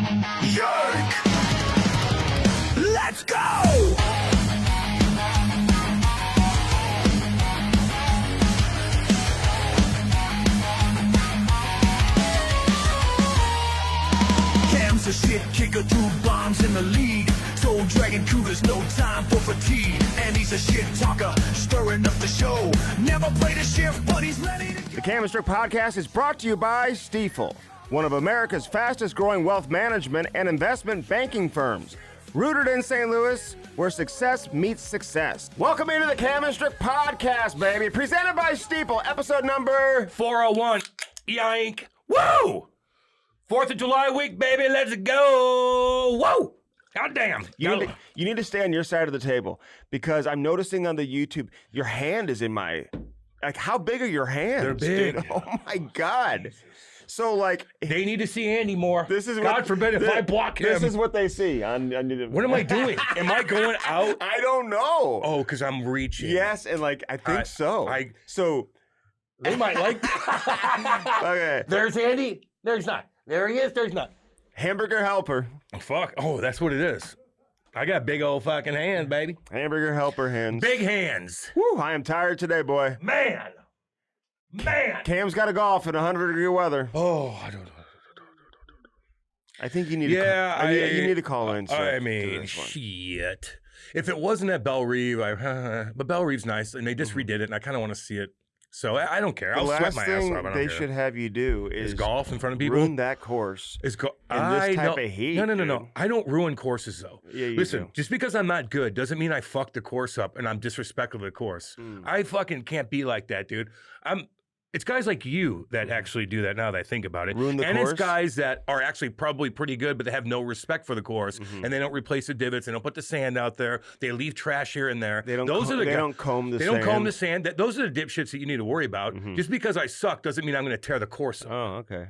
Jerk! Let's go! Cam's a shit kicker, 2 bombs in the lead. Soul Dragon Cougar's no time for fatigue. And he's a shit talker, stirring up the show. Never played a shift, but he's ready to go. The Cam and Strick Podcast is brought to you by Stifel, one of America's fastest growing wealth management and investment banking firms. Rooted in St. Louis, where success meets success. Welcome into the Cam and Strick Podcast, baby. Presented by Stifel, episode number 401. Yank. Woo! 4th of July week, baby. Let's go. Whoa! God damn. You need to stay on your side of the table because I'm noticing on the YouTube, your hand is in my... Like, how big are your hands? They're big. Dude? Oh, my God. So, like... They need to see Andy more. This is God forbid if I block him. This is what they see. What am I doing? Am I going out? I don't know. Oh, because I'm reaching. Yes, and, like, I think so. They might like... Okay. There's Andy. There's not. There he is. There's not. Hamburger helper. Fuck. Oh, that's what it is. I got big old fucking hands, baby. Hamburger helper hands. Big hands. Woo, I am tired today, boy. Man. Cam's got to golf in 100-degree weather. Oh, I don't know. I think you need you need to call in. I mean, shit. If it wasn't at Belle Reve, but Belle Reve's nice, and they just redid it, and I kind of want to see it. So I don't care. I'll sweat my ass off. The I last don't thing they care. should have you do is golf in front of people. Ruin that course. In this type of heat. No. I don't ruin courses though. Yeah, you Listen, do. just because I'm not good doesn't mean I fucked the course up and I'm disrespectful to the course. I fucking can't be like that, dude. It's guys like you that actually do that now that I think about it. Ruin the and course? It's guys that are actually probably pretty good, but they have no respect for the course, and they don't replace the divots, they don't put the sand out there, they leave trash here and there. They don't Those are the they guys, don't comb the They sand. don't comb the sand. Those are the dipshits that you need to worry about. Just because I suck doesn't mean I'm going to tear the course up. Oh, okay.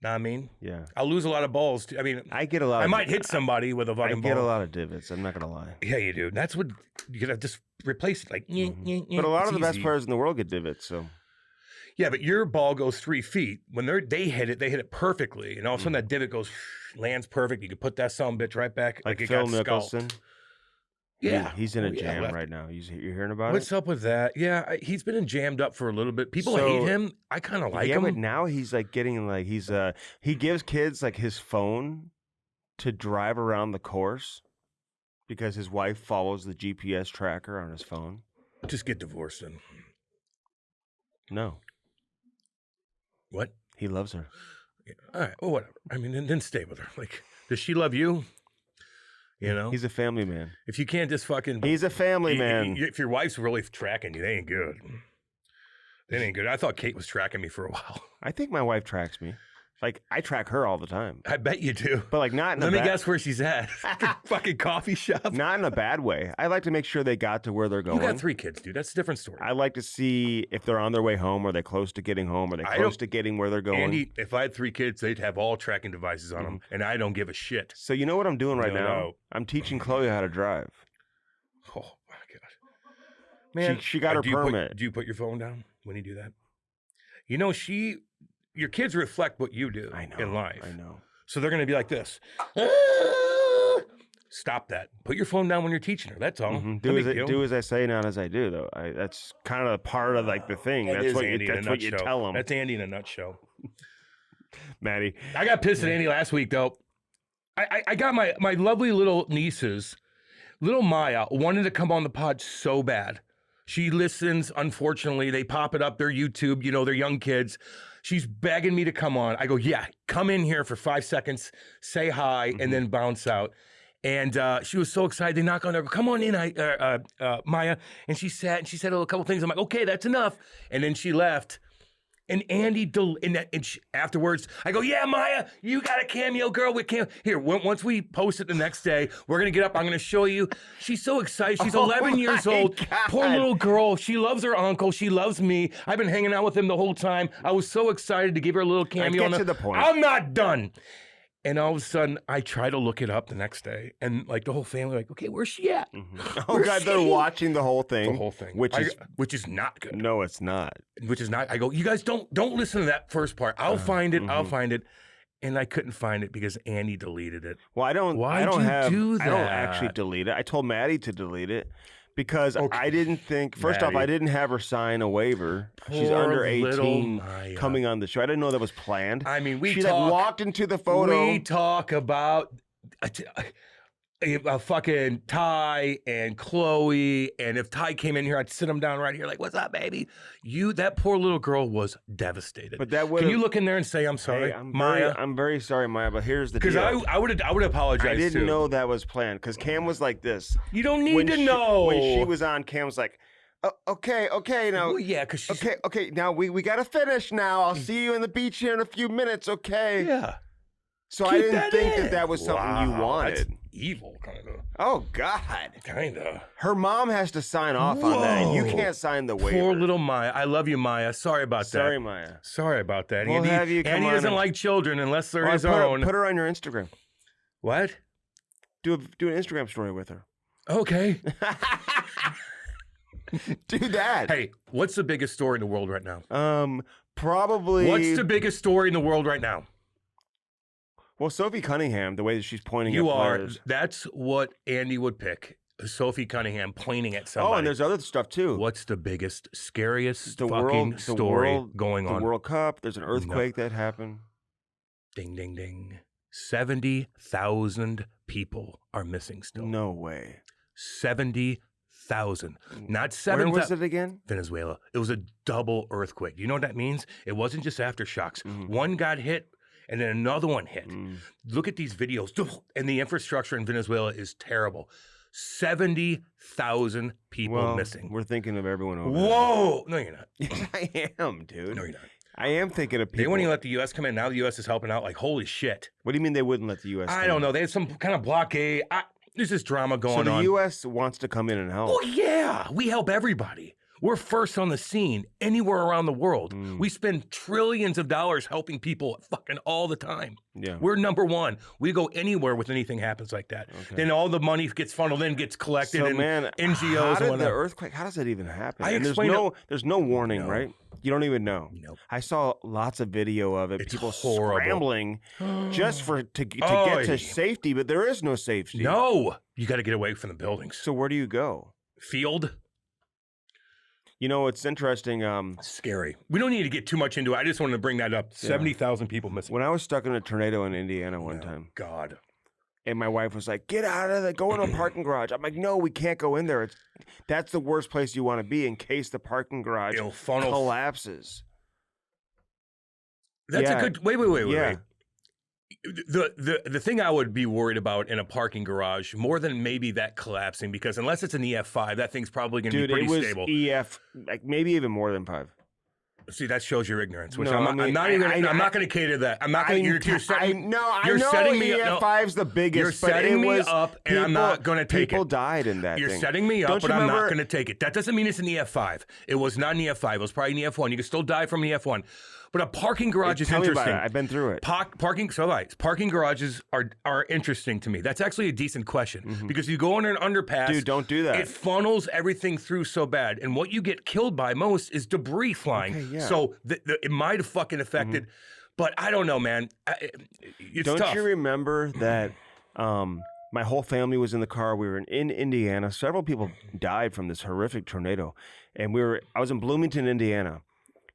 Know what I mean? Yeah. I'll lose a lot of balls. I mean, I get a lot. I might hit somebody with a fucking ball. I get a lot of divots. I'm not gonna lie. Yeah, you do. That's what you gotta just replace it. Like, But a lot of the best players in the world get divots. So. Yeah, but your ball goes 3 feet. When they hit it perfectly. And all of a sudden that divot goes, lands perfect. You can put that sumbitch right back. Like it Phil got scalped. Mickelson. Yeah. He's in a jam right now. You hearing about What's it? up with that? Yeah, he's been jammed up for a little bit. People hate him. I kind of like him. Yeah, but now he's like getting like he gives kids like his phone to drive around the course because his wife follows the GPS tracker on his phone. Just get divorced then. No. What? He loves her. Yeah. All right. Well, whatever. I mean, then stay with her. Like, does she love you? You know? He's a family man. If you can't just fucking... He's a family man. If your wife's really tracking you, they ain't good. They ain't good. I thought Kate was tracking me for a while. I think my wife tracks me. Like, I track her all the time. I bet you do. But, like, not in Let a me bad... guess where she's at. Fucking coffee shop. Not in a bad way. I like to make sure they got to where they're going. You got 3 kids, dude. That's a different story. I like to see if they're on their way home. Are they close to getting home? Are they close to getting where they're going? Andy, if I had 3 kids, they'd have all tracking devices on them, and I don't give a shit. So you know what I'm doing right now? No. I'm teaching Chloe how to drive. Oh, my God. Man, she got her permit. Do you put your phone down when you do that? You know, your kids reflect what you do in life. I know. So they're going to be like this. Stop that. Put your phone down when you're teaching her. That's all. Do as I say, not as I do, though. That's kind of part of like the thing. That's what you tell them. That's Andy in a nutshell. Maddie. I got pissed at Andy last week, though. I got my lovely little nieces, little Maya, wanted to come on the pod so bad. She listens, unfortunately. They pop it up, their YouTube, they're young kids. She's begging me to come on. I go, yeah, come in here for 5 seconds, say hi, and then bounce out. And she was so excited. They knock on her, come on in, Maya. And she sat and she said a couple things. I'm like, okay, that's enough. And then she left. And Andy, afterwards, I go, yeah, Maya, you got a cameo, girl. With here, once we post it the next day, we're going to get up. I'm going to show you. She's so excited. She's 11 years old. God. Poor little girl. She loves her uncle. She loves me. I've been hanging out with him the whole time. I was so excited to give her a little cameo. Get to the point. I'm not done. And all of a sudden, I try to look it up the next day, and like the whole family, like, okay, where's she at? Oh God, they're watching the whole thing. The whole thing, which is not good. No, it's not. Which is not. I go, you guys don't listen to that first part. I'll find it. I'll find it. and I couldn't find it because Andy deleted it. Well, I don't. Why'd I don't you have. do I don't actually that? delete it. I told Maddie to delete it because Okay. I didn't think. First off, Maddie. I didn't have her sign a waiver. She's Poor under little 18, Maya. coming on the show. I didn't know that was planned. I mean, she like walked into the photo. We talk about a fucking Ty and Chloe, and if Ty came in here, I'd sit him down right here, like, "What's up, baby?" That poor little girl was devastated. But that would. Can you look in there and say, "I'm sorry, Hey, Maya"? I'm very sorry, Maya. But here's the Because deal. I would apologize. I didn't too. know that was planned because Cam was like this. You don't need When to she- know. When she was on, Cam was like, oh, okay, now. Well, yeah, because she's Okay, now we got to finish now. I'll see you in the beach here in a few minutes, okay? yeah. So I Keep didn't think in. that was something you Wow, wanted. That's evil, kind of. Oh, God. Kind of. Her mom has to sign off on that, and you Whoa. can't sign the waiver. Poor little Maya. I love you, Maya. Sorry about Sorry, that. Maya. Sorry about that. We'll Andy, have you come Andy on doesn't and- like children unless they're Well, his put own. her on your Instagram. What? Do an Instagram story with her. Okay. Do that. Hey, what's the biggest story in the world right now? Probably. What's the biggest story in the world right now? Well, Sophie Cunningham, the way that she's pointing You at are. players. That's what Andy would pick. Sophie Cunningham pointing at somebody. Oh, and there's other stuff too. What's the biggest, scariest the fucking world, story going on? The World Cup. There's an earthquake that happened. Ding, ding, ding. 70,000 people are missing still. No way. 70,000. Not Where 7,000. was it again? Venezuela. It was a double earthquake. You know what that means? It wasn't just aftershocks. One got hit and then another one hit. Look at these videos. And the infrastructure in Venezuela is terrible. 70,000 people missing. We're thinking of everyone over Whoa! No, you're not. there. Yes, I am, dude. No, you're not. I am thinking of They people. wouldn't even let the U.S. come in. Now the U.S. is helping out. Like, holy shit. What do you mean they wouldn't let the U.S. I come don't in? know. They had some kind of blockade. There's this drama So going the on. U.S. wants to come in and help. Oh, yeah. We help everybody. We're first on the scene anywhere around the world. We spend trillions of dollars helping people fucking all the time. Yeah. We're number one. We go anywhere with anything happens like that. Then all the money gets funneled in, gets collected So in man, NGOs how and did the whatnot. earthquake? How does that even happen? I And explained there's no warning, No. right? You don't even know. Nope. I saw lots of video of it. It's People horrible. scrambling just to get Oy. to safety, but there is no safety. No, you got to get away from the buildings. So where do you go? Field, You know, it's interesting. scary. We don't need to get too much into it. I just wanted to bring that up. 70,000 people missing. When I was stuck in a tornado in Indiana one time, God. and my wife was like, "Get out of there! Go into a parking garage." I'm like, "No, we can't go in there. That's the worst place you want to be in case the parking garage It'll funnel. collapses." That's Yeah. a good. Wait. Yeah. The thing I would be worried about in a parking garage more than maybe that collapsing, because unless it's an EF5, that thing's probably going to be Dude, pretty it was stable. EF, like maybe even more than 5. See, that shows your ignorance. Which No, I'm, I mean, not even. I- I'm not going to cater to that. I'm not going to. You're setting. I you're know setting me up- no, EF5's the biggest. You're but setting it me was up, and I'm not going to take People it. died in that You're thing. setting me up, Don't but you I'm not remember- going to take it. That doesn't mean it's an EF5. It was not an EF5. It was probably an EF1. You can still die from an EF1. But a parking garage is Tell me interesting. about it. I've been through it. Parking garages are interesting to me. That's actually a decent question because you go under an underpass. Dude, don't do that. It funnels everything through so bad, and what you get killed by most is debris flying. Okay, yeah. So it might have fucking affected, but I don't know, man. It's Don't tough. you remember that my whole family was in the car? We were in Indiana. Several people died from this horrific tornado. And I was in Bloomington, Indiana.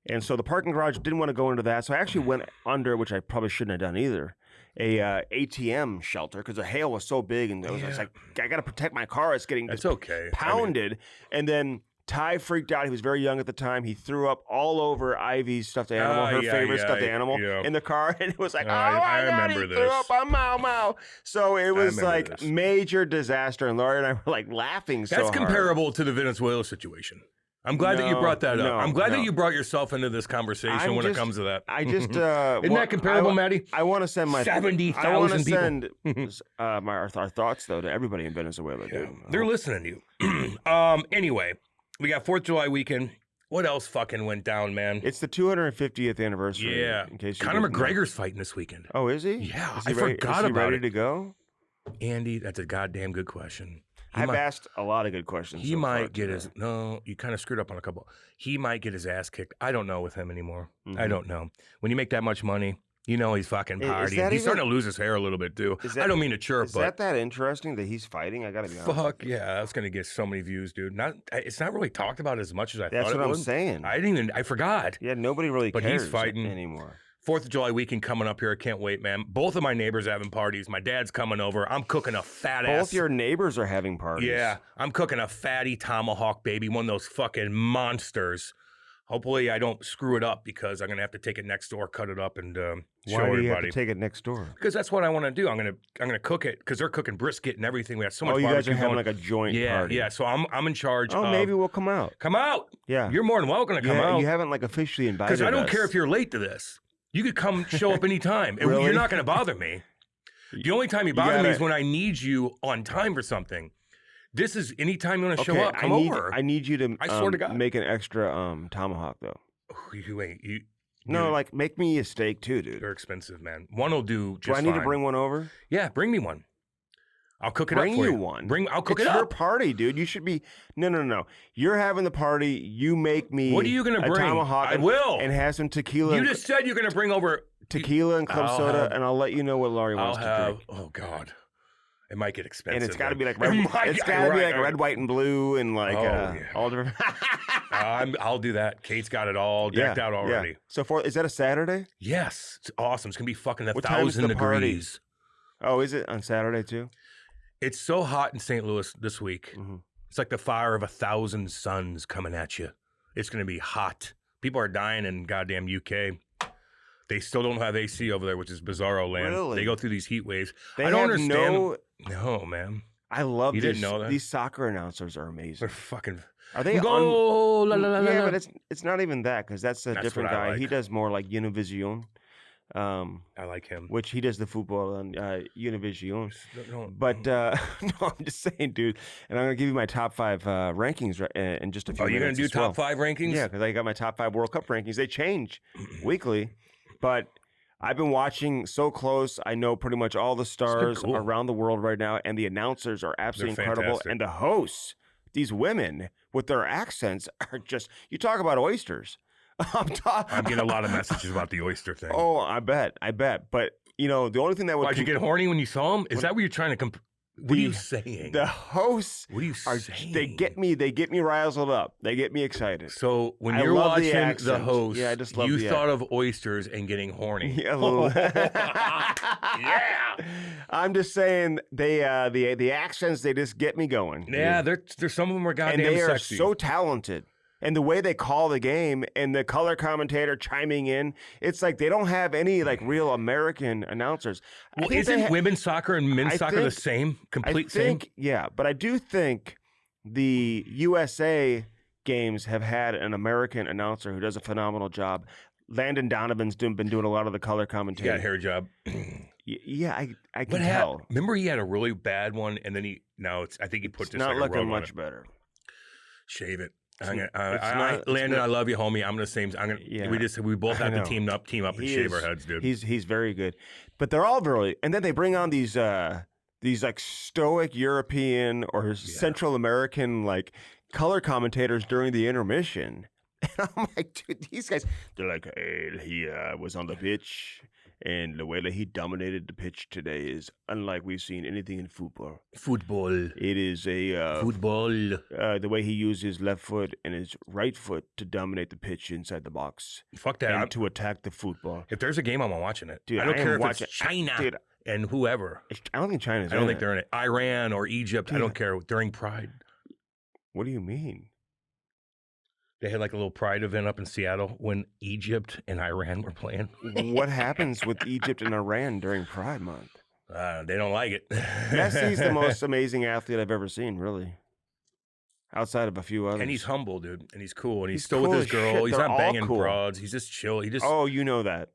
And so the parking garage didn't want to go into that. So I actually went under, which I probably shouldn't have done either, a ATM shelter because the hail was so big. And I was like, I got to protect my car. It's getting That's okay. pounded. And then Ty freaked out. He was very young at the time. He threw up all over Ivy's stuffed animal, her favorite stuffed animal, in the car. And it was like, oh, I my God, remember he threw this. up on Mau Mau. So it was remember like this. major disaster. And Laurie and I were like laughing so That's hard. comparable to the Venezuela situation. I'm glad that you brought that up. No, I'm glad no. that you brought yourself into this conversation when it comes to that. I just Isn't that comparable, Maddie? I want to send my 70,000 I want to people. send our thoughts though to everybody in Venezuela, dude. They're listening to you. Anyway, we got 4th of July weekend. What else fucking went down, man? It's the 250th anniversary. Yeah. In case you Conor didn't know. McGregor's fighting this weekend. Oh, is he? Yeah, Is he I forgot is he about ready it. to go? Andy, that's a goddamn good question. I've asked a lot of good questions. He so far might get today. his no. You kind of screwed up on a couple. He might get his ass kicked. I don't know with him anymore. I don't know. When you make that much money, You know he's fucking partying. He's starting to lose his hair a little bit too. I don't mean to chirp, but that interesting that he's fighting? I gotta be honest. Fuck yeah, that's gonna get so many views, dude. It's not really talked about as much as I thought it was. That's what I'm saying. I forgot. Yeah, nobody really cares. But he's fighting anymore. 4th of July weekend coming up here. I can't wait, man. Both of my neighbors are having parties. My dad's coming over. I'm cooking a fat ass. Both your neighbors are having parties. Yeah, I'm cooking a fatty tomahawk, baby. One of those fucking monsters. Hopefully I don't screw it up because I'm gonna have to take it next door, cut it up, and show everybody. Why do you have to take it next door? Because that's what I want to do. I'm gonna cook it because they're cooking brisket and everything. We have so much. Oh, you guys are having going. like a joint party. Yeah. So I'm in charge. Oh, maybe we'll come out. Come out. Yeah, you're more than welcome to come out. You haven't like officially invited us. Because I don't care if you're late to this. You could come show up anytime. Really? You're not gonna bother me. The only time you bother me is when I need you on time for something. This is anytime you want to show up. Come over. I need you to. I swear to God. Make an extra tomahawk though. Wait, no, like make me a steak too, dude. They're expensive, man. One will do just Do I need fine. to bring one over? Yeah, bring me one. I'll cook it up for you. Bring you one. I'll cook it up. up. It's your party, dude. You should be. No. You're having the party. You make me. What are you gonna bring? Tomahawk. I will. And have some tequila. You just said you're gonna bring over tequila and club soda, and I'll let you know what Laurie wants to drink. Oh God. It might get expensive. And it's got to be like red. It's got to be like red, white, and blue, and like all different. I'll do that. Kate's got it all decked out already. Yeah. So is that a Saturday? Yes, it's awesome. It's gonna be fucking 1,000 degrees. Party? Oh, is it on Saturday too? It's so hot in St. Louis this week. Mm-hmm. It's like the fire of 1,000 suns coming at you. It's gonna be hot. People are dying in goddamn UK. They still don't have AC over there, which is bizarro land. Really? They go through these heat waves. I don't understand. No, man. I love. You didn't know that? These soccer announcers are amazing. They're fucking. Are they go? Yeah, but it's not even that because that's a different guy. Like. He does more like Univision. I like him. Which he does the football on Univision. No. But no, I'm just saying, dude. And I'm gonna give you my top 5 rankings in just a few minutes. Oh, you're gonna do top 5 rankings? Yeah, because I got my top 5 World Cup rankings. They change weekly, but I've been watching so close. I know pretty much all the stars around the world right now, and the announcers are absolutely incredible. And the hosts, these women with their accents, are just—you talk about oysters. I'm getting a lot of messages about the oyster thing. Oh, I bet. But the only thing that would why'd you get horny when you saw them? Is that what you're trying to? What are you saying? The hosts. What are you saying? They get me riled up. They get me excited. So when you're watching the host, I just love you thought of oysters and getting horny. Yeah. Yeah. I'm just saying the accents, they just get me going. Yeah, there's some of them are goddamn sexy. And they are sexy. so talented. And the way they call the game and the color commentator chiming in, it's like they don't have any like real American announcers. Well, isn't women's soccer and men's soccer the same? Same? Yeah, but I do think the USA games have had an American announcer who does a phenomenal job. Landon Donovan's been doing a lot of the color commentating. He got a hair job. Yeah, I can tell. Remember he had a really bad one, and then I think he put this. Not like looking much better. Shave it. Landon, I love you, homie. I'm gonna say, we both have to team up and shave our heads, dude. He's very good, but they're all really. And then they bring on these like stoic European or Central American like color commentators during the intermission. And I'm like, dude, these guys, they're like, hey, he was on the pitch. And the way that he dominated the pitch today is unlike we've seen anything in football. Football. It is a football. The way he used his left foot and his right foot to dominate the pitch inside the box. Fuck that. And to attack the football. If there's a game, I'm watching it. Dude, I don't care if it's China and whoever. I don't think China's. I don't think they're in it. Iran or Egypt. Dude, I don't care. During Pride. What do you mean? They had like a little Pride event up in Seattle when Egypt and Iran were playing. What happens with Egypt and Iran during Pride Month? They don't like it. Messi's the most amazing athlete I've ever seen, really. Outside of a few others. And he's humble, dude. And he's cool. And he's still cool with his girl. He's not banging broads. He's just chill. Oh, you know that.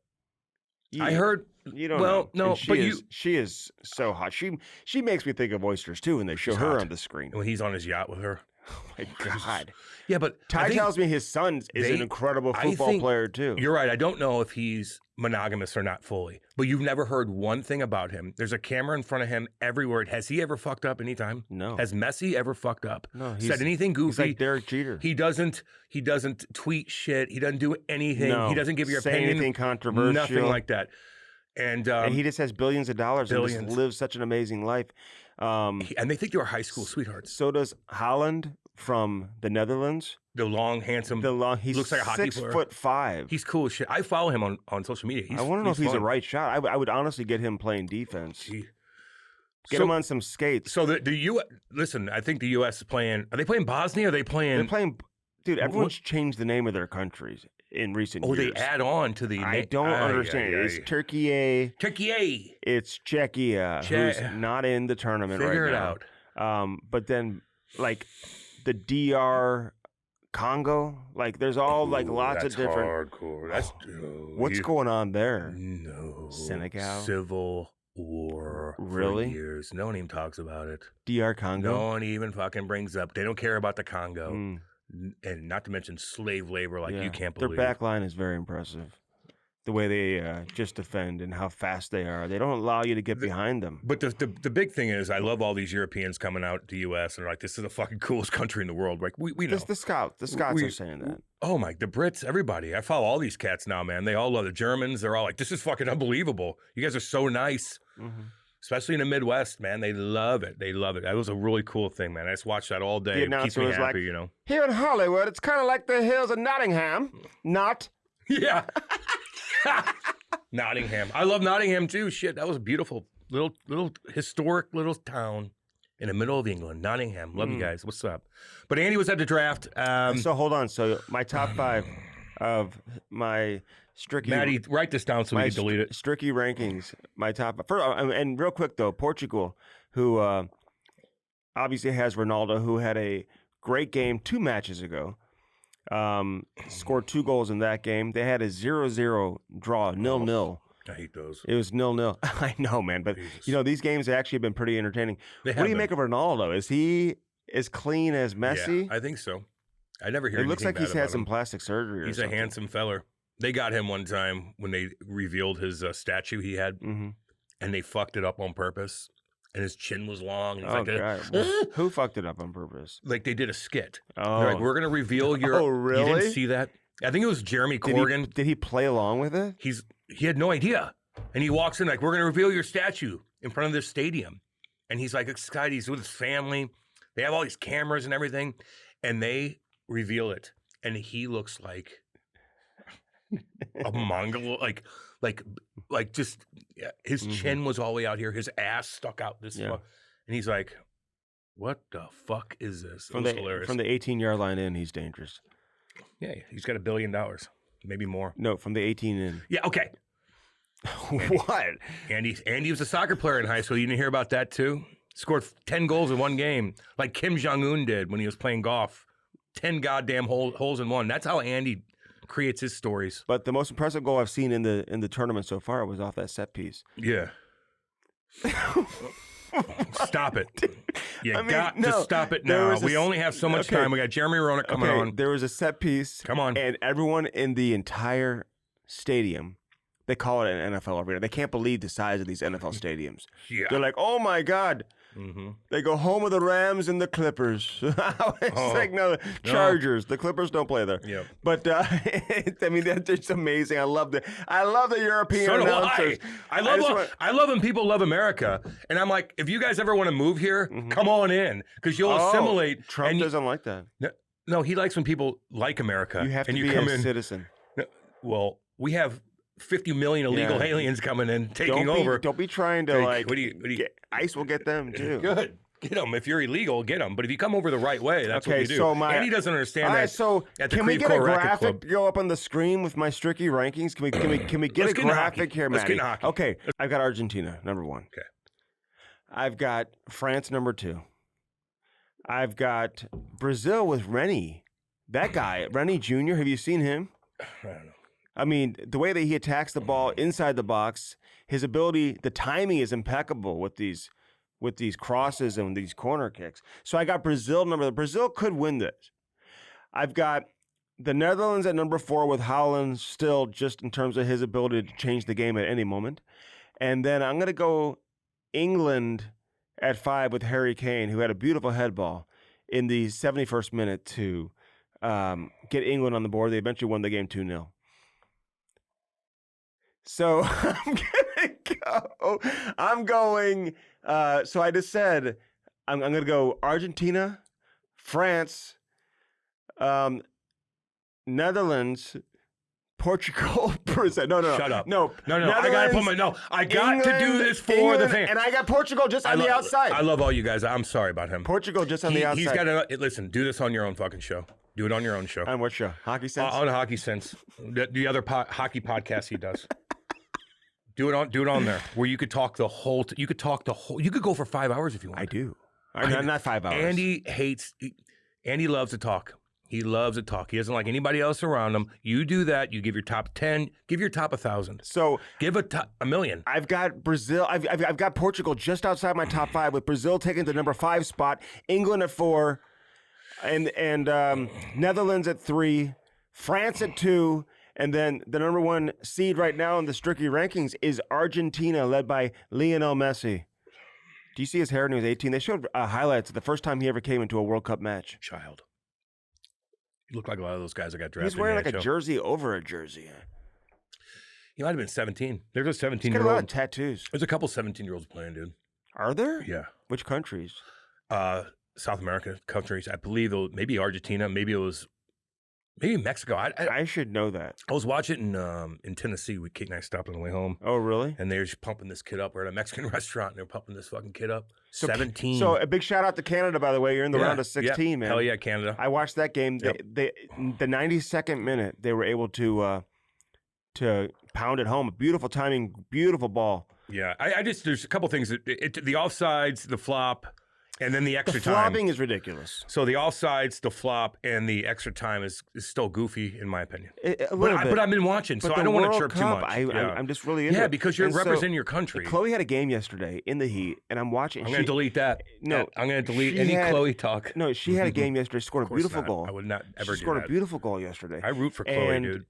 I heard. You don't know. No, she is so hot. She makes me think of oysters too when they show her on the screen. When he's on his yacht with her. Oh my God. Yeah, but Ty tells me his son is an incredible football player too. You're right. I don't know if he's monogamous or not fully, but you've never heard one thing about him. There's a camera in front of him everywhere. Has he ever fucked up anytime? No. Has Messi ever fucked up? No. Said anything goofy? He's like Derek Jeter. He doesn't tweet shit. He doesn't do anything. No. He doesn't give your Say opinion. Anything controversial. Nothing like that. And he just has billions of dollars and just lives such an amazing life. and they think they're high school sweethearts. So does Holland from the Netherlands. The long, handsome. He looks like a hockey player. 6'5". He's cool as shit. I follow him on social media. I want to know if he's fun. a right shot. I would honestly get him playing defense. Get him on some skates. So the U. Listen, I think the U.S. is playing. Are they playing Bosnia? Or are they playing? They're playing. Dude, everyone's changed the name of their countries in recent years. Oh, they add on to the. I don't understand. It's Turkey. Turkey. It's Czechia, who's not in the tournament right now. Figure it out. But then, like, the DR Congo, like, there's all like lots of different. Hardcore. That's what's going on there? No. Senegal. Civil war. Really? For years. No one even talks about it. DR Congo. No one even fucking brings up. They don't care about the Congo. And not to mention slave labor, like you can't believe. Their back line is very impressive. The way they just defend and how fast they are. They don't allow you to get behind them. But the big thing is, I love all these Europeans coming out to the U.S. and are like, this is the fucking coolest country in the world. Like, we know. The Scots are saying that. Oh, my, the Brits, everybody. I follow all these cats now, man. They all love the Germans. They're all like, this is fucking unbelievable. You guys are so nice. Mm-hmm. Especially in the Midwest, man. They love it. They love it. That was a really cool thing, man. I just watched that all day. It keeps me happy, like, you know. Here in Hollywood, it's kind of like the hills of Nottingham. Not. Yeah. Nottingham. I love Nottingham, too. Shit, that was a beautiful little historic little town in the middle of England. Nottingham. Love you guys. What's up? But Andy was at the draft. So hold on. So my top 5 of my Stricky. Maddie, write this down so we can delete it. Stricky rankings. My top. First, and real quick though, Portugal, who obviously has Ronaldo, who had a great game 2 matches ago. Scored 2 goals in that game. They had a 0-0 draw, 0-0. I hate those. It was 0-0. I know, man, but you know these games have actually been pretty entertaining. What do you make of Ronaldo? Is he as clean as Messi? Yeah, I think so. I never hear. It looks like he's had some plastic surgery. He's a handsome feller. They got him one time when they revealed his statue he had, and they fucked it up on purpose. And his chin was long. And God. Who fucked it up on purpose? Like they did a skit. Oh. They're like, we're going to reveal your... Oh, really? You didn't see that? I think it was Jeremy Corgan. Did he play along with it? He had no idea. And he walks in like, we're going to reveal your statue in front of this stadium. And he's like excited. He's with his family. They have all these cameras and everything. And they reveal it. And he looks like a Mongol, like just his chin was all the way out here. His ass stuck out this far. And he's like, what the fuck is this? It was hilarious. From the 18-yard line in, he's dangerous. Yeah, he's got $1 billion, maybe more. No, from the 18 in. Yeah, okay. What? Andy was a soccer player in high school. You didn't hear about that too? Scored 10 goals in one game, like Kim Jong-un did when he was playing golf. 10 goddamn holes in one. That's how Andy creates his stories. But the most impressive goal I've seen in the tournament so far was off that set piece. Yeah. Stop it. To stop it now. We only have so much time. We got Jeremy Roenick coming on. There was a set piece. Come on. And everyone in the entire stadium, they call it an NFL arena. They can't believe the size of these NFL stadiums. Yeah. They're like, oh my God. Mm-hmm. They go home with the Rams and the Clippers. It's like, no, Chargers. The Clippers don't play there. Yep. But I mean, that's just amazing. I love the European announcers. I love when people love America. And I'm like, if you guys ever want to move here, come on in because you'll assimilate. Trump doesn't like that. No, he likes when people like America. You have to be a citizen. Well, we have 50 million illegal aliens coming in, taking over. Don't be trying to ICE will get them too. Good. Get them. If you're illegal, get them. But if you come over the right way, that's what you do. Andy doesn't understand that. So can we get a graphic to go up on the screen with my Stricky rankings? Can we get a graphic here, Maddie? Let's get in hockey. Okay. I've got Argentina, number 1. Okay. I've got France, number 2. I've got Brazil with Roenick. That guy, Roenick Jr., have you seen him? I don't know. I mean, the way that he attacks the ball inside the box, his ability, the timing is impeccable with these crosses and these corner kicks. So I got Brazil Brazil could win this. I've got the Netherlands at number 4 with Holland still just in terms of his ability to change the game at any moment. And then I'm going to go England at 5 with Harry Kane, who had a beautiful head ball in the 71st minute to get England on the board. They eventually won the game 2-0. So I'm gonna I'm going. So I just said I'm going to go Argentina, France, Netherlands, Portugal, Brazil. No. Shut up. No. I got to put my I got to do this for England, the fans. And I got Portugal just on the outside. I love all you guys. I'm sorry about him. Portugal just on the outside. He's got to listen. Do this on your own fucking show. Do it on your own show. On what show? Hockey Sense? On Hockey Sense. The other hockey podcast he does. Do it on there where you could talk the whole. You could go for 5 hours if you want. I do. Not 5 hours. Andy loves to talk. He loves to talk. He doesn't like anybody else around him. You do that. You give your top 10. Give your top 1,000. So give a million. I've got Brazil. I've got Portugal just outside my top 5, with Brazil taking the number 5 spot, England at 4, and Netherlands at 3, France at 2, and then the number 1 seed right now in the Strictly rankings is Argentina, led by Lionel Messi. Do you see his hair when he was 18? They showed highlights of the first time he ever came into a World Cup match. Child. You look like a lot of those guys that got drafted. He's wearing in the like a jersey over a jersey. He might have been 17. There's a 17-year-old. He's got a lot of tattoos. There's a couple 17-year-olds playing, dude. Are there? Yeah. Which countries? South America countries. I believe maybe Argentina. Maybe Mexico. I should know that. I was watching in Tennessee. Kate and I stopped on the way home. Oh, really? And they were just pumping this kid up. We're at a Mexican restaurant, and they're pumping this fucking kid up. 17. So a big shout out to Canada, by the way. You're in the round of 16, man. Hell yeah, Canada. I watched that game. Yep. The 92nd minute, they were able to pound it home. Beautiful timing, beautiful ball. Yeah, there's a couple things. The offsides, the flop, and then the extra The time. flopping is ridiculous. So the offsides, the flop, and the extra time is still goofy, in my opinion. But I've been watching, so I don't want to chirp too much. I'm just really into it. Yeah, because you're representing your country. Chloe had a game yesterday in the Heat, and I'm watching. I'm going to delete that. No, I'm going to delete any Chloe talk. No, she had a game yesterday. Scored a beautiful not. goal. I would not ever do Scored that. a beautiful goal yesterday. I root for Chloe, dude.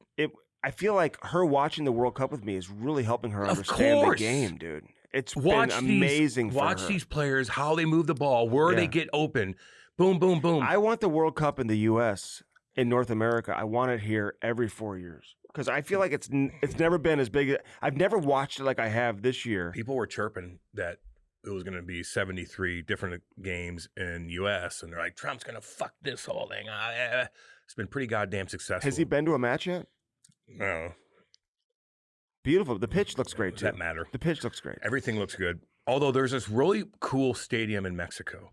I feel like her watching the World Cup with me is really helping her understand the game, dude. It's been amazing for her. Watch these players, how they move the ball, where they get open. Boom, boom, boom. I want the World Cup in the U.S., in North America. I want it here every 4 years because I feel like it's never been as big. I've never watched it like I have this year. People were chirping that it was going to be 73 different games in U.S., and they're like, Trump's going to fuck this whole thing. It's been pretty goddamn successful. Has he been to a match yet? No. Beautiful. The pitch looks great, too. Does that matter? The pitch looks great. Everything looks good. Although there's this really cool stadium in Mexico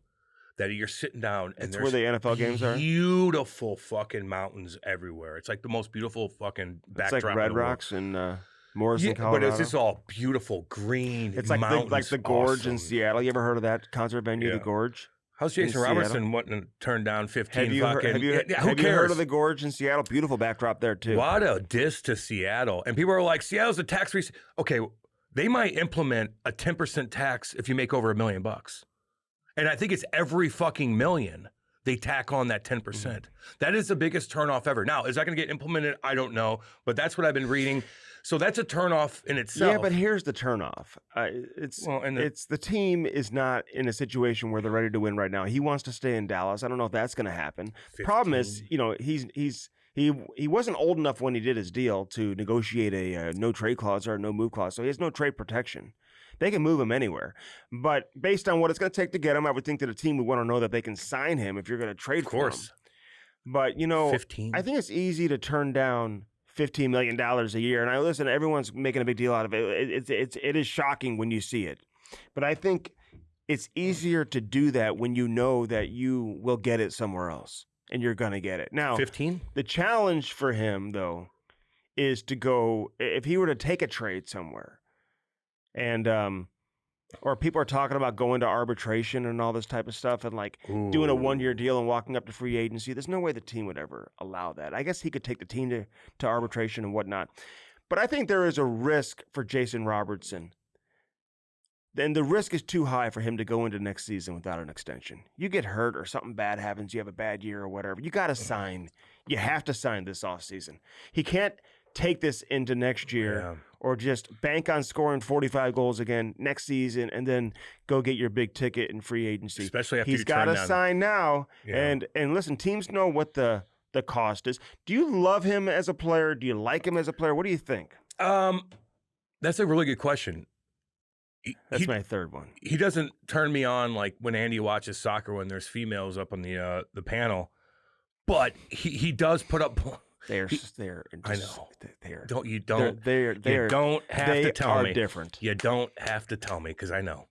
that you're sitting down and It's where the NFL games are? Beautiful fucking mountains everywhere. It's like the most beautiful fucking backdrop. It's like Red Rocks and Morrison, Colorado. But it's just all beautiful green It's like mountains. the Gorge in Awesome. Seattle. You ever heard of that concert venue, the Gorge? How's Jason Robertson wanting to turn down 15 Have you fucking... have you who cares? heard of the Gorge in Seattle? Beautiful backdrop there, too. What a diss to Seattle. And people are like, Seattle's a tax-free... Okay, they might implement a 10% tax if you make over $1 million. And I think it's every fucking million they tack on that 10%. Mm-hmm. That is the biggest turnoff ever. Now, is that going to get implemented? I don't know. But that's what I've been reading. So that's a turnoff in itself. Yeah, but here's the turnoff. It's the team is not in a situation where they're ready to win right now. He wants to stay in Dallas. I don't know if that's going to happen. 15. Problem is, he wasn't old enough when he did his deal to negotiate a no trade clause or a no move clause, so he has no trade protection. They can move him anywhere, but based on what it's going to take to get him, I would think that a team would want to know that they can sign him if you're going to trade for him. But 15. I think it's easy to turn down $15 million a year. And I listen, everyone's making a big deal out of it. It is shocking when you see it. But I think it's easier to do that when you know that you will get it somewhere else and you're going to get it. Now, 15? The challenge for him, though, is to go, if he were to take a trade somewhere and, or people are talking about going to arbitration and all this type of stuff and like doing a 1-year deal and walking up to free agency. There's no way the team would ever allow that. I guess he could take the team to arbitration and whatnot. But I think there is a risk for Jason Robertson. Then the risk is too high for him to go into next season without an extension. You get hurt or something bad happens, you have a bad year or whatever. You got to sign. You have to sign this offseason. He can't take this into next year or just bank on scoring 45 goals again next season and then go get your big ticket in free agency. Especially after he's got to sign now. Yeah. And listen, teams know what the cost is. Do you love him as a player? Do you like him as a player? What do you think? That's a really good question. That's my third one. He doesn't turn me on like when Andy watches soccer when there's females up on the panel, but he does put up. They're I know. They're You don't have to tell me. Different. You don't have to tell me because I know.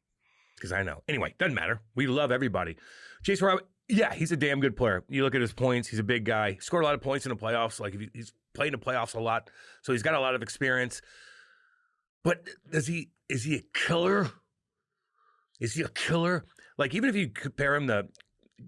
Anyway, doesn't matter. We love everybody. Jason Robert, yeah, he's a damn good player. You look at his points. He's a big guy. He scored a lot of points in the playoffs. Like he's played in the playoffs a lot, so he's got a lot of experience. But is he a killer? Is he a killer? Like even if you compare him to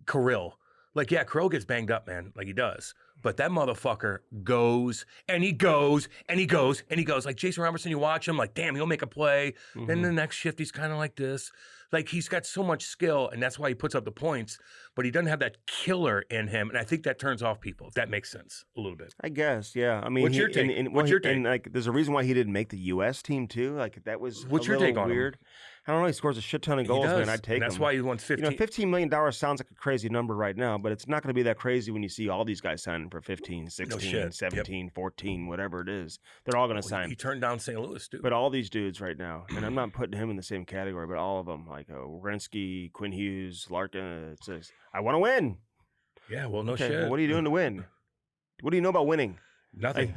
Kirill, like yeah, Kirill gets banged up, man, like he does. But that motherfucker goes and he goes and he goes and he goes. Like Jason Robertson, you watch him, like, damn, he'll make a play. Mm-hmm. Then the next shift, he's kind of like this. Like he's got so much skill, and that's why he puts up the points. But he doesn't have that killer in him, and I think that turns off people. If that makes sense, a little bit. I guess, yeah. I mean, what's your take? What's your take? And like, there's a reason why he didn't make the U.S. team too. Like that was what's your take on weird. Him? I don't know. He scores a shit ton of goals, man. I'd take him. That's why he wants 15. $15 million sounds like a crazy number right now, but it's not going to be that crazy when you see all these guys signing for 15, 16, 17, 14, whatever it is. They're all going to sign. He turned down St. Louis, dude. But all these dudes right now, and I'm not putting him in the same category, but all of them, like Werenski, Quinn Hughes, Larkin, it says, I want to win. Yeah, well, no okay, shit. Well, what are you doing to win? What do you know about winning? Nothing.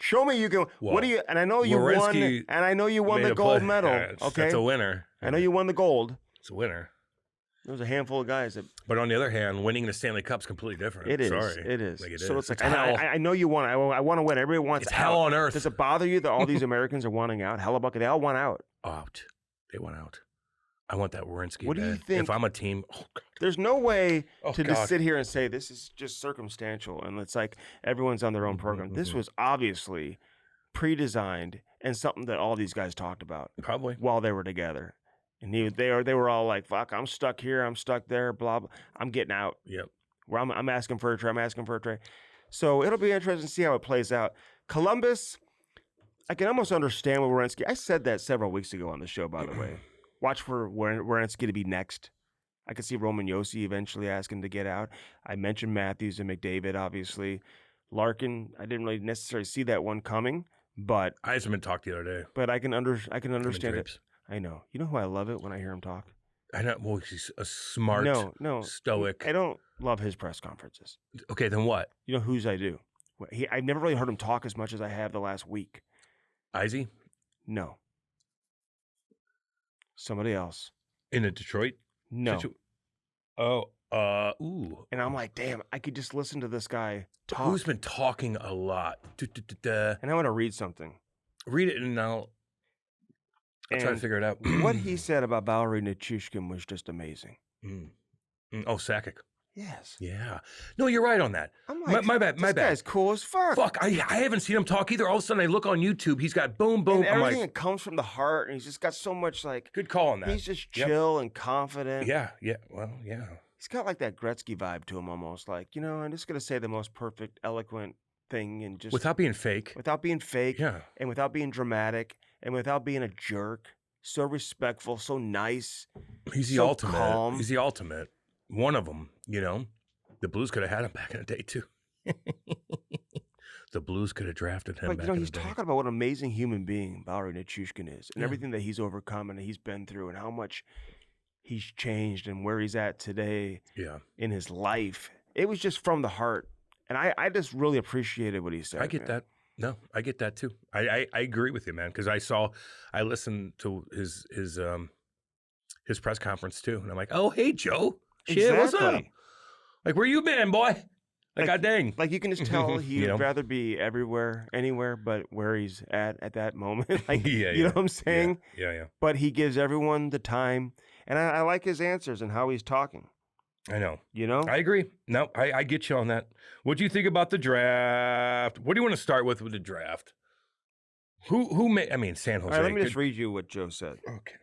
Show me you can. Well, what do you? And I know you won. And I know you won the gold medal. Okay, that's a winner. I know you won the gold. It's a winner. There was a handful of guys that. But on the other hand, winning the Stanley Cup's completely different. It is. Sorry. It is. Like so is. it's like I know you won. I want to win. Everybody wants. It's hell on earth. Does it bother you that all these Americans are wanting out? Hellebuck, they all want out. Out. They want out. I want that Werenski. What do you think? If I'm a team, oh God. There's no way to just sit here and say this is just circumstantial and it's like everyone's on their own program. Mm-hmm. This was obviously pre-designed and something that all these guys talked about probably while they were together. And they were all like, "Fuck, I'm stuck here, I'm stuck there, blah blah. I'm getting out." Yep. Where I'm asking for a trade. So it'll be interesting to see how it plays out. Columbus, I can almost understand with Werenski. I said that several weeks ago on the show, by the way. Watch for Werenski to be next. I could see Roman Josi eventually asking to get out. I mentioned Matthews and McDavid, obviously. Larkin, I didn't really necessarily see that one coming, but I had someone talk the other day. But I can understand it. I know. You know who I love it when I hear him talk? I know. Well, he's a smart, stoic. I don't love his press conferences. Okay, then what? You know whose I do? I've never really heard him talk as much as I have the last week. Izzy? No. Somebody else. In the Detroit? No. Ooh. And I'm like, damn, I could just listen to this guy talk. Who's been talking a lot? And I want to read something. Read it and I'll try to figure it out. What he said about Valery Nichushkin was just amazing. Oh, Sakic. Yes. Yeah. No, you're right on that. I'm like, my bad. This guy's cool as fuck. Fuck, I haven't seen him talk either. All of a sudden, I look on YouTube. He's got boom, boom. And everything that comes from the heart, and he's just got so much like. Good call on that. He's just chill and confident. Yeah. Well, yeah. He's got like that Gretzky vibe to him, almost like I'm just gonna say the most perfect, eloquent thing, and just without being fake. Yeah. And without being dramatic, and without being a jerk. So respectful, so nice. He's the ultimate. Calm. He's the ultimate. One of them, The Blues could have had him back in the day, too. The Blues could have drafted him back in the day. He's talking about what an amazing human being Valery Nichushkin is and everything that he's overcome and he's been through and how much he's changed and where he's at today in his life. It was just from the heart. And I just really appreciated what he said. I get that. No, I get that, too. I agree with you, man, because I listened to his press conference, too. And I'm like, oh, hey, Joe. Shit, what's up? Like, where you been, boy? Like, god dang. Like, you can just tell he'd rather be everywhere, anywhere, but where he's at that moment. Like, you know what I'm saying? Yeah. But he gives everyone the time. And I like his answers and how he's talking. I know. I agree. No, I get you on that. What do you think about the draft? What do you want to start with the draft? Who made, San Jose. All right, let me just read you what Joe said. Okay.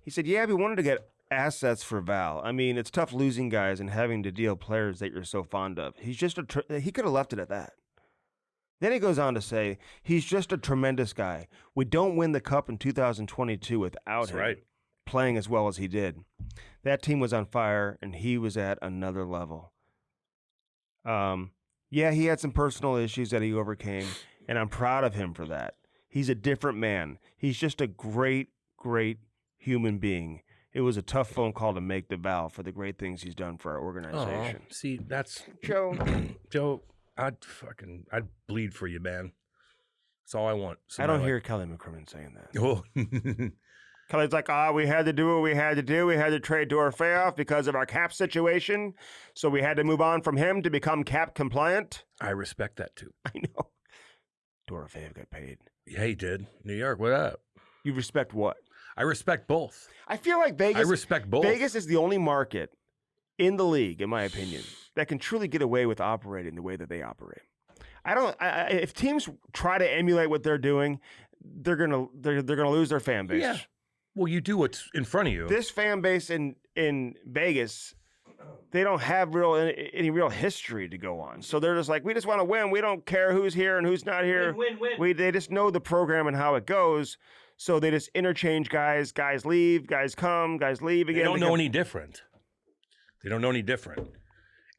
He said, we wanted to get assets for Val. It's tough losing guys and having to deal players that you're so fond of. He's just he could have left it at that. Then he goes on to say, he's just a tremendous guy. We don't win the cup in 2022 without him playing as well as he did. That team was on fire, and he was at another level. He had some personal issues that he overcame, and I'm proud of him for that. He's a different man. He's just a great, great human being. It was a tough phone call to make to Val for the great things he's done for our organization. Oh, see, that's Joe. Joe. I'd bleed for you, man. That's all I want. I don't hear Kelly McCrimmon saying that. Oh. Kelly's like, we had to do what we had to do. We had to trade Dorofeyev because of our cap situation. So we had to move on from him to become cap compliant. I respect that too. I know. Dorofeyev got paid. Yeah, he did. New York, what up? You respect what? I respect both. I feel like Vegas. I respect both. Vegas is the only market in the league, in my opinion, that can truly get away with operating the way that they operate. If teams try to emulate what they're doing, they're gonna lose their fan base. Yeah. Well, you do what's in front of you. This fan base in Vegas, they don't have any real history to go on. So they're just like, we just want to win. We don't care who's here and who's not here. Win. They just know the program and how it goes. So they just interchange guys. Guys leave, guys come, guys leave again. They don't know any different. They don't know any different.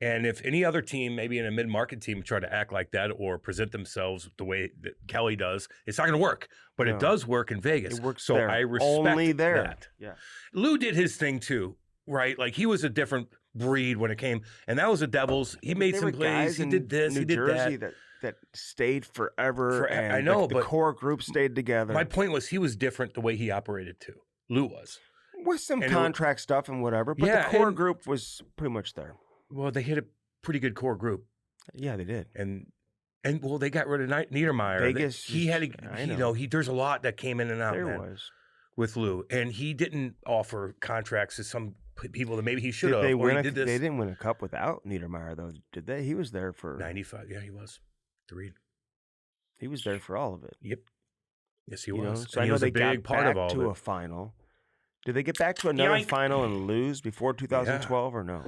And if any other team, maybe in a mid-market team, try to act like that or present themselves the way that Kelly does, it's not going to work. But it does work in Vegas. It works so there. I respect Only there. that. Yeah. Lou did his thing too, right? Like he was a different breed when it came, and that was the Devils. He made There some were plays. guys He in did this. New He did Jersey that. that stayed forever. And I know, the but core group stayed together. My point was he was different the way he operated too. Lou was. With some And contract stuff and whatever, but Yeah, the core and- group was pretty much there. Well, they hit a pretty good core group, Yeah, they did. and well, they got rid of Niedermeyer. Vegas He had is- to, I you know. know, there's a lot that came in and out. There man, was. with Lou, and he didn't offer contracts to some people that maybe he should Did have. they Or win? he did this. They didn't win a cup without Niedermeyer, though, did they? He was there for 95. Yeah, he was 3. He was there for all of it. Yep. Yes, he You know? was. So And I he know was they a big got part back of all to of a it. final. Did they get back to another Yoink. final and lose before 2012 or no?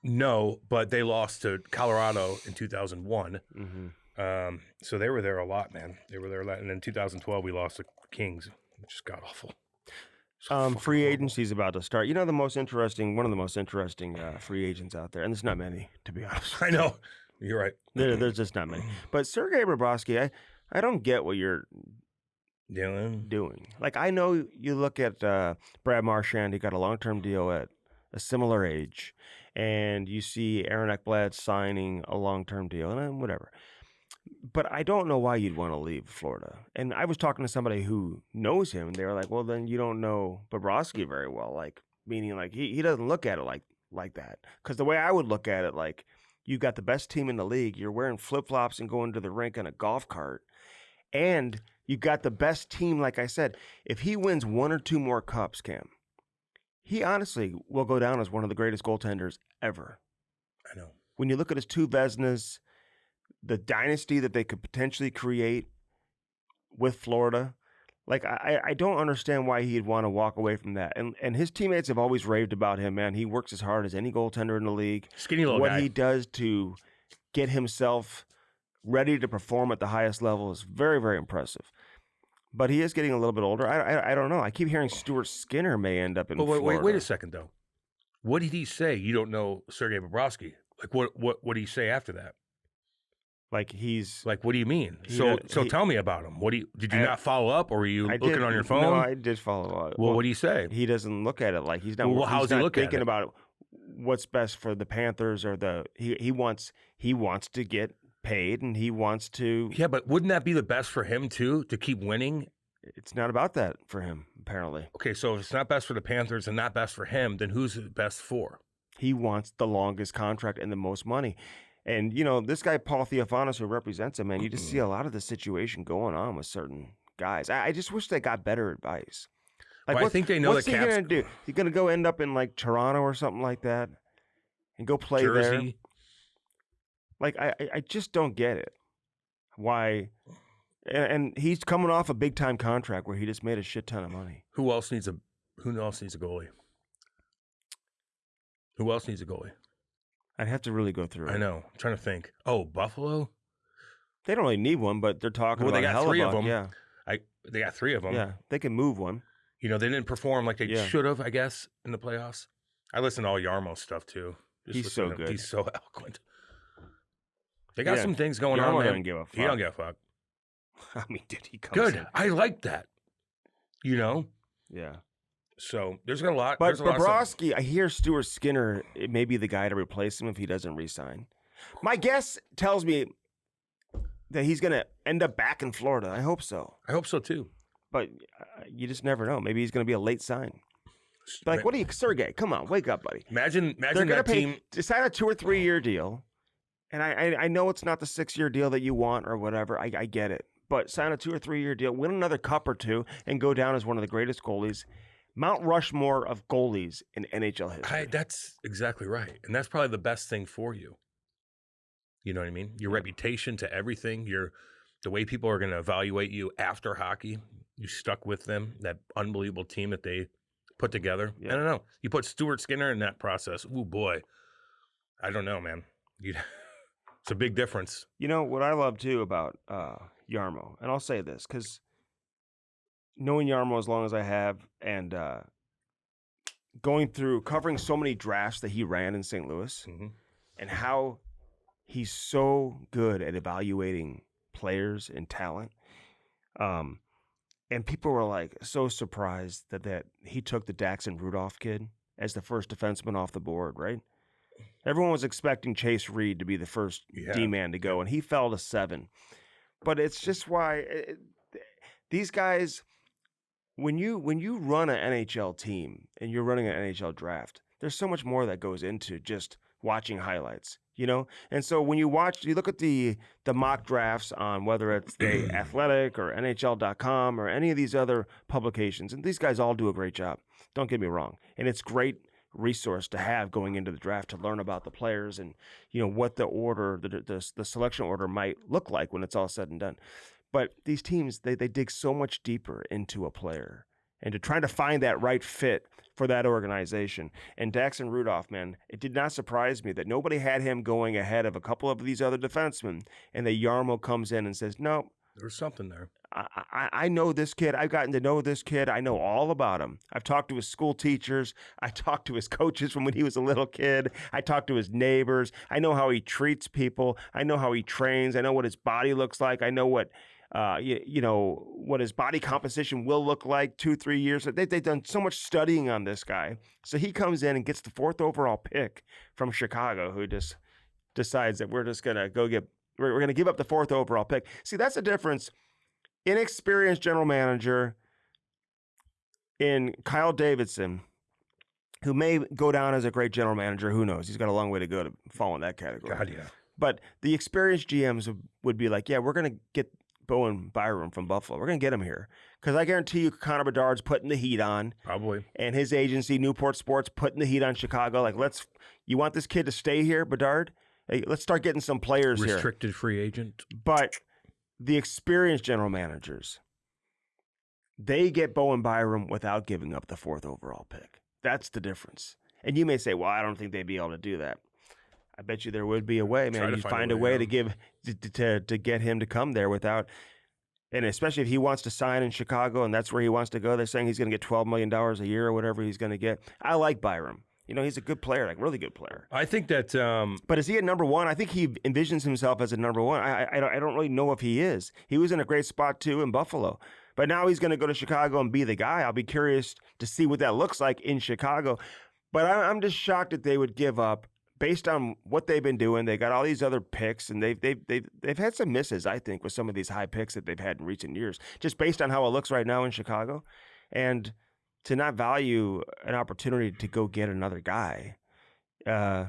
No, but they lost to Colorado in 2001. Mm-hmm. So they were there a lot, man. They were there a lot. And in 2012, we lost to Kings, which is god awful. Free agency's about to start. You know, one of the most interesting free agents out there, and there's not many, to be honest. I know. You're right. There's just not many. But Sergei Bobrovsky, I don't get what you're Dylan. doing. Like, I know you look at Brad Marchand, he got a long-term deal at a similar age, and you see Aaron Ekblad signing a long-term deal, and whatever. But I don't know why you'd want to leave Florida. And I was talking to somebody who knows him, and they were like, well, then you don't know Bobrovsky very well, like, meaning like he doesn't look at it like that. Because the way I would look at it, like, you got the best team in the league, you're wearing flip-flops and going to the rink on a golf cart, and you got the best team, like I said. If he wins 1 or 2 more cups, Cam, he honestly will go down as one of the greatest goaltenders ever. I know. When you look at his 2 Vezinas, the dynasty that they could potentially create with Florida, like I don't understand why he'd want to walk away from that. And his teammates have always raved about him, man. He works as hard as any goaltender in the league. Skinny little What guy. he does to get himself ready to perform at the highest level is very, very impressive. But he is getting a little bit older. I don't know. I keep hearing Stuart Skinner may end up in Florida. Wait a second, though. What did he say? You don't know Sergei Bobrovsky. Like, what did he say after that? Like he's Like, what do you mean? He So does- he- tell me about him. Did you not follow up, or were you I looking did, on your phone? No, I did follow up. Well, what do you say? He doesn't look at it like he's not. Well, how he's does he not look at thinking it? about what's best for the Panthers or he wants to get paid and he wants to. Yeah, but wouldn't that be the best for him too, to keep winning? It's not about that for him apparently. Okay, so if it's not best for the Panthers and not best for him, then who's it best for? He wants the longest contract and the most money. And, you know, this guy, Paul Theophanis, who represents him, man, you just see a lot of the situation going on with certain guys. I just wish they got better advice. Like, Well, I think they know what's the he Caps- going to do? He's going to go end up in, like, Toronto or something like that and go play there? Jersey. Like, I just don't get it. Why? And he's coming off a big-time contract where he just made a shit ton of money. Who else needs a goalie? Who else needs a goalie? I'd have to really go through it. I know. I'm trying to think. Oh, Buffalo? They don't really need one, but they're talking Well, they about got 3 of Hellebuck, them. Yeah, They got 3 of them. yeah. They can move one. You know, they didn't perform like they Yeah. should have, I guess, in the playoffs. I listen to all Yarmo's stuff too. He's listen so to him. good. He's so eloquent. They got Yeah. some things going Yarmo on, man. doesn't give a He don't fuck. give a fuck. I mean, dude, he comes Good. in. I like that. Yeah. So there's a lot. But There's a lot of stuff. Bobrovsky, I hear Stuart Skinner may be the guy to replace him if he doesn't resign. My guess tells me that he's going to end up back in Florida. I hope so. I hope so too. But you just never know. Maybe he's going to be a late sign. Like, what are you, Sergey? Come on, wake up, buddy. Imagine They're going to that pay team. to sign a 2 or 3 year deal. And I know it's not the 6-year deal that you want or whatever. I get it. But sign a 2 or 3 year deal, win another cup or two, and go down as one of the greatest goalies. Mount Rushmore of goalies in NHL history. That's exactly right, and that's probably the best thing for you. You know what I mean? Your reputation to everything. The way people are going to evaluate you after hockey. You stuck with them. That unbelievable team that they put together. Yeah. I don't know. You put Stuart Skinner in that process. Ooh boy, I don't know, man. It's a big difference. You know what I love too about Yarmo, and I'll say this because knowing Yarmo as long as I have, and going through covering so many drafts that he ran in St. Louis, and how he's so good at evaluating players and talent. And people were like so surprised that he took the Daxon Rudolph kid as the first defenseman off the board, right? Everyone was expecting Chase Reed to be the first D-man to go, and he fell to 7. But it's just why these guys, when you run an NHL team and you're running an NHL draft, there's so much more that goes into just watching highlights, And so when you look at the mock drafts on whether it's the Athletic or NHL.com or any of these other publications, and these guys all do a great job. Don't get me wrong. And it's great resource to have going into the draft to learn about the players and what the order, the selection order might look like when it's all said and done. But these teams, they dig so much deeper into a player and to try to find that right fit for that organization. And Daxon Rudolph, man, it did not surprise me that nobody had him going ahead of a couple of these other defensemen, and that Yarmo comes in and says, no, There's something there. I know this kid. I've gotten to know this kid. I know all about him. I've talked to his school teachers. I talked to his coaches from when he was a little kid. I talked to his neighbors. I know how he treats people. I know how he trains. I know what his body looks like. I know what what his body composition will look like 2-3 years. They've done so much studying on this guy. So he comes in and gets the 4th overall pick from Chicago, who just decides that we're going to give up the 4th overall pick. See, that's the difference. Inexperienced general manager in Kyle Davidson, who may go down as a great general manager. Who knows? He's got a long way to go to fall in that category. God, yeah. But the experienced GMs would be like, yeah, we're going to get Bowen Byram from Buffalo. We're going to get him here. Because I guarantee you Connor Bedard's putting the heat on. Probably. And his agency, Newport Sports, putting the heat on Chicago. Like, you want this kid to stay here, Bedard? Hey, let's start getting some players here. Restricted free agent. But the experienced general managers, they get Bowen Byram without giving up the 4th overall pick. That's the difference. And you may say, well, I don't think they'd be able to do that. I bet you there would be a way, man. You'd find a way to get him to come there without, and especially if he wants to sign in Chicago and that's where he wants to go. They're saying he's going to get $12 million a year or whatever he's going to get. I like Byram. He's a good player, like really good player. I think that. But is he a number one? I think he envisions himself as a number one. I don't really know if he is. He was in a great spot too in Buffalo, but now he's going to go to Chicago and be the guy. I'll be curious to see what that looks like in Chicago. But I'm just shocked that they would give up. Based on what they've been doing, they got all these other picks, and they've had some misses, I think, with some of these high picks that they've had in recent years, just based on how it looks right now in Chicago, and to not value an opportunity to go get another guy. I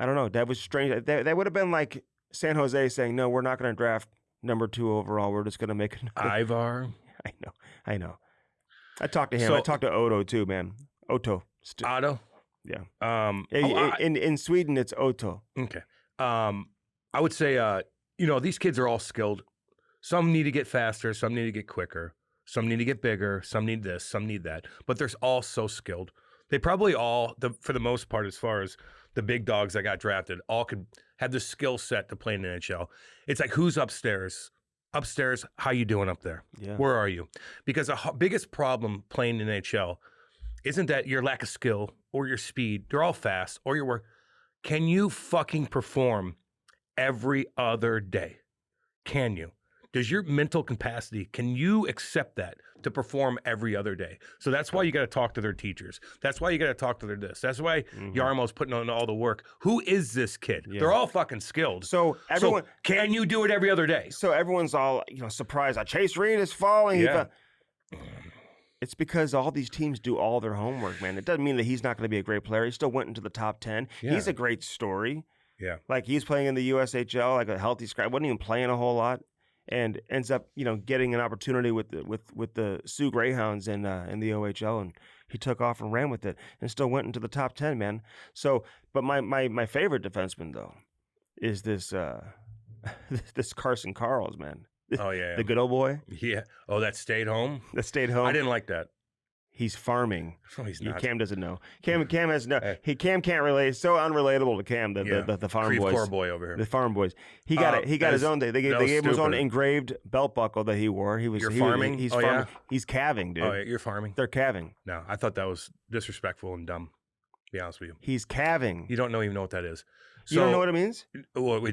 don't know. That was strange. That would have been like San Jose saying, "No, we're not going to draft number 2 overall. We're just going to make Ivar." I know. I talked to him. I talked to Otto too, man. Otto. Otto. Yeah. In Sweden, it's Otto. Okay. I would say, these kids are all skilled. Some need to get faster. Some need to get quicker. Some need to get bigger. Some need this. Some need that. But they're all so skilled. They probably all, for the most part, as far as the big dogs that got drafted, all could have the skill set to play in the NHL. It's like, who's upstairs? Upstairs, how you doing up there? Yeah. Where are you? Because the biggest problem playing in the NHL isn't that your lack of skill or your speed. They're all fast, or your work. Can you fucking perform every other day? Can you? Does your mental capacity, can you accept that to perform every other day? So that's why you got to talk to their teachers. That's why you got to talk to their this. That's why Yarmo's putting on all the work. Who is this kid? They're all fucking skilled. So everyone, can you do it every other day? so everyone's all surprised. Chase Reed is falling. Yeah. It's because all these teams do all their homework, man. It doesn't mean that he's not going to be a great player. He still went into the top 10. Yeah. He's a great story. Yeah. Like he's playing in the USHL, like a healthy scrap. Wasn't even playing a whole lot, and ends up, getting an opportunity with the Sioux Greyhounds in the OHL, and he took off and ran with it, and still went into the top 10, man. So, but my favorite defenseman though is this this Carson Carls, man. Oh yeah. The good old boy. Yeah. Oh, that stayed home. That stayed home. I didn't like that. He's farming. Oh, he's not. Cam doesn't know. Cam has no. Cam can't relate. It's so unrelatable to Cam. The farm Creve boys. Core boy over here. The farm boys. He got it. He got his own. They gave him his own engraved belt buckle that he wore. You're farming. He's farming. Yeah? He's calving, dude. Oh, yeah, you're farming. They're calving. No, I thought that was disrespectful and dumb. To be honest with you. He's calving. You don't even know what that is. So, You don't know what it means? Well,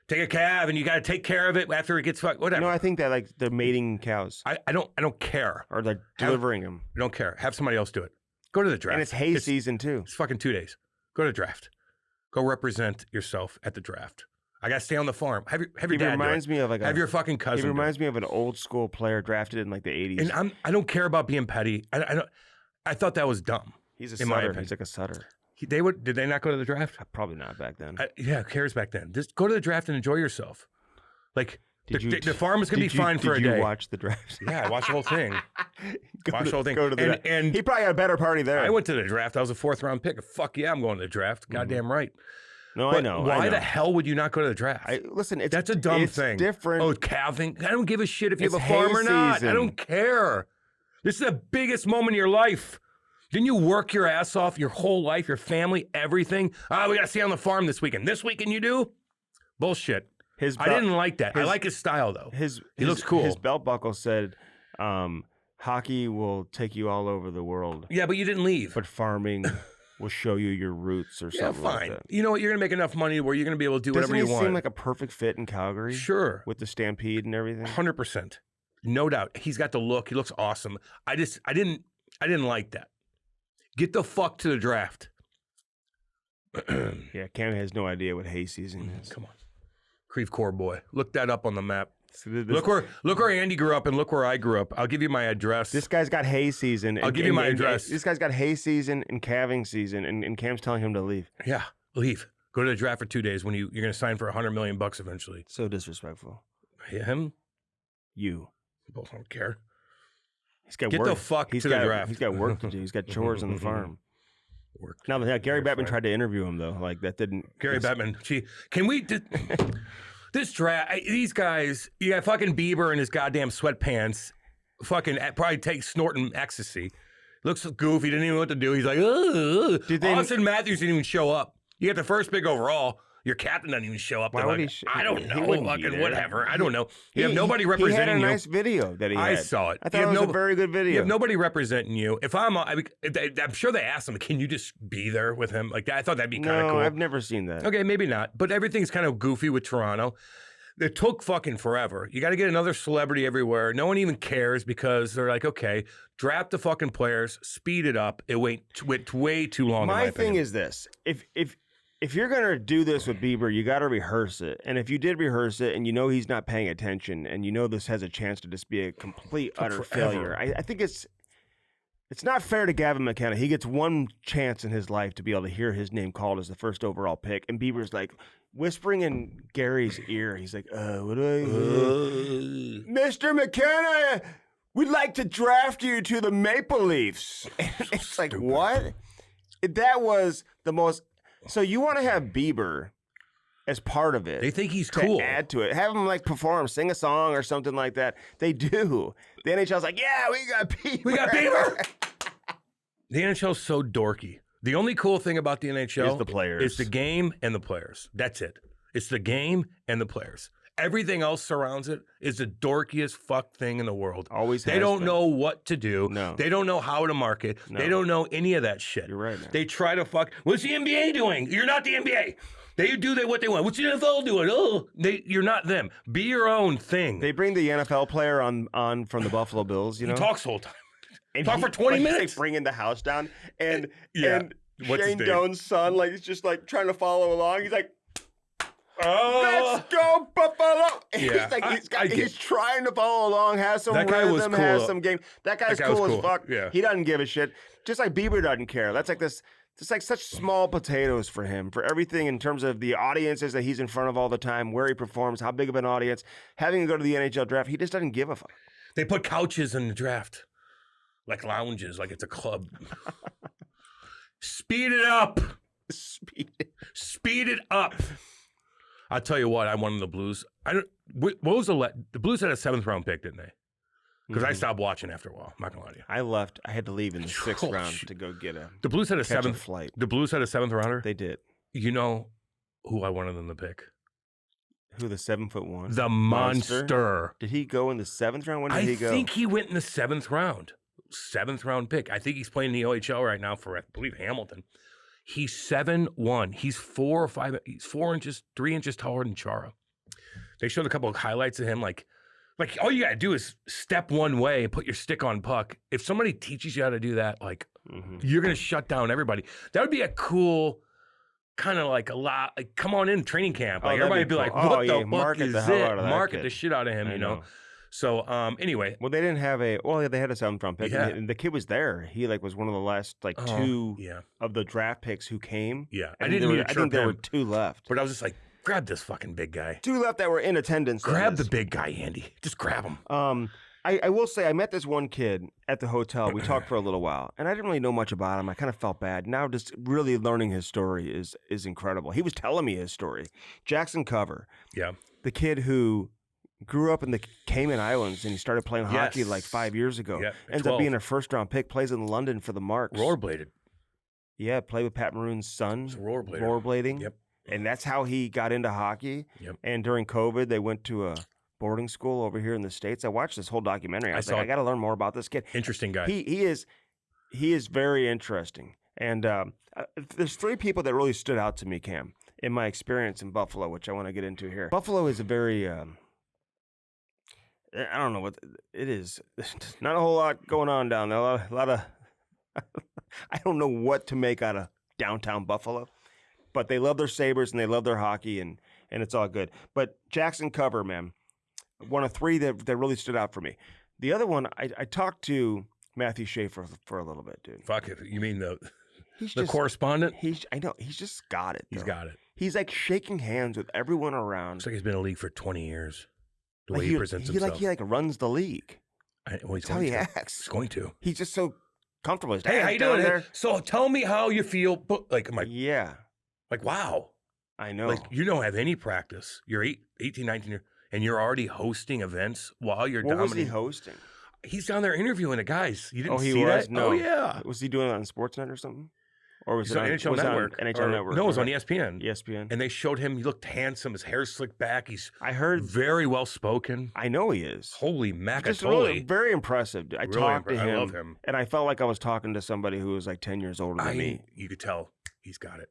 take a calf and you got to take care of it after it gets fucked. Whatever. No, I think that like they're mating cows I don't care. or they're delivering them. I don't care. Have somebody else do it. Go to the draft. And it's hay season too. It's fucking 2 days. Go to the draft. Go represent yourself at the draft. I got to stay on the farm. Have your He dad reminds do it. me of like Have your fucking cousin. He reminds me of an old school player drafted in like the 80s. And I don't care about being petty. I thought that was dumb. He's a in my sutter. opinion. He's like a sutter. Did they not go to the draft? Probably not back then. Yeah, who cares back then? Just go to the draft and enjoy yourself. Like the farm is gonna be fine for a day. Did you watch the draft? Yeah, I watched the whole thing. Watched the whole thing. Go to the and he probably had a better party there. I went to the draft. I was a 4th round pick. Fuck yeah, I'm going to the draft. Goddamn right. No, But I know. Why I know. the hell would you not go to the draft? Listen, That's a dumb it's thing. Different. Oh, calving. I don't give a shit if you It's have a farm or hay not. season. I don't care. This is the biggest moment of your life. Didn't you work your ass off your whole life, your family, everything? We got to stay on the farm this weekend. This weekend you do? Bullshit. I didn't like that. I like his style, though. He looks cool. His belt buckle said, hockey will take you all over the world. Yeah, but you didn't leave. But farming will show you your roots or Yeah, something like fine. that. You know what? You're going to make enough money where you're going to be able to do whatever you Doesn't he want. seem like a perfect fit in Calgary? Sure. With the Stampede and everything? 100%. No doubt. He's got the look. He looks awesome. I didn't like that. Get the fuck to the draft. Yeah, Cam has no idea what hay season is. Come on. Creve Core boy. Look that up on the map. So this, Look where Andy grew up and look where I grew up. I'll give you my address. This guy's got hay season. I'll give you my address. This guy's got hay season and calving season, and Cam's telling him to leave. Yeah, leave. Go to the draft for 2 days when you're going to sign for $100 million eventually. So disrespectful. Him? You. Both don't care. He's got Get work. the fuck to the draft. He's got work to do. He's got chores on the farm. Work. Now, Gary Bettman tried to interview him though. Like that didn't. Gary Bettman. Can we? This draft. These guys. You got fucking Bieber in his goddamn sweatpants. Fucking probably snorting ecstasy. Looks goofy. Didn't even know what to do. He's like, ugh. Austin Matthews didn't even show up. You got the first pick overall. Your captain doesn't even show up. Why would he? I don't know. Fucking Fucking whatever. I don't know. You have nobody He representing had a you. nice video that he had. I saw it. I thought it was a very good video. You have nobody representing you. If I'm sure they asked him, can you just be there with him? Like that? I thought that'd be kind of cool. No, I've never seen that. Okay, maybe not. But everything's kind of goofy with Toronto. It took fucking forever. You got to get another celebrity everywhere. No one even cares because they're like, okay, draft the fucking players, speed it up. It went way too long. My thing is this: if you're gonna do this with Bieber, you got to rehearse it. And if you did rehearse it, and you know he's not paying attention, and you know this has a chance to just be a complete utter failure, I think it's not fair to Gavin McKenna. He gets one chance in his life to be able to hear his name called as the first overall pick, and Bieber's like whispering in Gary's ear. He's like, what do I Mr. McKenna, we'd like to draft you to the Maple Leafs. And it's like, what? That was the most. So you want to have Bieber as part of it. They think he's to cool. Add to it. Have him like perform, sing a song or something like that. They do. The NHL's like, yeah, we got Bieber. We got Bieber. The NHL's so dorky. The only cool thing about the NHL is the players. It's the game and the players. That's it. It's the game and the players. Everything else surrounds it is the dorkiest fuck thing in the world. Always They has don't been. know what to do. No. They don't know how to market. No. They don't know any of that shit. You're right, man. They try to fuck. What's the NBA doing? You're not the NBA. They do what they want. What's the NFL doing? Oh, you're not them. Be your own thing. They bring the NFL player on from the Buffalo Bills, you know? He talks the whole time. And Talk for 20 like, minutes. They bring the house down, and Yeah. and What's his Shane name? Doan's son, like, he's just like trying to follow along. He's like, Oh, "Let's go Buffalo!" And Yeah, he's like, I get- he's trying to follow along, has some That guy was rhythm, cool. has some game. That guy's guy was cool as cool. fuck. Yeah. He doesn't give a shit. Just like Bieber doesn't care. That's like this. It's like such small potatoes for him, for everything in terms of the audiences that he's in front of all the time, where he performs, how big of an audience, having to go to the NHL draft. He just doesn't give a fuck. they put couches in the draft, like lounges, like it's a club. Speed it up. Speed it up. I'll tell you what. I wanted the Blues. What was the Blues had a 7th round pick, didn't they? Because I stopped watching after a while. I'm not gonna lie to you. I left. I had to leave in the 6th Oh, round shit. to go get a The Blues had a catch a 7th flight. The Blues had a 7th rounder. They did. You know who I wanted them to pick? Who, the 7'1"? The monster. Did he go in the 7th round? When did I he go? think he went in the 7th round. 7th round pick. I think he's playing in the OHL right now for, I believe, Hamilton. He's 7'1". He's 4 or 5. He's 4 inches, 3 inches taller than Chara. They showed a couple of highlights of him. Like all you gotta do is step one way and put your stick on puck. If somebody teaches you how to do that, like you're gonna shut down everybody. That would be a cool kind of like a lot. Like, come on in training camp. Like that'd everybody be would be cool. like, Oh, what yeah, the fuck market is the hell it? out of that Market kid. the shit out of him, I you know. know. So anyway, Well, they didn't have a. Well, yeah, they had a 7th round pick. Yeah. And the kid was there. He like was one of the last like two yeah, of the draft picks who came. yeah. I And didn't there mean were- to I chirp think there were him, 2 left. but I was just like, grab this fucking big guy. 2 left that were in attendance. that Grab is. the big guy, Andy. Just grab him. I will say I met this one kid at the hotel. We talked for a little while, and I didn't really know much about him. I kind of felt bad. Now just really learning his story is incredible. He was telling me his story. Jackson Cover, Yeah. the kid who grew up in the Cayman Islands and he started playing hockey Yes. like 5 years ago. Yeah, Ends 12. up being a 1st round pick, plays in London for the Marks. Rollerbladed. Yeah, played with Pat Maroon's son. He's a rollerblader. Rollerblading. Yep. And that's how he got into hockey. Yep. And during COVID, they went to a boarding school over here in the States. I watched this whole documentary. I was saw like, it. I got to learn more about this kid. Interesting guy. He is very interesting. And there's 3 people that really stood out to me, Cam, in my experience in Buffalo, which I want to get into here. Buffalo is a very I don't know what it is. Not a whole lot going on down there. A lot of I don't know what to make out of downtown Buffalo, but they love their Sabres and they love their hockey, and it's all good. But Jackson Cover, man, one of 3 that really stood out for me. The other one, I talked to Matthew Schaefer for a little bit, dude. Fuck it. You mean the He's the just, correspondent? I know, he's just got it. He's though. got it. He's like shaking hands with everyone around. Looks like he's been in the league for 20 years. The Like way he presents himself. He runs the league. Well, he's That's how going he to. acts. He's going to. He's just so comfortable. His Hey, how dad's you down doing? there? So tell me how you feel. But like, I'm like, Yeah, wow. I know. Like, you don't have any practice. You're 18, 19, and you're already hosting events while you're what was he dominating. hosting? He's down there interviewing the guys. You didn't Oh, he see was? that? No. Oh, yeah. Was he doing it on Sportsnet or something? Or was He's it on NHL was it on Network. NHL Or- Network. No, it was on right? ESPN. ESPN. And they showed him. He looked handsome. His hair's slicked back. He's I heard. very well spoken. I know he is. Holy Just really, macatoli. very impressive. I Really talked to impre- him. I love him. And I felt like I was talking to somebody who was like 10 years older than me. You could tell he's got it.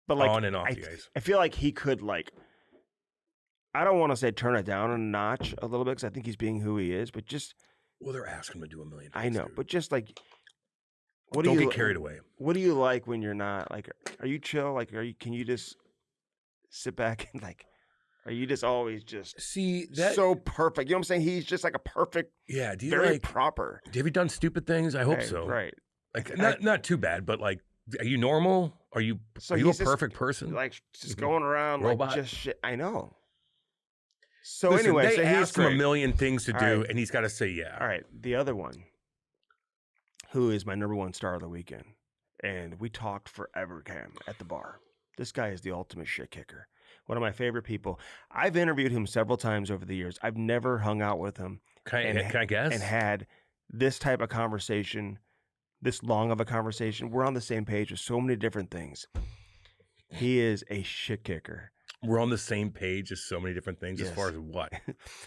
But like, On and off the ice. I feel like he could like. I don't want to say turn it down a notch a little bit because I think he's being who he is. But just Well, they're asking him to do a million I things, know. dude. But just like, what Don't do you get carried away. What do you like when you're not like? Are you chill? Like, can you just sit back and like? Are you just always just See that? so perfect? You know what I'm saying? He's just like a perfect, Yeah. Do you very like? proper. Have you done stupid things? I hope Right, so. Right. Like not too bad, but like, are you normal? Are you So are you a he's just, perfect person? Like just Mhm. going around Robot. like just shit. I know. So Listen, anyway, they so he's ask him a great. million things to All do, right. and he's got to say yeah. All right, the other one, who is my number 1 star of the weekend, and we talked forever, Cam, at the bar. This guy is the ultimate shit kicker. One of my favorite people. I've interviewed him several times over the years. I've never hung out with him Can I guess? and had this type of conversation, this long of a conversation. We're on the same page with so many different things. He is a shit kicker. We're on the same page as so many different things as far as what?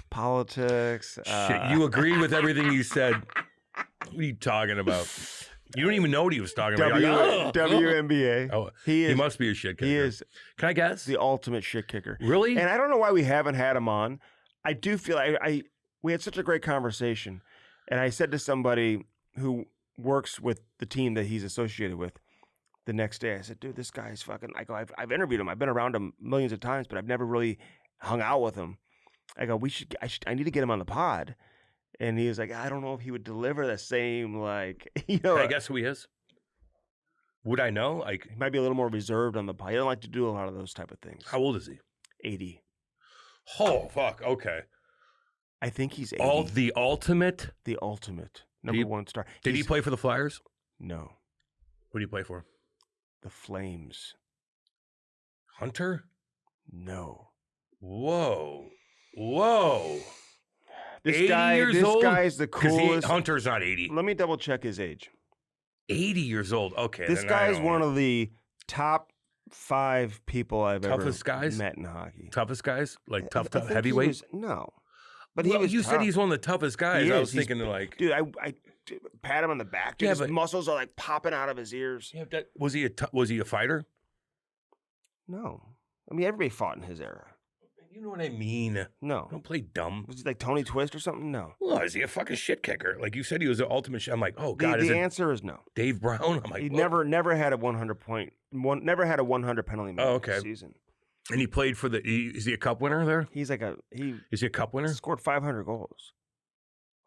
Politics. Shit, you agreed with everything you said. What are you talking about? You don't even know what he was talking about. You're like, WNBA. oh, he he must be a shit kicker. He is Can I guess? the ultimate shit kicker. Really? And I don't know why we haven't had him on. I do feel we had such a great conversation. And I said to somebody who works with the team that he's associated with the next day, I said, dude, this guy's fucking, I go, I've interviewed him. I've been around him millions of times, but I've never really hung out with him. I go, I need to get him on the pod. And he was like, I don't know if he would deliver the same, like, you know. Can I guess who he is? Would I know? Like, He might be a little more reserved on the pod. He doesn't like to do a lot of those type of things. how old is he? 80. Oh, fuck. Okay. I think he's 80. The ultimate. The ultimate. Number one star. Did he play for the Flyers? No. Who did he play for? The Flames. Hunter? No. Whoa. Whoa. This 80 years old? guy's the 'Cause coolest. Hunter's not 80. Let me double check his age. 80 years old. Okay. This guy's one of the top 5 people I've Toughest ever guys? met in hockey. Toughest guys? Like I tough think he heavyweight? was- no. But Well, he was you tough. said he's one of the toughest guys. He I is. was thinking like, Dude, I pat him on the back. Dude, Yeah, his but- muscles are like popping out of his ears. yeah, was he a fighter? No. I mean, everybody fought in his era. You know what I mean. No. Don't play dumb. Was he like Tony Twist or something? No. Well, is he a fucking shit kicker? Like you said, he was the ultimate shit. I'm like, oh The, god, is the it answer is no. Dave Brown? I'm like, He whoa. never had a 100 penalty minute okay. season. And he played for is he a cup winner there? He's like Is he a cup winner? scored 500 goals,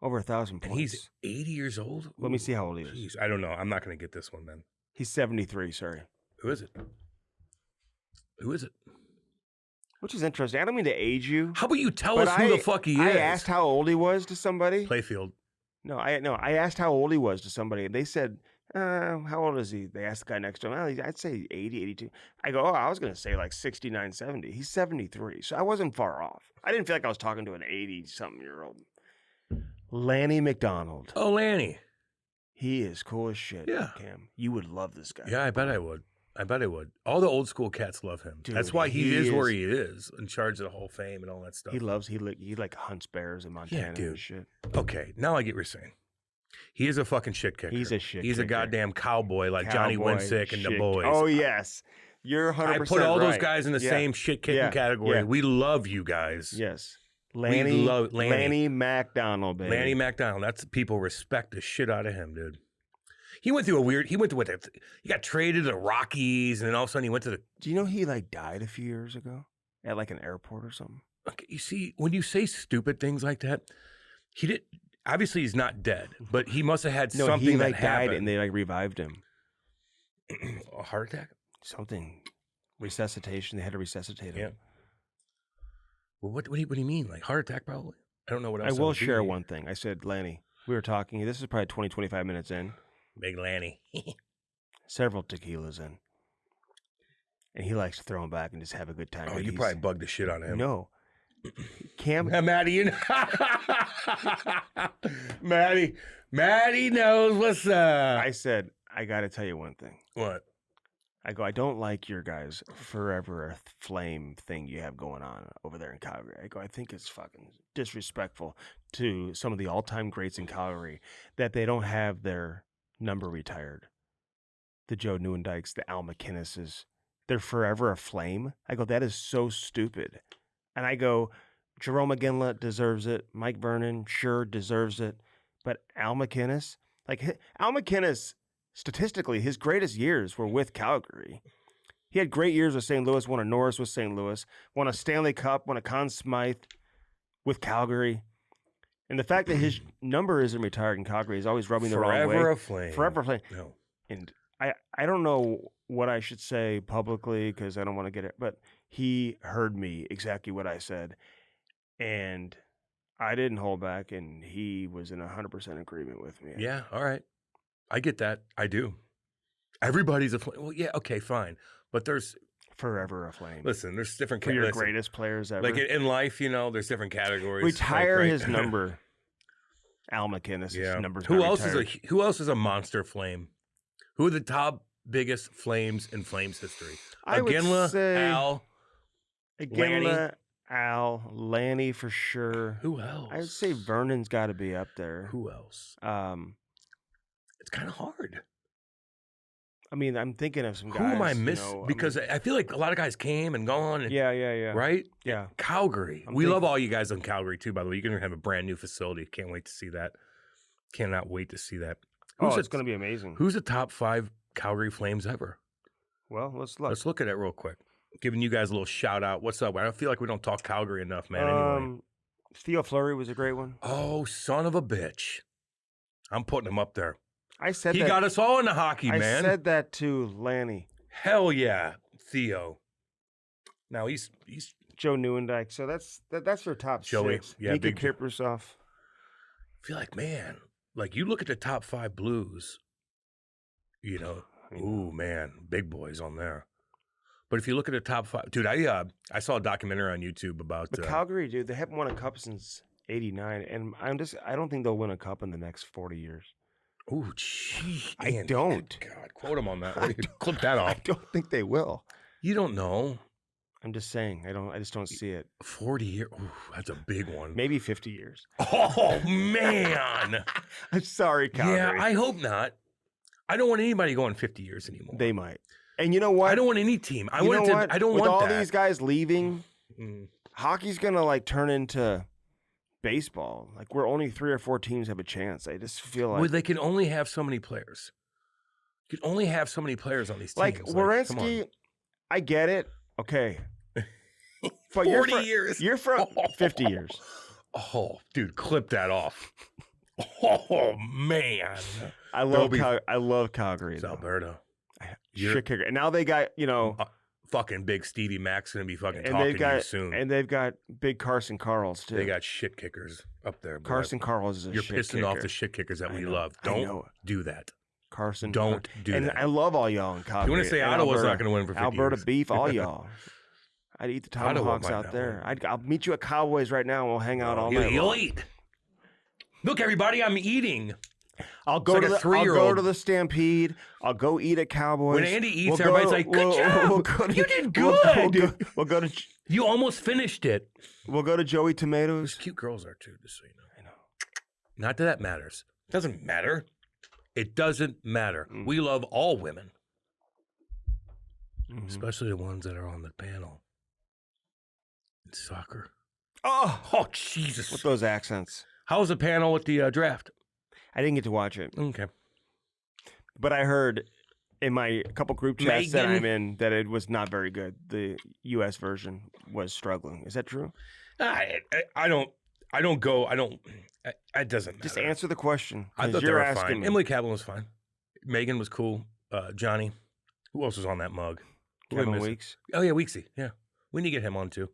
over 1,000 And points. he's 80 years old? Let me see how old he is. Jeez, I don't know. I'm not going to get this one then. He's 73. Sorry, Who is it? Who is it? which is interesting. I don't mean to age you, How about you tell but us who the fuck he is? I asked how old he was to somebody. Playfield. No, I asked how old he was to somebody, and they said, how old is he? They asked the guy next to him. Well, I'd say 80, 82. I go, I was going to say like 69, 70. He's 73, so I wasn't far off. I didn't feel like I was talking to an 80-something-year-old. Lanny McDonald. Oh, Lanny. He is cool as shit, Yeah. Cam. You would love this guy. Yeah, I bet I would. All the old school cats love him. Dude, That's why he is where is- he is, in charge of the Hall of Fame and all that stuff. He like hunts bears in Montana dude. and shit. Okay, now I get what you're saying. He is a fucking shit kicker. He's a shit He's a kicker. goddamn cowboy like Johnny Cowboy Winsick and the shit- boys. Oh, yes. You're 100% I put all those right. guys in the Yeah. same shit kicking Yeah. category. Yeah. We love you guys. Yes. Lanny love Lanny. McDonald, baby. Lanny McDonald. That's people respect the shit out of him, dude. He went through he got traded to the Rockies, and then all of a sudden he went to the. Do you know he like died a few years ago at like an airport or something? Okay, you see, when you say stupid things like that, he did. Obviously, he's not dead, but he must have had No, something he like that died happened. and they like revived him. A heart attack? Something. Resuscitation. They had to resuscitate him. Yeah. Well, what do you mean? Like heart attack, probably? I don't know what else. I will would be. share one thing. I said, Lanny, we were talking. This is probably 20, 25 minutes in. Big Lanny. Several tequilas in. And he likes to throw them back and just have a good time. Oh, but you he's- probably bugged the shit out of him. No. Cam, Maddie, you know. Maddie knows what's up. I said, I got to tell you one thing. What? I go, I don't like your guys' forever flame thing you have going on over there in Calgary. I go, I think it's fucking disrespectful to some of the all-time greats in Calgary that they don't have their number retired. The Joe Newendykes, the Al McInneses, they're forever aflame. I go, that is so stupid. And I go, Jerome McGinley deserves it. Mike Vernon, sure, deserves it. But Al McInnes, Al McInnes, statistically, his greatest years were with Calgary. He had great years with St. Louis, won a Norris with St. Louis, won a Stanley Cup, won a Conn Smythe with Calgary. And the fact that his number isn't retired in Calgary is always rubbing the wrong way. Forever aflame. Forever aflame. No. And I don't know what I should say publicly because I don't want to get it, but he heard me exactly what I said. And I didn't hold back, and he was in 100% agreement with me. Yeah, all right. I get that. I do. Everybody's a flame. Well, yeah, okay, fine. But there's Forever aflame. listen, there's different For your listen, greatest players ever. like in life, there's different categories. Retire Like, right? his number. Al McInnes, Yeah. his number's Who not else retired. who else is a monster flame? Who are the top biggest flames in Flames history? I would Iginla, say- Al. Iginla, Al, Lanny for sure. Who else? I would say Vernon's got to be up there. Who else? It's kind of hard. I mean, I'm thinking of some guys. Who am I missing? Because I feel like a lot of guys came and gone. And, yeah. Right? Yeah. Calgary. We love all you guys in Calgary, too, by the way. You're going to have a brand new facility. Can't wait to see that. Cannot wait to see that. It's going to be amazing. Who's the top 5 Calgary Flames ever? Well, let's look. Let's look at it real quick. Giving you guys a little shout out. What's up? I don't feel like we don't talk Calgary enough, man. Anyway. Theo Fleury was a great one. Oh, son of a bitch. I'm putting him up there. I said he got us all into hockey, man. I said that to Lanny. Hell yeah, Theo. Now he's Joe Newendike. So that's their top Joey, 6. yeah, Mika big Kiprusoff. I feel like, man, like you look at the top 5 Blues, you know, ooh man, big boys on there. But if you look at the top 5, dude, I saw a documentary on YouTube about But Calgary, dude, they haven't won a cup since '89, and I don't think they'll win a cup in the next 40 years. Ooh, gee, I don't. God, quote him on that. Clip that off. I don't think they will. You don't know. I'm just saying. I just don't see it. 40 years. Ooh, that's a big one. Maybe 50 years. Oh man. I'm sorry, Calgary. Yeah, I hope not. I don't want anybody going 50 years anymore. They might. And you know what? I don't want any team. I don't want With all that. these guys leaving, hockey's gonna like turn into baseball. Like we're only 3 or 4 teams have a chance. I just feel like they can only have so many players. You can only have so many players on these teams. Like Werenski, I get it. Okay. But 40 years. You're from 50 years. Oh, dude, clip that off. Oh man. I love Calgary. It's Alberta. Shit kicker. And now they got, fucking big Stevie Mac's gonna be fucking and talking to you soon. And they've got big Carson Carls too. They got shit kickers up there. Carson Carls is a You're shit pissing kicker. off the shit kickers that we love. Don't do that. Carson. Don't do and that. I love all y'all in Calgary. You want to say Ottawa's not going to win for 50 Alberta years. beef, all y'all. I'd eat the tomahawks out there. I'll meet you at Cowboys right now and we'll hang out all night. You'll eat. Look, everybody, I'm eating. I'll go to the Stampede. I'll go eat at Cowboys. When Andy eats, everybody's like, "Good job! You did good." We'll go to. You almost finished it. We'll go to Joey Tomatoes. There's cute girls there too, just so you know. I know. Not that matters. It doesn't matter. It doesn't matter. We love all women, especially the ones that are on the panel in soccer. Oh, Jesus! With those accents. How was the panel with the draft? I didn't get to watch it. Okay. But I heard in my couple group chats that I'm in that it was not very good. The U.S. version was struggling. Is that true? It doesn't matter. Just answer the question. I thought they were fine. Emily Kaplan was fine. Megan was cool. Johnny. Who else was on that mug? Kevin Weeks. Oh, yeah, Weeksy. Yeah. We need to get him on, too.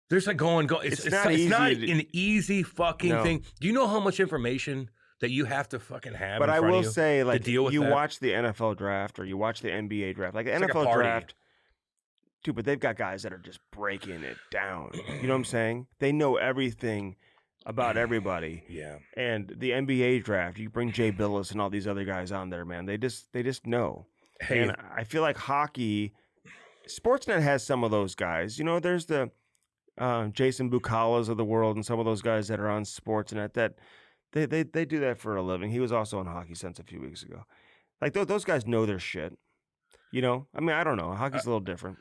There's like going. It's not an easy fucking thing. Do you know how much information that you have to fucking have? But in front I will of you say, like, to deal with you that? watch the NFL draft or you watch the NBA draft, like the It's NFL like a party. draft, dude. But they've got guys that are just breaking it down. You know what I'm saying? They know everything about everybody. Yeah. And the NBA draft, you bring Jay Billis and all these other guys on there, man. They just know. Hey. And I feel like hockey, Sportsnet has some of those guys. You know, there's the Jason Bucalas of the world and some of those guys that are on Sportsnet that they do that for a living. He was also on Hockey Sense a few weeks ago. Like those guys know their shit. You know, I mean, I don't know. Hockey's a little different.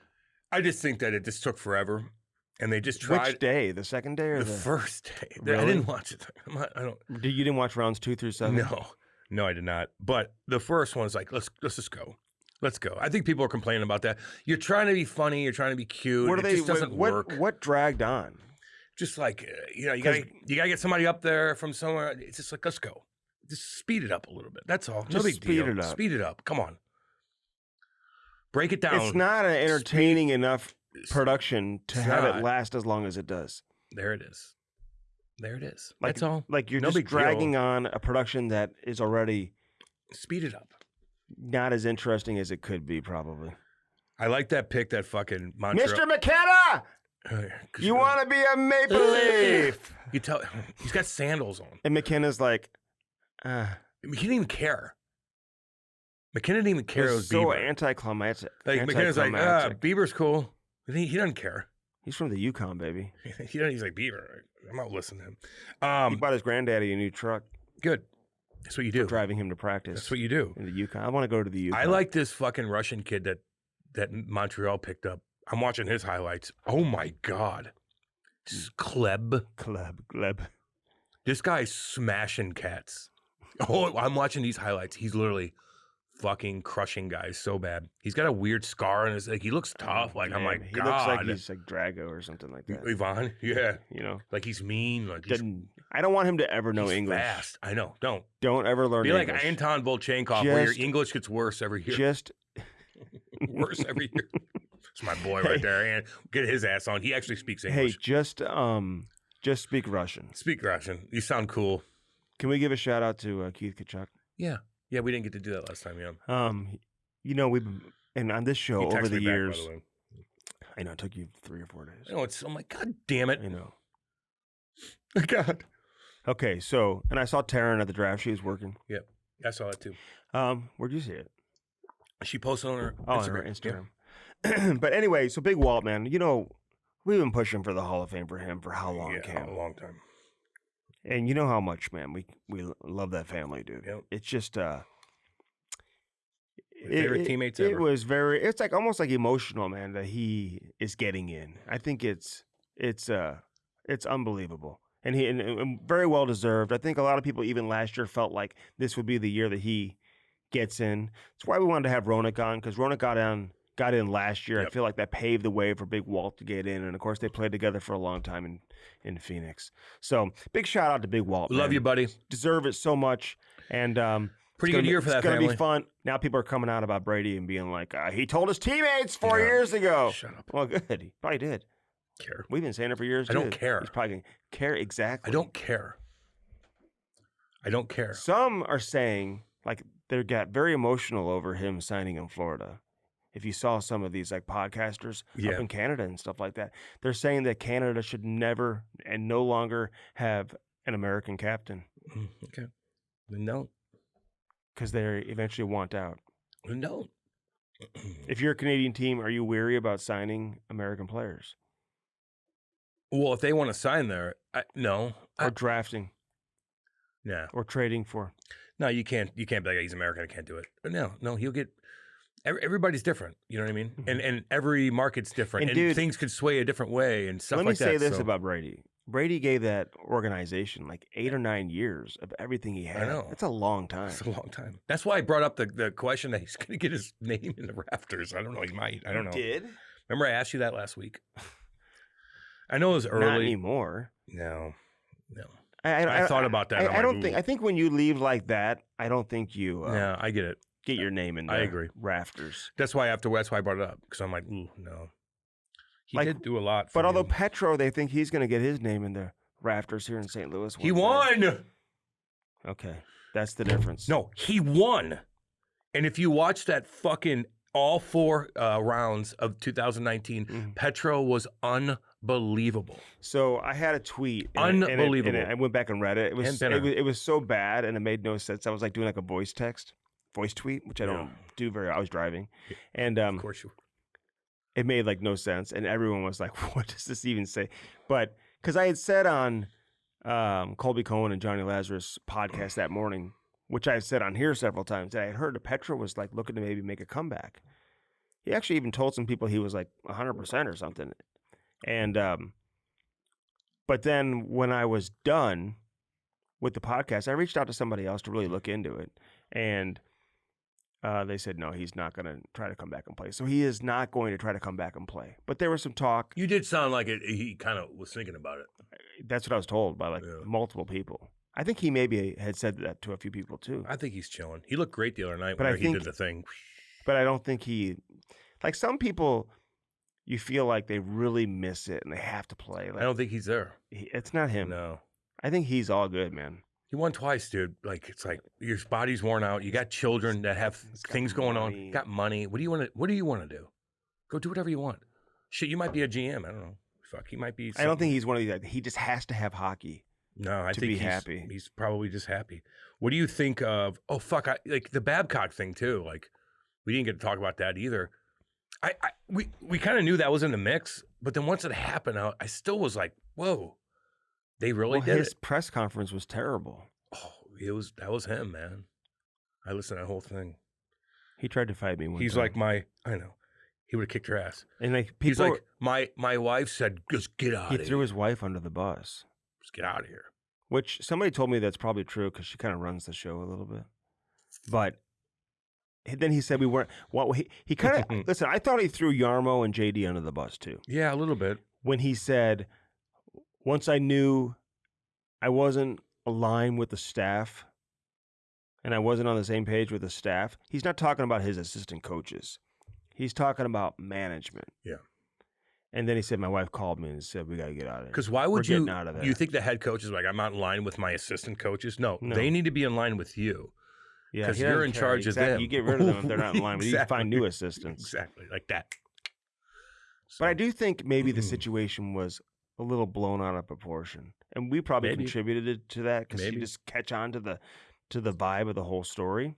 I just think that it just took forever, and they just tried. Which day? The second day or the first day? Really? I didn't watch it. I don't. You didn't watch rounds 2 through 7? No, I did not. But the first one's like, let's just go. Let's go. I think people are complaining about that. You're trying to be funny. You're trying to be cute. It just doesn't work. What dragged on? Just like, you gotta get somebody up there from somewhere. It's just like, let's go. Just speed it up a little bit. That's all. No big speed deal. it up. Speed it up. Come on. Break it down. It's not an entertaining enough production to have it not. last as long as it does. There it is. There it is. Like, That's all. Like you're No just big deal. dragging on a production that is already Speed it up. not as interesting as it could be, probably. I like that pick, that fucking Montreal. Mr. McKenna! You want to be a Maple Leaf? You tell he's got sandals on. And McKenna's like, He didn't even care. McKinnon didn't even care it was so Bieber. anticlimactic. Like McKinnon's like, Bieber's cool. He doesn't care. He's from the Yukon, baby. He's like, Bieber. I'm not listening to him. He bought his granddaddy a new truck. Good. That's what you do. Driving him to practice. That's what you do. In the Yukon. I want to go to the Yukon. I like this fucking Russian kid that Montreal picked up. I'm watching his highlights. Oh my God. Kleb. This guy's smashing cats. Oh, I'm watching these highlights. He's literally fucking crushing guys so bad. He's got a weird scar on his, like, he looks tough. Like, I'm like, he God. looks like he's like Drago or something like that. Ivan, yeah. You know? Like he's mean. Like I don't want him to ever know he's English. fast. I know. Don't ever learn Be English. like Anton Volchenkov, where your English gets worse every year. Worse every year. It's my boy right there. And get his ass on. He actually speaks English. Hey, just speak Russian. Speak Russian. You sound cool. Can we give a shout out to Keith Kachuk? Yeah. Yeah, we didn't get to do that last time, yeah. You know, we've been, and on this show over the years, back, by the way. I know it took you 3 or 4 days. I know, I'm like, God damn it. I know. God. Okay, so, and I saw Taryn at the draft. She was working. Yep. I saw that too. Where'd you see it? She posted on her Instagram. On her Instagram. Yeah. But anyway, so Big Walt, man, you know, we've been pushing for the Hall of Fame for him for how long, Cam? A long time. And you know how much, man, we love that family, dude. Yep. It's just favorite teammates ever. It was it's like almost like emotional, man, that he is getting in. I think it's unbelievable. And very well deserved. I think a lot of people even last year felt like this would be the year that he gets in. That's why we wanted to have Roenick on, because Roenick got in last year. Yep. I feel like that paved the way for Big Walt to get in. And of course they played together for a long time in Phoenix. So big shout out to Big Walt. Love you, buddy. Deserve it so much. And pretty good year for that family. It's going to be fun. Now people are coming out about Brady and being like, he told his teammates 4 years ago. Shut up. Well, good. He probably did. Care. We've been saying it for years, I don't care. He's probably going to care exactly. I don't care. Some are saying, like, they got very emotional over him signing in Florida. If you saw some of these, like, podcasters up in Canada and stuff like that, they're saying that Canada should never and no longer have an American captain. Okay. Then don't. Because they eventually want out. Then don't. If you're a Canadian team, are you weary about signing American players? Well, if they want to sign there, no. Or drafting. Yeah. Or trading for. No, you can't be like, he's American, I can't do it. But no, he'll get, everybody's different. You know what I mean? Mm-hmm. And every market's different. And dude, things could sway a different way and stuff like that. Let me say this about Brady. Brady gave that organization like 8 or 9 years of everything he had. I know. That's a long time. It's a long time. That's why I brought up the question that he's going to get his name in the rafters. I don't know. He might. I don't know. He did? Remember I asked you that last week? I know it was early. Not anymore. No. I thought about that. I think when you leave like that, I don't think you. Yeah, I get it. Get your name in the I agree. rafters. That's why I brought it up, because I'm like, ooh, no. He did do a lot. But although Petro, they think he's going to get his name in the rafters here in St. Louis. He won. Okay, that's the difference. No, he won. And if you watch that fucking all 4 rounds of 2019, Petro was unbelievable. So I had a tweet. Unbelievable. And I went back and read it. It was so bad, and it made no sense. I was like doing like a voice tweet, which I don't do very. I was driving, and of course you were. It made like no sense, and everyone was like, "What does this even say?" But because I had said on Colby Cohen and Johnny Lazarus podcast that morning, which I had said on here several times, that I had heard that Petro was like looking to maybe make a comeback. He actually even told some people he was like 100% or something. And but then when I was done with the podcast, I reached out to somebody else to really look into it, and they said no, he's not going to try to come back and play. So he is not going to try to come back and play. But there was some talk. You did sound like it. He kind of was thinking about it. That's what I was told by multiple people. I think he maybe had said that to a few people too. I think he's chilling. He looked great the other night when he did the thing. But I don't think like some people, you feel like they really miss it and they have to play. Like, I don't think he's there. It's not him. No. I think he's all good, man. He won twice, dude. Like, it's like your body's worn out. You got children that have things going on. You got money. What do you want to do? Go do whatever you want. Shit, you might be a GM. I don't know. Fuck, he might be. I don't think he's one of these. He just has to have hockey. No, I to think be happy. He's probably just happy. What do you think of? Oh fuck! Like the Babcock thing too. Like we didn't get to talk about that either. We kind of knew that was in the mix, but then once it happened, I still was like, whoa, they really did His it. press conference was terrible. Oh, that was him, man. I listened to that whole thing. He tried to fight me one He's time. like I know. He would have kicked her ass. And like people, He's like, my wife said, just get out of here. he threw his wife under the bus. Just get out of here. Which somebody told me that's probably true because she kind of runs the show a little bit. But then he said we weren't. Well, he kind of listen. I thought he threw Yarmo and JD under the bus too. Yeah, a little bit. When he said, once I knew I wasn't aligned with the staff, and I wasn't on the same page with the staff. He's not talking about his assistant coaches. He's talking about management. Yeah. And then he said, my wife called me and said, we got to get out of here. Because why would We're you? getting out of there. You think the head coach is like, I'm not in line with my assistant coaches? No, No. they need to be in line with you. Yeah, because he you're doesn't in care. charge of them. You get rid of them if they're not in line with you. You Exactly. find new assistants. Exactly, like that. But I do think maybe the situation was a little blown out of proportion. And we probably Maybe. contributed to that because you Maybe. just catch on to the vibe of the whole story.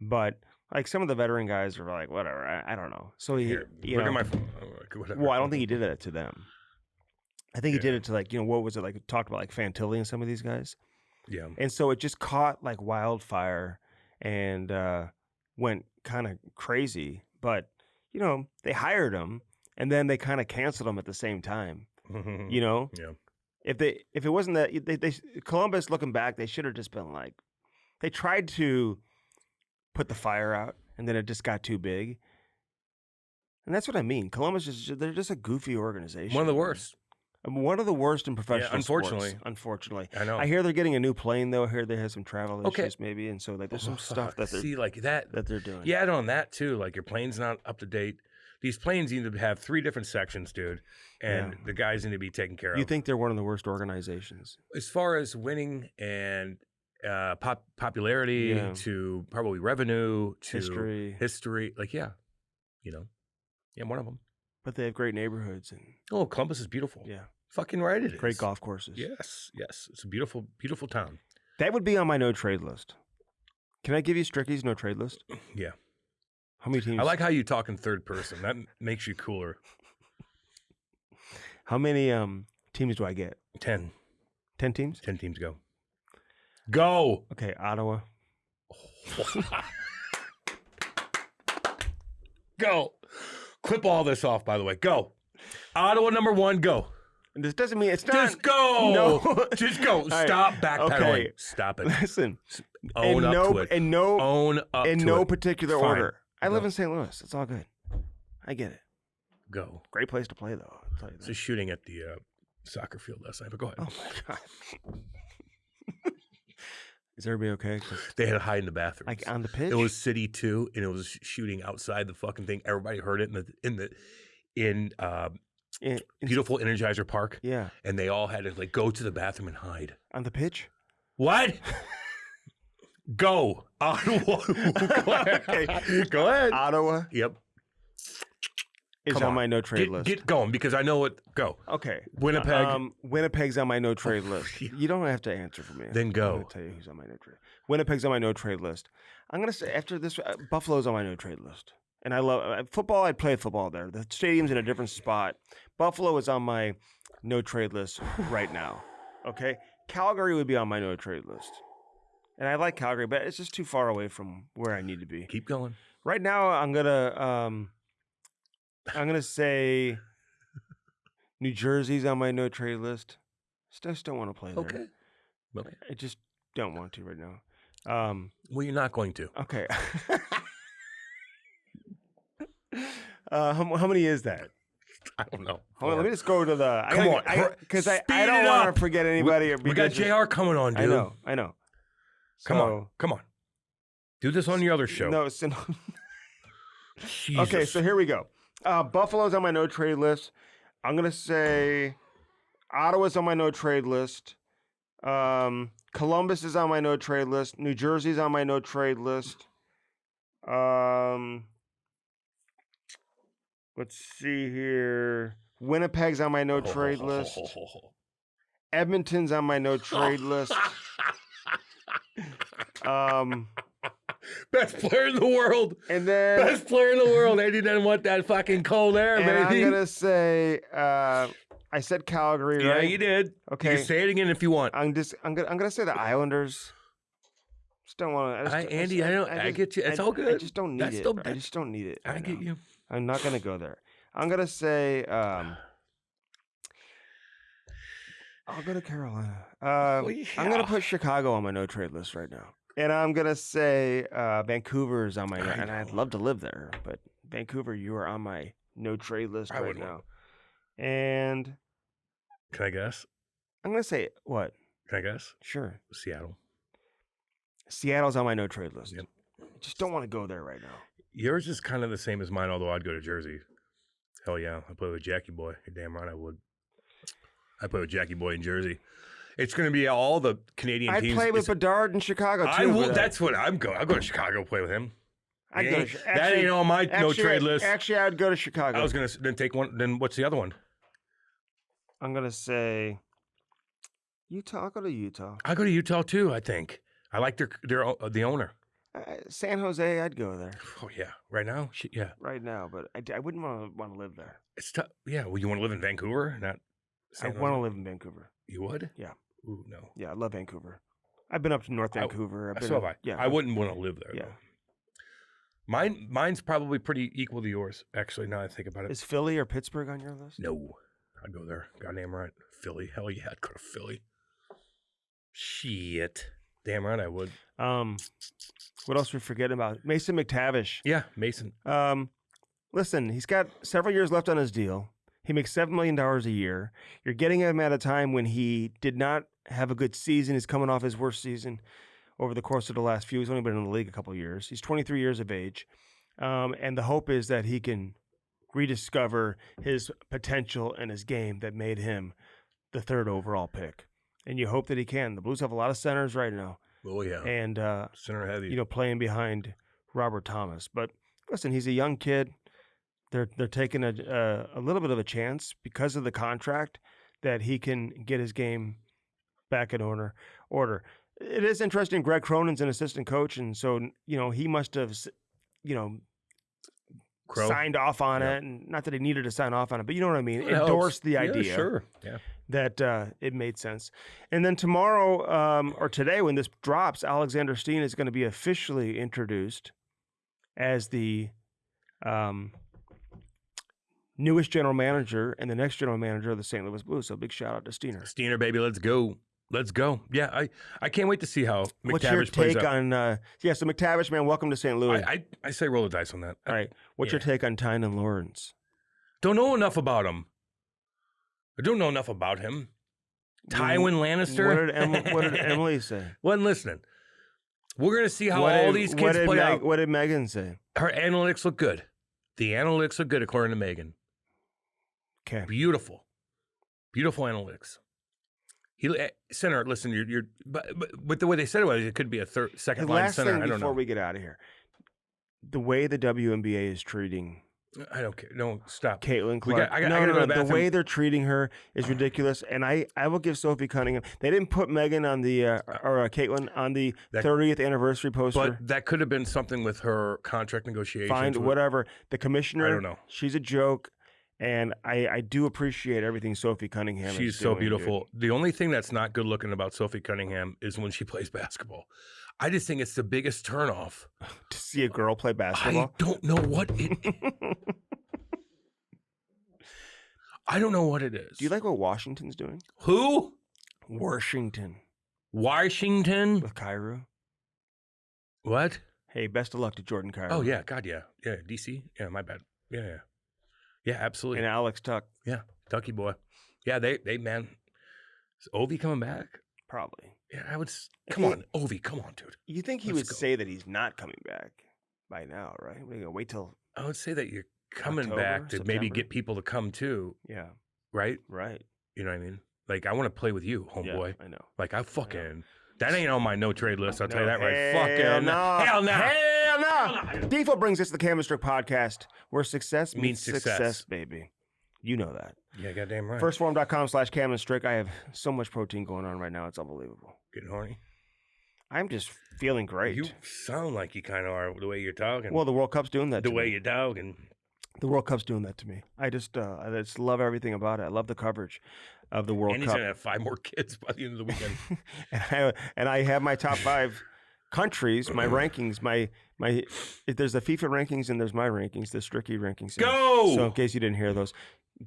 But like some of the veteran guys are like, whatever, I don't know. So he, Here, you look know, at my phone. Oh, like, whatever. well, I don't think he did that to them. I think he did Yeah. it to like, what was it like? Talked about like Fantilli and some of these guys. Yeah. And so it just caught like wildfire and went kind of crazy. But, they hired him and then they kind of canceled him at the same time. Yeah. If it wasn't that they Columbus looking back, they should have just been like, they tried to put the fire out and then it just got too big. And that's what I mean. Columbus they're just a goofy organization. One of the worst. One of the worst in professional unfortunately. sports. Unfortunately. I know. I hear they're getting a new plane though. I hear they have some travel Okay. issues maybe, and so like there's some stuff that they're See, like that they're doing. Yeah, and on that too. Like your plane's not up to date. These planes need to have 3 different sections, dude, and Yeah. the guys need to be taken care of. You think they're one of the worst organizations? As far as winning and popularity Yeah. to probably revenue to History. like yeah, one of them. But they have great neighborhoods and Oh, Columbus is beautiful. yeah, Fucking right, it is. great golf courses. Yes, it's a beautiful, beautiful town. That would be on my no trade list. Can I give you Stricky's no trade list? Yeah, How many teams? I like how you talk in third person. That makes you cooler. How many teams do I get? 10. 10 teams? 10 teams go. Go. Okay, Ottawa. Go. Clip all this off, by the way. Go. Ottawa number 1, go. And this doesn't mean it's not. Just go. No. Just go. right. Stop backpedaling. Okay. Stop it. Listen. Own up to it. In no Own up in to no it. particular Fine. order. I live Go. in St. Louis. It's all good. I get it. Go. Great place to play, though. I'll tell you that. Just shooting at the soccer field last night, but go ahead. Oh my god. Is everybody okay? 'Cause, They had to hide in the bathroom. like on the pitch? It was City 2, and it was shooting outside the fucking thing. Everybody heard it in beautiful Energizer Park, Yeah, and they all had to like go to the bathroom and hide. on the pitch. What? Go. Ottawa. Go ahead. Okay. Go ahead. Ottawa Yep. is Come on on. my no trade list. Get going because I know it. Go. Okay, Winnipeg. Winnipeg's on my no trade list. You don't have to answer for me. Then go. I'm gonna tell you who's on my no trade. Winnipeg's on my no trade list. I'm gonna say after this, Buffalo's on my no trade list. And I love football. I'd play football there. The stadium's in a different spot. Buffalo is on my no trade list right now. Okay, Calgary would be on my no trade list. And I like Calgary, but it's just too far away from where I need to be. Keep going. Right now, I'm gonna say New Jersey's on my no trade list. Just don't want to play there. Okay. Okay. I just don't want to right now. Well, you're not going to. Okay. How many is that? I don't know. Hold on, let me just go to the. Come on, because I speed don't it want up. to forget anybody. We got JR coming on, dude. I know. Come on. Come on. Do this on your other show. No, Jesus. okay, so here we go. Buffalo's on my no trade list. I'm gonna say Ottawa's on my no trade list. Columbus is on my no trade list. New Jersey's on my no trade list. Let's see here. Winnipeg's on my no trade list. Edmonton's on my no trade list. Best player in the world. And then Best player in the world. Andy doesn't want that fucking cold air, and baby. I'm gonna say I said Calgary, Yeah, right? you did. Okay. You can say it again if you want. I'm gonna say the Islanders. Just don't want to. Andy, I get you. It's all good. I just don't need That's it. still I just don't need it. I right get now. you. I'm not gonna go there. I'm gonna say I'll go to Carolina. yeah. I'm gonna put Chicago on my no trade list right now, and I'm gonna say Vancouver's on my. And I'd love to live there, but Vancouver, you are on my no trade list right now. And Can I guess? I'm gonna say what? Can I guess? Sure. Seattle. Seattle's on my no trade list. Yep. I just don't want to go there right now. Yours is kind of the same as mine, although I'd go to Jersey. Hell yeah. I play with Jackie Boy. You're damn right I would. I play with Jackie Boy in Jersey. It's going to be all the Canadian teams. I play with Bedard in Chicago, too. I will. That's what I'm going. I'll go to Chicago play with him. That ain't on my no trade list. Actually, I'd go to Chicago. I was going to then take one. Then what's the other one? I'm going to say Utah. I'll go to Utah. I'll go to Utah too, I think. I like the owner. San Jose, I'd go there. Oh, yeah. Right now? Yeah. Right now, but I wouldn't want to live there. It's tough. Yeah. Well, you want to live in Vancouver? Not San I want to live in Vancouver. You would? Yeah. Ooh, no. Yeah, I love Vancouver. I've been up to North Vancouver. So have I. Yeah. I wouldn't want to live there. Yeah. Though. Mine's probably pretty equal to yours, actually, now that I think about it. Is Philly or Pittsburgh on your list? No. I'd go there. Goddamn right. Philly. Hell yeah, I'd go to Philly. Shit. Damn right I would. What else are we forgetting about? Mason McTavish. Yeah, Mason. Listen, he's got several years left on his deal. He makes $7 million a year. You're getting him at a time when he did not have a good season. He's coming off his worst season over the course of the last few. He's only been in the league a couple of years. He's 23 years of age. And the hope is that he can rediscover his potential and his game that made him the third overall pick. And you hope that he can. The Blues have a lot of centers right now. Oh, yeah. And, center heavy. Playing behind Robert Thomas. But listen, he's a young kid. They're taking a little bit of a chance because of the contract that he can get his game back in order. It is interesting. Greg Cronin's an assistant coach, and so he must have signed off on it, and not that he needed to sign off on it, but you know what I mean. Endorsed the idea. Sure. Yeah. That it made sense. And then tomorrow or today, when this drops, Alexander Steen is going to be officially introduced as the newest general manager and the next general manager of the St. Louis Blues. So big shout out to Steener. Steener, baby, let's go. Let's go. Yeah, I can't wait to see how McTavish What's your plays take out. on so McTavish, man, welcome to St. Louis. I say roll the dice on that. All right. What's your take on Tynan Lawrence? Don't know enough about him. I don't know enough about him. Tywin Lannister. What did Emily say? Wasn't listening. We're going to see how all these kids play out. What did Megan say? Her analytics look good. The analytics look good according to Megan. Okay. Beautiful. Beautiful analytics. Center, listen, you're but the way they said it could be a second line center. I don't know. Before we get out of here, the way the WNBA is treating, I don't care. No, stop. Caitlin Clark. I gotta go to the bathroom. The way they're treating her is ridiculous, and I will give Sophie Cunningham. They didn't put Megan on the or Caitlin on the 30th anniversary poster. But that could have been something with her contract negotiations. Fine, whatever. The commissioner. I don't know. She's a joke. And I do appreciate everything Sophie Cunningham is doing. She's so beautiful. Dude. The only thing that's not good looking about Sophie Cunningham is when she plays basketball. I just think it's the biggest turnoff. To see a girl play basketball? I don't know what it is. I don't know what it is. Do you like what Washington's doing? Who? Washington. Washington? With Cairo. What? Hey, best of luck to Jordan Cairo. Oh, yeah. God, yeah. Yeah, DC. Yeah, my bad. Yeah. Yeah, absolutely. And Alex Tuck. Yeah, Tucky boy. Yeah, they man. Is Ovi coming back? Probably. Yeah, come on, Ovi, come on, dude. You think he would say that he's not coming back by now, right? We're gonna wait till I would say that you're coming October, back to September. maybe get people to come too. Yeah. Right? Right. You know what I mean? Like I want to play with you, homeboy. Yeah, I know. Like I fucking that ain't on my no trade list, I'll tell you that right. Hell Fucking no. Hell no. Hell no. Default brings us the Camera Stroke podcast, where success means Means success. baby. You know that. Yeah, goddamn right. Firstform.com/Cam and Strick. I have so much protein going on right now. It's unbelievable. Getting horny? I'm just feeling great. You sound like you kind of are the way you're talking. Well, the World Cup's doing that the to way me. you're talking. The World Cup's doing that to me. I just love everything about it. I love the coverage of the World And Cup. he's going to have 5 more kids by the end of the weekend. and I have my top 5 countries, my rankings, my there's the FIFA rankings and there's my rankings, the Stricky rankings. Go! So in case you didn't hear those,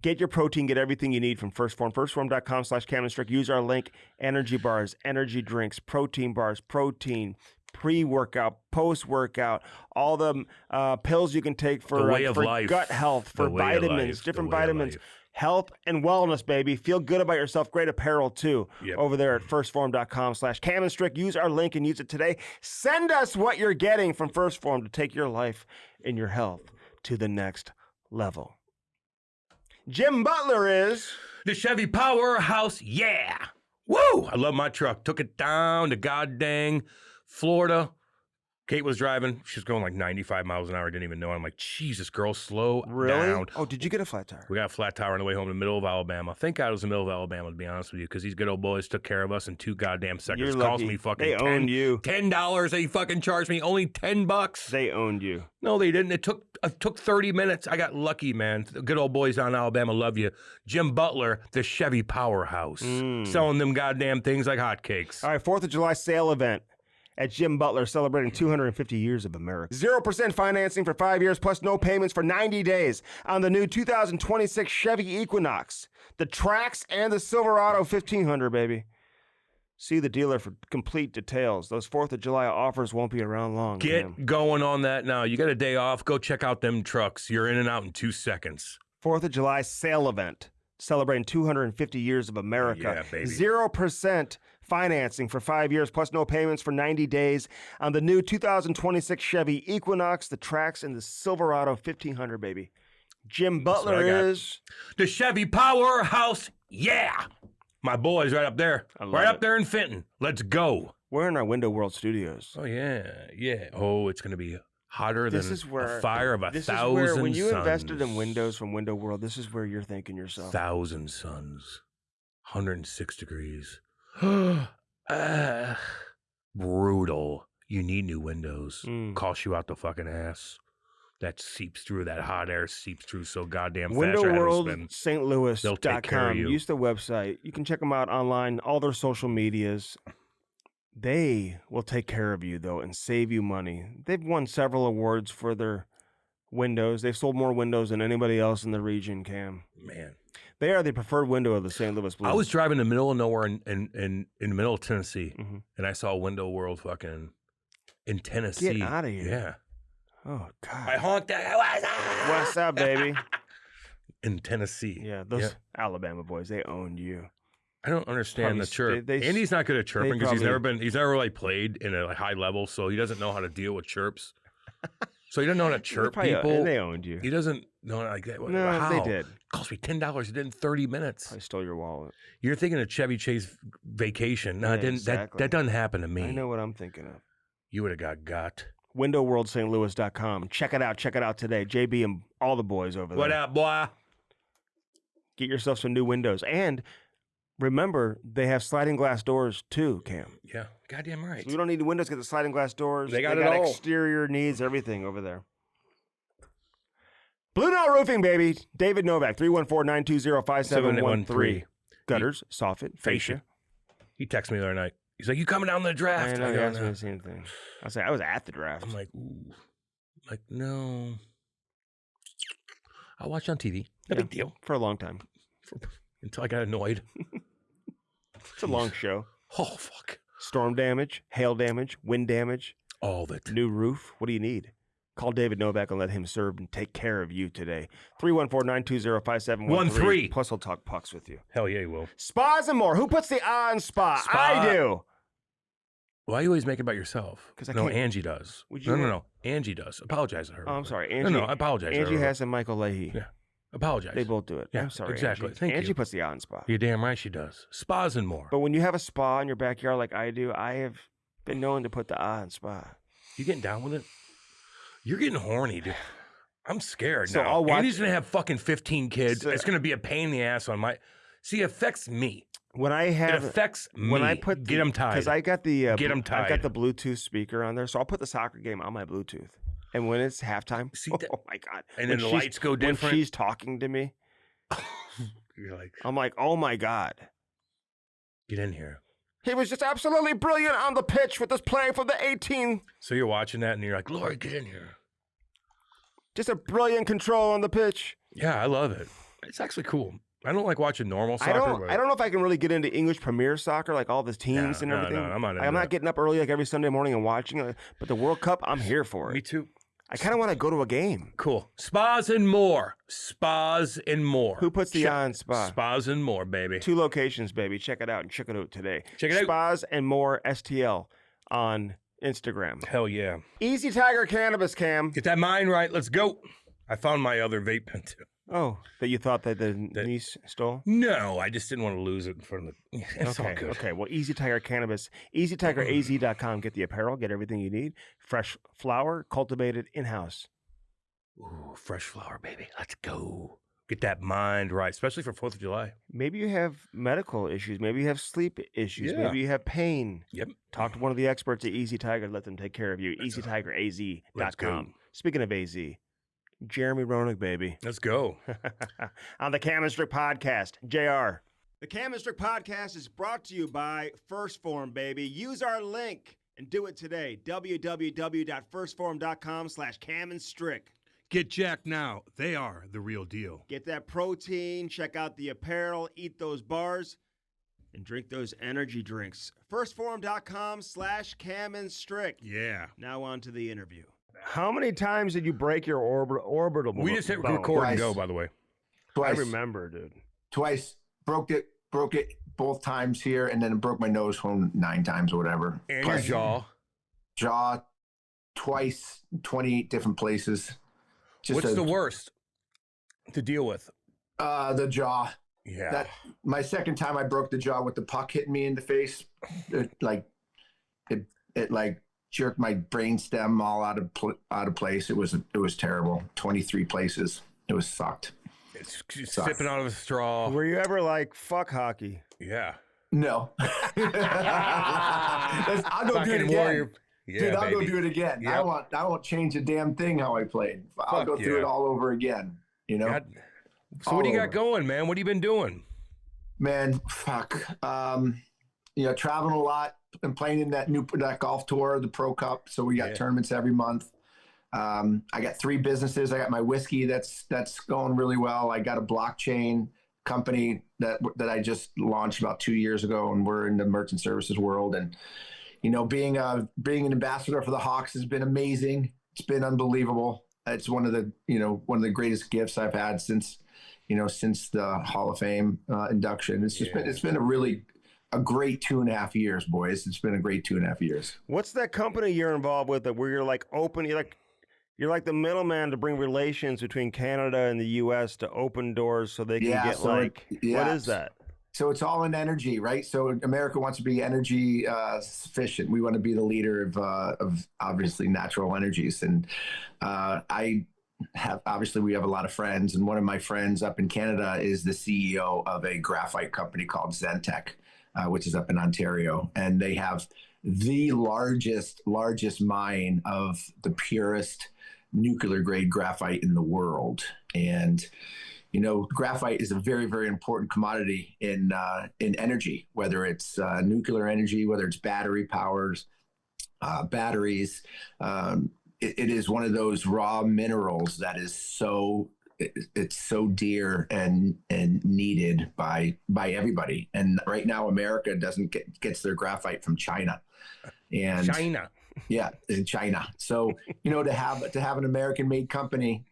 get your protein, get everything you need from First Form. Firstform.com/Cam and Strick. Use our link, energy bars, energy drinks, protein bars, protein, pre-workout, post-workout, all the pills you can take for life. gut health, for vitamins, different vitamins. Health and wellness, baby. Feel good about yourself. Great apparel, too, over there at firstform.com/Cam and Strick. Use our link and use it today. Send us what you're getting from First Form to take your life and your health to the next level. Jim Butler is... The Chevy Powerhouse, yeah. Woo! I love my truck. Took it down to goddamn Florida. Kate was driving. She was going like 95 miles an hour. I didn't even know. I'm like, Jesus, girl, slow down. Oh, did you get a flat tire? We got a flat tire on the way home in the middle of Alabama. Thank God it was the middle of Alabama, to be honest with you, because these good old boys took care of us in 2 goddamn seconds. You're Cost lucky. me fucking They owned you. $10. They fucking charged me only $10. They owned you. No, they didn't. It took 30 minutes. I got lucky, man. The good old boys down in Alabama love you. Jim Butler, the Chevy Powerhouse, selling them goddamn things like hotcakes. All right, 4th of July sale event at Jim Butler, celebrating 250 years of America. 0% financing for 5 years, plus no payments for 90 days on the new 2026 Chevy Equinox, the Trax, and the Silverado 1500, baby. See the dealer for complete details. Those 4th of July offers won't be around long. Get going on that now. You got a day off. Go check out them trucks. You're in and out in 2 seconds. 4th of July sale event, celebrating 250 years of America. Yeah, baby. 0% financing for 5 years, plus no payments for 90 days on the new 2026 Chevy Equinox, the Trax, and the Silverado 1500, baby. Jim Butler is... The Chevy Powerhouse, yeah! My boys right up there. Right up there in Fenton. Let's go. We're in our Window World studios. Oh, yeah. Oh, it's going to be hotter than a fire of 1,000 This is where, when you suns. invested in windows from Window World, this is where you're thinking yourself. 1,000 suns. 106 degrees. Brutal. You need new windows. Costs you out the fucking ass. That seeps through. That hot air seeps through so goddamn fast. WindowWorldSt.Louis.com. Use the website. You can check them out online, all their social medias. They will take care of you, though, and save you money. They've won several awards for their windows. They've sold more windows than anybody else in the region, Cam. Man. They are the preferred window of the St. Louis Blues. I was driving in the middle of nowhere in the middle of Tennessee, and I saw Window World fucking in Tennessee. Get out of here. Yeah. Oh, God. I honked at What's up, baby? In Tennessee. Yeah, those Alabama boys, they owned you. I don't understand the chirp. Andy's not good at chirping because he's never really played in a high level, so he doesn't know how to deal with chirps. So he doesn't know how to chirp people. They owned you. He doesn't know like that. No, how? they did. It cost me $10. It did in 30 minutes. I stole your wallet. You're thinking of Chevy Chase vacation. No, it didn't. Exactly. That doesn't happen to me. I know what I'm thinking of. You would have got. WindowWorldSt.Louis.com. Check it out. Check it out today. JB and all the boys over there. What up, boy? Get yourself some new windows. And remember, they have sliding glass doors too, Cam. Yeah, goddamn right. So we don't need windows. Get the sliding glass doors. They got it all. Exterior needs, everything over there. Blue Note Roofing, baby. David Novak, 314-920-5713. Gutters, soffit, fascia. He texted me the other night. He's like, "You coming down the draft?" I know, he asked me the same thing. I said, I was at the draft. I'm like, ooh. Like, no. I'll watch on TV. No big deal. For a long time. Until I got annoyed. It's a long show. Oh, fuck. Storm damage, hail damage, wind damage. All of it. New roof. What do you need? Call David Novak and let him serve and take care of you today. 314-920-5713. Plus, he'll talk pucks with you. Hell yeah, he will. Spas and more. Who puts the on spa? I do. Why are you always making it about yourself? Because I can't. can't. Angie does. No. Angie does. Apologize to her. Oh, I'm sorry. Angie, no, I apologize. Angie Hess and Michael Leahy. Yeah. Apologize. They both do it. Yeah, I'm sorry. exactly. Angie. Thank you. Angie puts the on spa. You're damn right she does. Spas and more. But when you have a spa in your backyard like I do, I have been known to put the on spa. You getting down with it? You're getting horny, dude. I'm scared So now. I'll watch- Andy's gonna have fucking 15 kids. So- It's gonna be a pain in the ass on my. See, it affects me. When I It have affects me. when I put Get them tied. because I got the Get 'em I got tied. the Bluetooth speaker on there, so I'll put the soccer game on my Bluetooth. And when it's halftime, See that- oh my god! and When then the she's- lights go When different. she's talking to me, You're like, I'm like, oh my god! get in here. He was just absolutely brilliant on the pitch with this play from the 18. So you're watching that and you're like, Lori, get in here. Just a brilliant control on the pitch. Yeah, I love it. It's actually cool. I don't like watching normal soccer. I don't but- know if I can really get into English Premier Soccer, like all the teams and No, everything. I'm not into I'm not that. getting up early like every Sunday morning and watching it. But the World Cup, I'm here for Me it. too. I kind of want to go to a game. Cool. Spas and more. Spas and more. Who puts the on spa? Spas and more, baby. 2 locations, baby. Check it out and check it out today. Check it out. Spas and More STL on Instagram. Hell yeah. Easy Tiger Cannabis, Cam. Get that mind right. Let's go. I found my other vape pen too. Oh, that you thought that the niece stole? No, I just didn't want to lose it in front of the. It's all good. Okay. Well, Easy Tiger Cannabis, EasyTigerAZ.com. Get the apparel, get everything you need. Fresh flower, cultivated in-house. Ooh, fresh flower, baby. Let's go. Get that mind right, especially for 4th of July. Maybe you have medical issues. Maybe you have sleep issues. Yeah. Maybe you have pain. Yep. Talk to one of the experts at Easy Tiger. Let them take care of you. Let's go. EasyTigerAZ.com. Speaking of AZ, Jeremy Roenick, baby. Let's go. On the Cam and Strick Podcast, JR. The Cam and Strick Podcast is brought to you by First Form, baby. Use our link and do it today. www.firstform.com/camandstrick. Get jacked now. They are the real deal. Get that protein, check out the apparel, eat those bars, and drink those energy drinks. Firstform.com/camandstrick. Yeah. Now on to the interview. How many times did you break your orbital We just hit bone? record and Twice. go, by the way. I Twice. remember, dude. Twice. Broke it both times here, and then broke my nose home 9 times or whatever. And Plus your jaw. Jaw twice, 28 different places. What's the worst to deal with? The jaw. Yeah. That my second time I broke the jaw with the puck hitting me in the face. It jerked my brain stem all out of place. It was terrible. 23 places. It was sucked. It's sipping out of a straw. Were you ever like, fuck hockey? Yeah. No. I'll go do it Fucking again. warrior. Yeah, Dude, I'll baby. go do it again. Yep. I won't change a damn thing how I played. I'll Fuck go through it yeah. all over again. You know, God. So what do you All got over. going, man? What have you been doing? man, fuck. Traveling a lot and playing in that golf tour, the Pro Cup. So we got Yeah. tournaments every month. I got 3 businesses. I got my whiskey that's going really well. I got a blockchain company that I just launched about 2 years ago, and we're in the merchant services world. And being an ambassador for the Hawks has been amazing. It's been unbelievable. It's one of the greatest gifts I've had since the Hall of Fame induction. It's just been a great 2.5 years, boys. It's been a great 2.5 years. What's that company you're involved with that where you're like open? You're like the middleman to bring relations between Canada and the U.S. to open doors so they can get what is that? So it's all in energy, right? So America wants to be energy sufficient. We want to be the leader of obviously natural energies. And we have a lot of friends. And one of my friends up in Canada is the CEO of a graphite company called Zentech, which is up in Ontario. And they have the largest mine of the purest nuclear grade graphite in the world. And graphite is a very, very important commodity in energy, whether it's nuclear energy, whether it's battery powers, batteries. It is one of those raw minerals that is so dear and needed by everybody. And right now, America gets their graphite from China. And China. Yeah, in China. So to have an American-made company.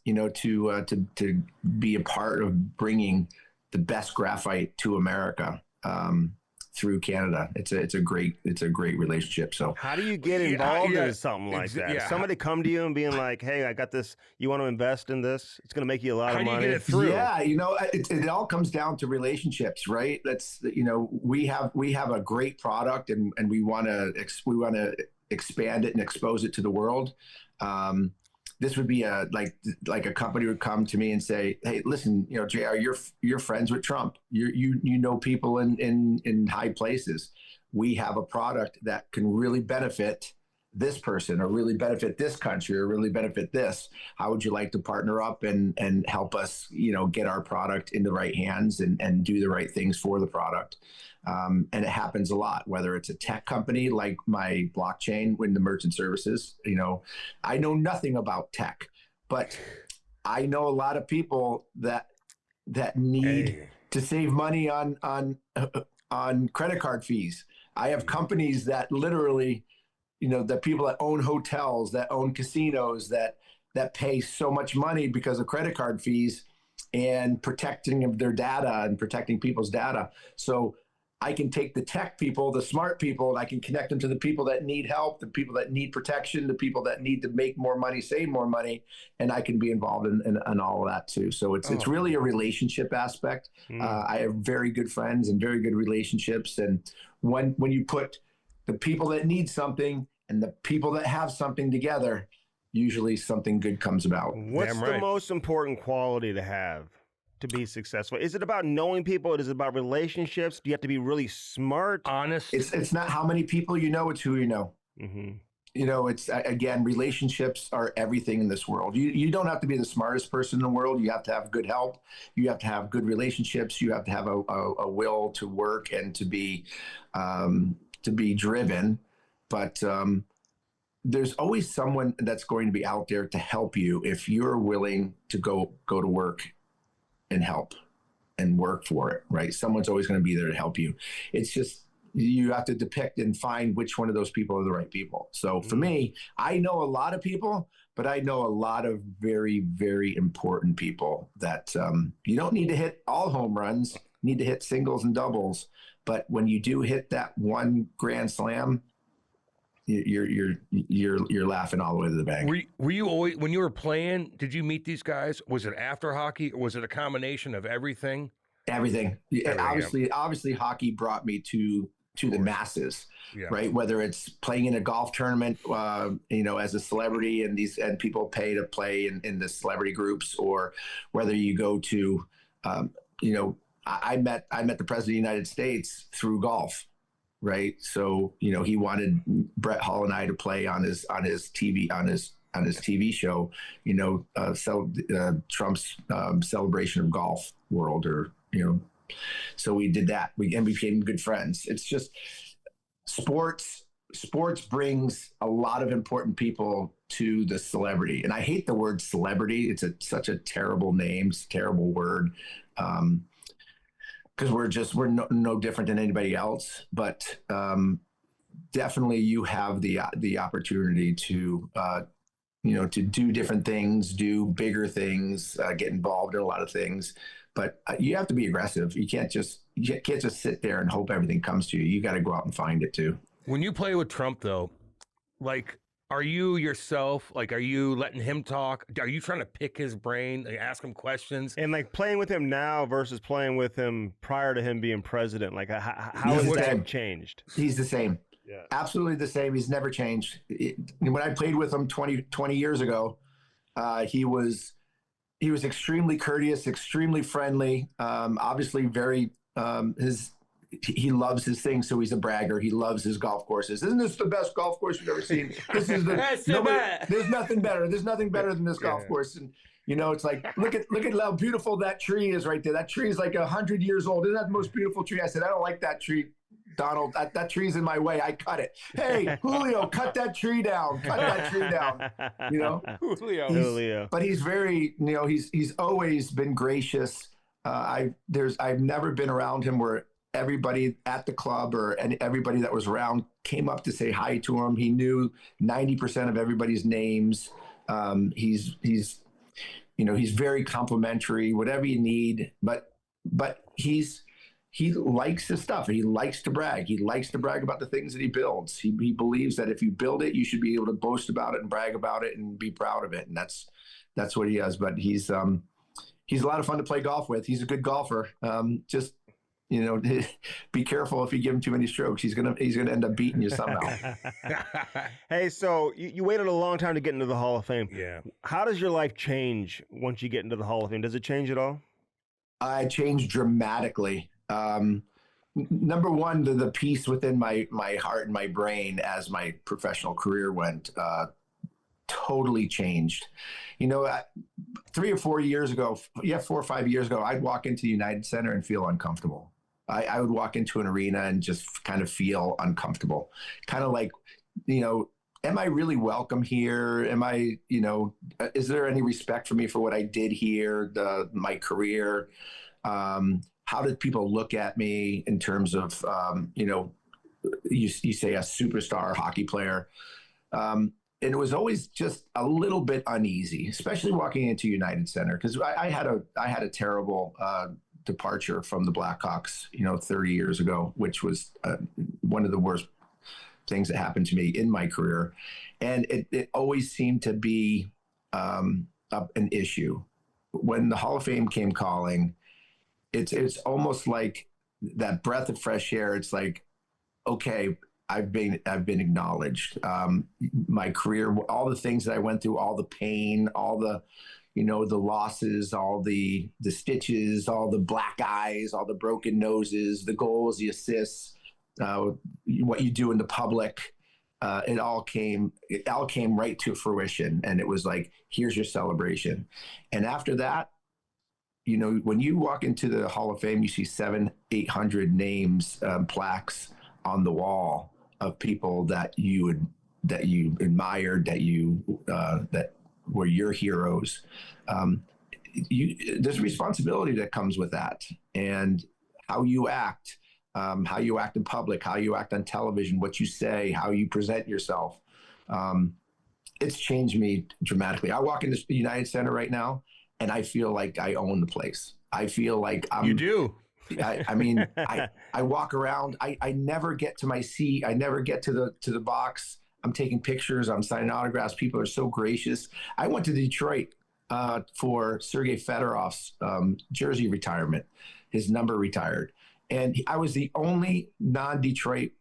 To be a part of bringing the best graphite to America through Canada. It's a great relationship. So How do you get involved yeah, in something like that? yeah. Somebody come to you and being like, "Hey, I got this. You want to invest in this? It's going to make you a lot How of do you money." get it through? yeah, it all comes down to relationships, right? We have a great product and we want to expand it and expose it to the world. this would be like a company would come to me and say, hey, listen, you know, JR, you're friends with Trump. You know people in high places. We have a product that can really benefit this person, or really benefit this country, or really benefit this. How would you like to partner up and help us, you know, get our product in the right hands and do the right things for the product? And it happens a lot, whether it's a tech company like my blockchain in the merchant services. You know, I know nothing about tech, but I know a lot of people that need to save money on credit card fees. I have companies that literally, you know, the people that own hotels, that own casinos, that pay so much money because of credit card fees and protecting of their data and protecting people's data. So I can take the tech people, the smart people, and I can connect them to the people that need help, the people that need protection, the people that need to make more money, save more money, and I can be involved in all of that too. So it's really a relationship aspect. I have very good friends and very good relationships, and when you put the people that need something and the people that have something together, usually something good comes about. What's the most important quality to have to be successful? Is it about knowing people? Is it about relationships? Do you have to be really smart? Honest? It's not how many people you know, it's who you know. Mm-hmm. You know, it's, again, relationships are everything in this world. You don't have to be the smartest person in the world. You have to have good help. You have to have good relationships. You have to have a will to work and to be driven. But there's always someone that's going to be out there to help you if you're willing to go to work and help and work for it, right? Someone's always going to be there to help you. It's just, you have to depict and find which one of those people are the right people. So for me, I know a lot of people, but I know a lot of very, very important people that you don't need to hit all home runs, you need to hit singles and doubles. But when you do hit that one grand slam, you're laughing all the way to the bank. Were you always, when you were playing, did you meet these guys? Was it after hockey, or was it a combination of everything? Everything. Obviously, hockey brought me to the masses, right? Whether it's playing in a golf tournament, you know, as a celebrity, and people pay to play in the celebrity groups, or whether you go to, you know, I met the president of the United States through golf. Right. So, you know, he wanted Brett Hall and I to play on his TV show, you know, Trump's celebration of golf world, or, you know, so we did that. We became good friends. It's just sports brings a lot of important people to the celebrity. And I hate the word celebrity. It's such a terrible name. It's a terrible word. Because we're no different than anybody else, but definitely you have the opportunity to you know, to do different things, do bigger things, get involved in a lot of things, but you have to be aggressive. You can't just sit there and hope everything comes to you. You got to go out and find it too. When you play with Trump, though, like, are you yourself, like, are you letting him talk? Are you trying to pick his brain, like, ask him questions? And like playing with him now versus playing with him prior to him being president, like how has that changed? He's the same. Yeah. Absolutely the same. He's never changed. When I played with him 20 years ago, he was extremely courteous, extremely friendly, obviously very, he loves his thing, so he's a bragger. He loves his golf courses. Isn't this the best golf course you've ever seen? This is there's nothing better. There's nothing better than this golf course. And you know, it's like, look at how beautiful that tree is right there. That tree is like 100 years old. Isn't that the most beautiful tree? I said, I don't like that tree, Donald. That tree's in my way. I cut it. Hey, Julio, cut that tree down. Cut that tree down. You know, Julio. But he's very, you know, he's always been gracious. I've never been around him where everybody at the club and everybody that was around came up to say hi to him. He knew 90% of everybody's names. He's you know, he's very complimentary, whatever you need, but he likes his stuff. He likes to brag. He likes to brag about the things that he builds. He believes that if you build it, you should be able to boast about it and brag about it and be proud of it. And that's what he does. But he's a lot of fun to play golf with. He's a good golfer. Just, be careful if you give him too many strokes. He's gonna end up beating you somehow. Hey, so you waited a long time to get into the Hall of Fame. Yeah. How does your life change once you get into the Hall of Fame? Does it change at all? I changed dramatically. Number one, the peace within my heart and my brain as my professional career went totally changed. 3 or 4 years ago, 4 or 5 years ago, I'd walk into the United Center and feel uncomfortable. I would walk into an arena and just kind of feel uncomfortable. Kind of like, am I really welcome here? Am I, is there any respect for me for what I did here, my career? How did people look at me in terms of, you say a superstar hockey player? And it was always just a little bit uneasy, especially walking into United Center, because I had a terrible departure from the Blackhawks, 30 years ago, which was one of the worst things that happened to me in my career. And it always seemed to be an issue. When the Hall of Fame came calling, it's almost like that breath of fresh air. It's like, okay, I've been acknowledged. My career, all the things that I went through, all the pain, all the, the losses, all the stitches, all the black eyes, all the broken noses, the goals, the assists, what you do in the public, it all came right to fruition. And it was like, here's your celebration. And after that, when you walk into the Hall of Fame, you see 700-800 names, plaques on the wall of people that you admired, that were your heroes. There's responsibility that comes with that, and how you act in public, how you act on television, what you say, how you present yourself. It's changed me dramatically. I walk into the United Center right now, and I feel like I own the place. I feel like You do. I walk around. I never get to my seat. I never get to the box. I'm taking pictures. I'm signing autographs. People are so gracious. I went to Detroit for Sergei Fedorov's jersey retirement. His number retired, and I was the only non-Detroit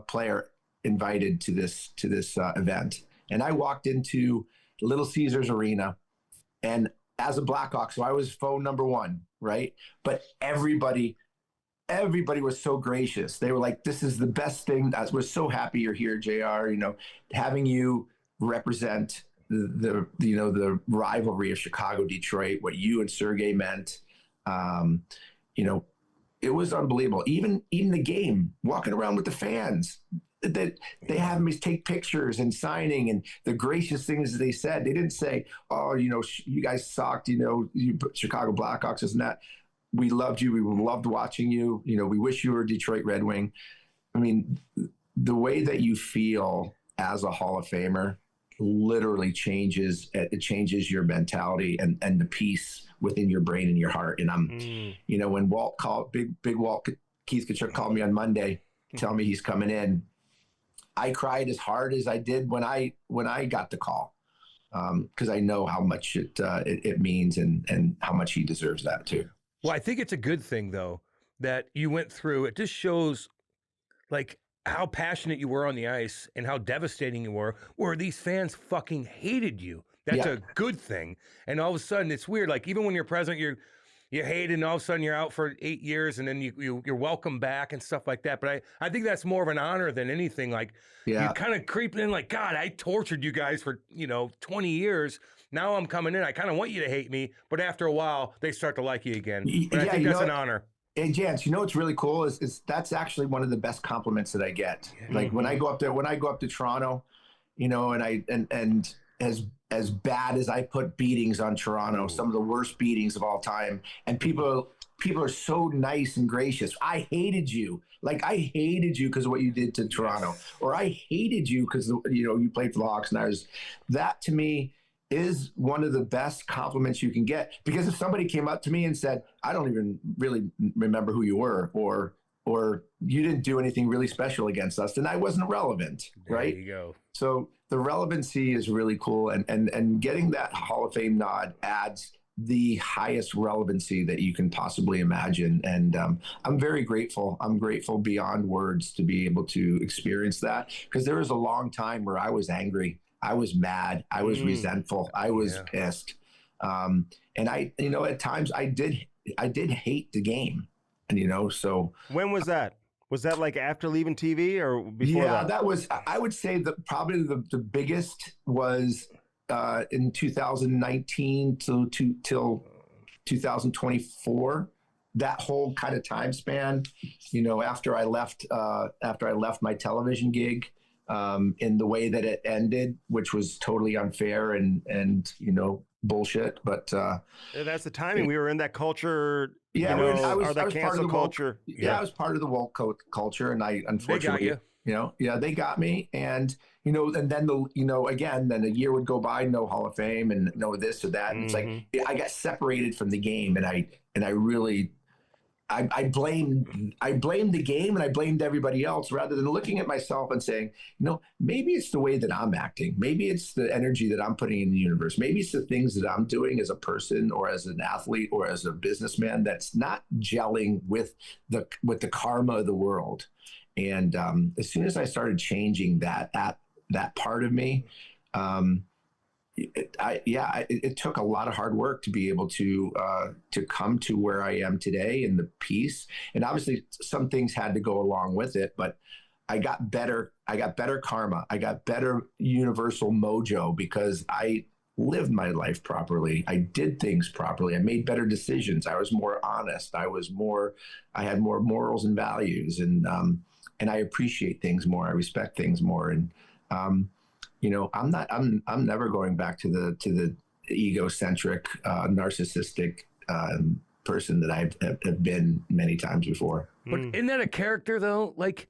player invited to this event. And I walked into Little Caesars Arena, and as a Blackhawk, so I was phone number one, right? But everybody was so gracious. They were like, "This is the best thing. We're so happy you're here, JR. Having you represent the rivalry of Chicago, Detroit, what you and Sergei meant. It was unbelievable. Even the game, walking around with the fans, that they have me take pictures and signing, and the gracious things they said. They didn't say, "Oh, you guys sucked. You Chicago Blackhawks, isn't that? We loved you. We loved watching you. We wish you were a Detroit Red Wing." I mean, the way that you feel as a Hall of Famer literally changes. It changes your mentality and the peace within your brain and your heart. And when Walt called, big Walt, Keith Tkachuk called me on Monday, tell me he's coming in. I cried as hard as I did when I got the call, because I know how much it means and how much he deserves that too. Well, I think it's a good thing though that you went through. It just shows like how passionate you were on the ice and how devastating you were, where these fans fucking hated you. That's a good thing. And all of a sudden it's weird. Like even when you're president, you hate, and all of a sudden you're out for 8 years, and then you're welcome back and stuff like that. But I think that's more of an honor than anything. Like you kind of creep in like, God, I tortured you guys for 20 years. Now I'm coming in. I kind of want you to hate me, but after a while they start to like you again. But I think that's an honor. And Jans, what's really cool is that's actually one of the best compliments that I get. Like when I go up to Toronto, and as bad as I put beatings on Toronto, some of the worst beatings of all time, and people are so nice and gracious. I hated you. Like I hated you because of what you did to Toronto, or I hated you because you played for the Hawks, and that to me is one of the best compliments you can get. Because if somebody came up to me and said, "I don't even really remember who you were," or "You didn't do anything really special against us," then I wasn't relevant, right? There you go. So the relevancy is really cool, and getting that Hall of Fame nod adds the highest relevancy that you can possibly imagine. And I'm very grateful. I'm grateful beyond words to be able to experience that, because there was a long time where I was angry. I was mad. I was resentful. I was pissed. And I, at times I did hate the game. And, so. When was that? Was that like after leaving TV or before that? Yeah, that was, I would say that probably the biggest was in 2019 till 2024. That whole kind of time span, after I left my television gig, in the way that it ended, which was totally unfair and bullshit. But that's the timing. We were in that culture. Yeah, I was that part cancel of the culture. I was part of the woke culture, and I unfortunately, they got me, and and then then a year would go by, no Hall of Fame, and no this or that, and it's like I got separated from the game, and I really. I blamed the game and I blamed everybody else, rather than looking at myself and saying, maybe it's the way that I'm acting. Maybe it's the energy that I'm putting in the universe. Maybe it's the things that I'm doing as a person or as an athlete or as a businessman that's not gelling with the karma of the world. And as soon as I started changing that part of me, it took a lot of hard work to be able to come to where I am today in the peace. And obviously some things had to go along with it, but I got better. I got better karma. I got better universal mojo because I lived my life properly. I did things properly. I made better decisions. I was more honest. I had more morals and values, and I appreciate things more. I respect things more. And, I'm never going back to the egocentric, narcissistic person that have been many times before. But isn't that a character though? Like,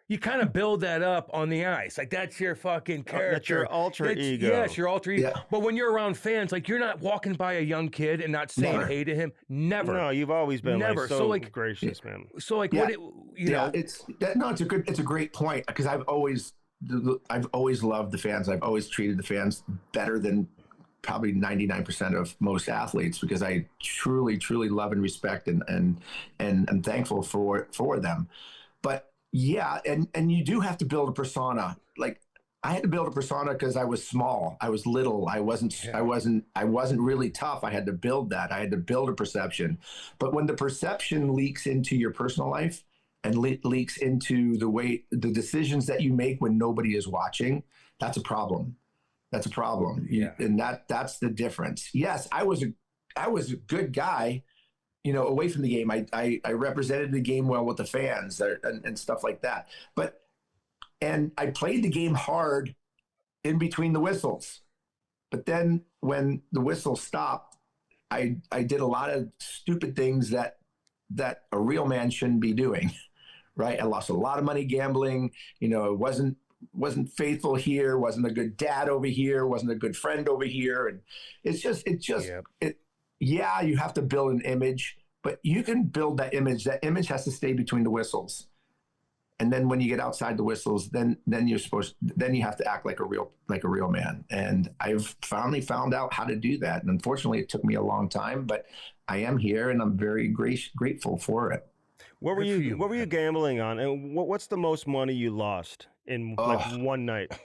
you kind of build that up on the ice. Like, that's your fucking character. That's your alter ego. Yes, your alter ego. Yeah. But when you're around fans, like, you're not walking by a young kid and not saying hey to him. Never. No, you've always been Never. so gracious, man. So like, it's a great point, because I've always loved the fans. I've always treated the fans better than probably 99% of most athletes, because I truly, truly love and respect and I'm thankful for them. But yeah, and you do have to build a persona. Like, I had to build a persona because I was small. I was little. I wasn't really tough. I had to build that. I had to build a perception. But when the perception leaks into your personal life and leaks into the decisions that you make when nobody is watching, that's a problem. That's a problem. Yeah. And that's the difference. Yes, I was a good guy, away from the game. I represented the game well with the fans and stuff like that. And I played the game hard in between the whistles. But then when the whistle stopped, I did a lot of stupid things that a real man shouldn't be doing. Right? I lost a lot of money gambling. Wasn't faithful here, wasn't a good dad over here, wasn't a good friend over here. And you have to build an image, but you can build that image. That image has to stay between the whistles. And then when you get outside the whistles, then you have to act like a real man. And I've finally found out how to do that. And unfortunately it took me a long time, but I am here and I'm very grateful for it. What were you gambling on? And what's the most money you lost in one night?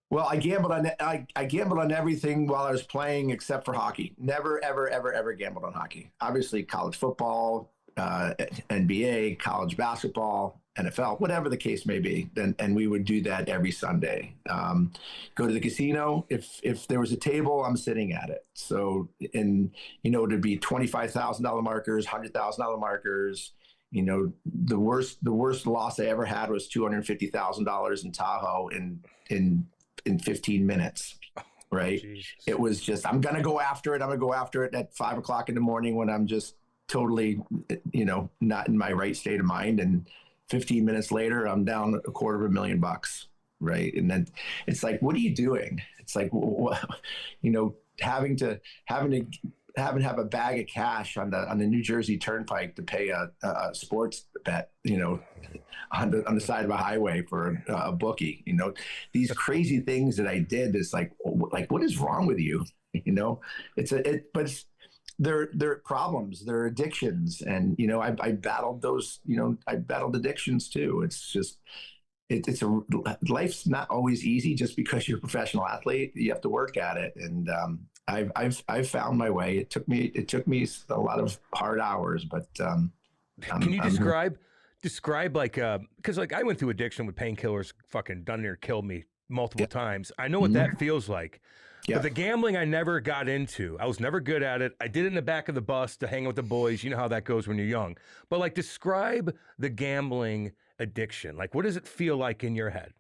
Well, I gambled on everything while I was playing except for hockey. Never, ever, ever, ever gambled on hockey. Obviously, college football, NBA, college basketball, NFL, whatever the case may be. And we would do that every Sunday. Go to the casino. If there was a table, I'm sitting at it. So, to be $25,000 markers, $100,000 markers. The worst loss I ever had was $250,000 in Tahoe in 15 minutes. Right. Jesus. It was just, I'm going to go after it. I'm going to go after it at 5 o'clock in the morning when I'm just totally, not in my right state of mind. And 15 minutes later, I'm down $250,000. Right. And then it's like, what are you doing? It's like, having to have a bag of cash on the New Jersey Turnpike to pay a sports bet, on the side of a highway for a bookie. These crazy things that I did is like what is wrong with you? But they're problems, they're addictions, and I battled those. I battled addictions too. It's just it's a life's not always easy just because you're a professional athlete. You have to work at it, and I've found my way. It took me a lot of hard hours, but can you describe like because like I went through addiction with painkillers, fucking done near killed me multiple times. I know what that feels like. Yeah. But the gambling I never got into. I was never good at it. I did it in the back of the bus to hang out with the boys. You know how that goes when you're young. But like describe the gambling addiction. Like what does it feel like in your head?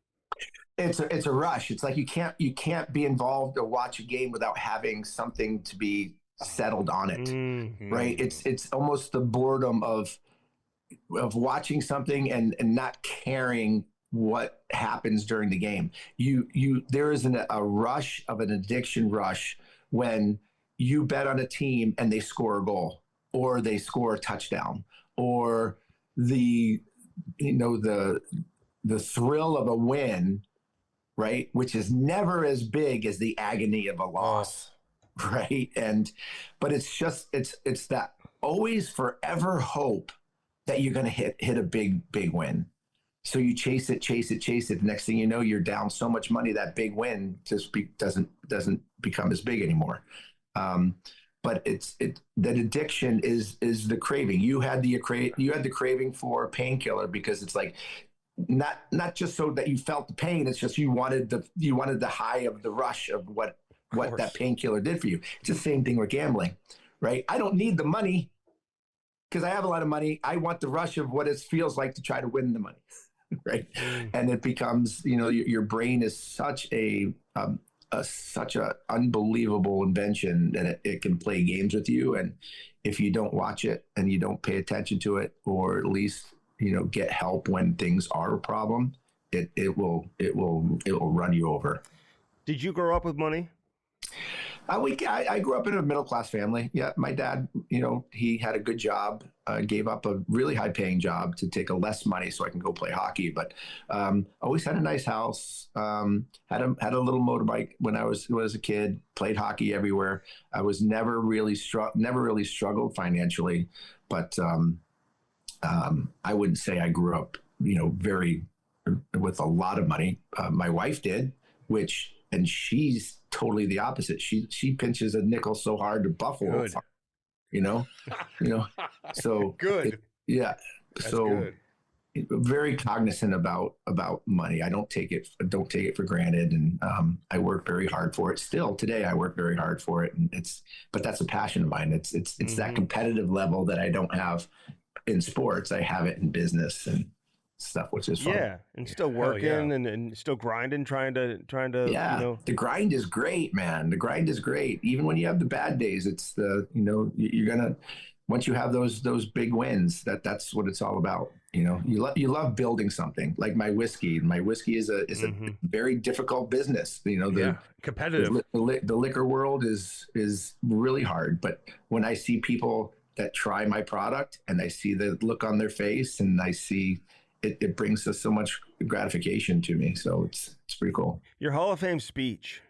It's a rush. It's like you can't be involved or watch a game without having something to be settled on it. Right? It's almost the boredom of watching something and not caring what happens during the game. There is a rush of an addiction rush when you bet on a team and they score a goal or they score a touchdown or the thrill of a win, right? Which is never as big as the agony of a loss, right? But it's that always forever hope that you're going to hit a big win. So you chase it. The next thing you know, you're down so much money that big win just doesn't become as big anymore. But that addiction is the craving. You had the craving for a painkiller because it's like not just so that you felt the pain. It's just you wanted the high of the rush of what that painkiller did for you. It's the same thing with gambling, right? I don't need the money because I have a lot of money. I want the rush of what it feels like to try to win the money. Right. And it becomes, your brain is such a unbelievable invention that it can play games with you. And if you don't watch it and you don't pay attention to it, or at least, get help when things are a problem, it will run you over. Did you grow up with money? I grew up in a middle-class family. Yeah, my dad, he had a good job, gave up a really high-paying job to take a less money so I can go play hockey. But always had a nice house, had a little motorbike when I was a kid, played hockey everywhere. I was never really struggled financially, but I wouldn't say I grew up, very with a lot of money. My wife did, and she's totally the opposite. She pinches a nickel so hard to Buffalo, so Good. That's so good. Very cognizant about money. I don't take it for granted. And I work very hard for it. Still today, I work very hard for it. But that's a passion of mine. It's that competitive level that I don't have in sports. I have it in business and stuff, which is fun. Yeah, and still working and still grinding, trying to. Yeah, the grind is great, man. The grind is great. Even when you have the bad days, it's you're gonna, once you have those big wins, that's what it's all about. You love building something like my whiskey. My whiskey is a very difficult business. Competitive. The liquor world is really hard. But when I see people that try my product and I see the look on their face and I see it brings us so much gratification to me. So it's pretty cool. Your Hall of Fame speech,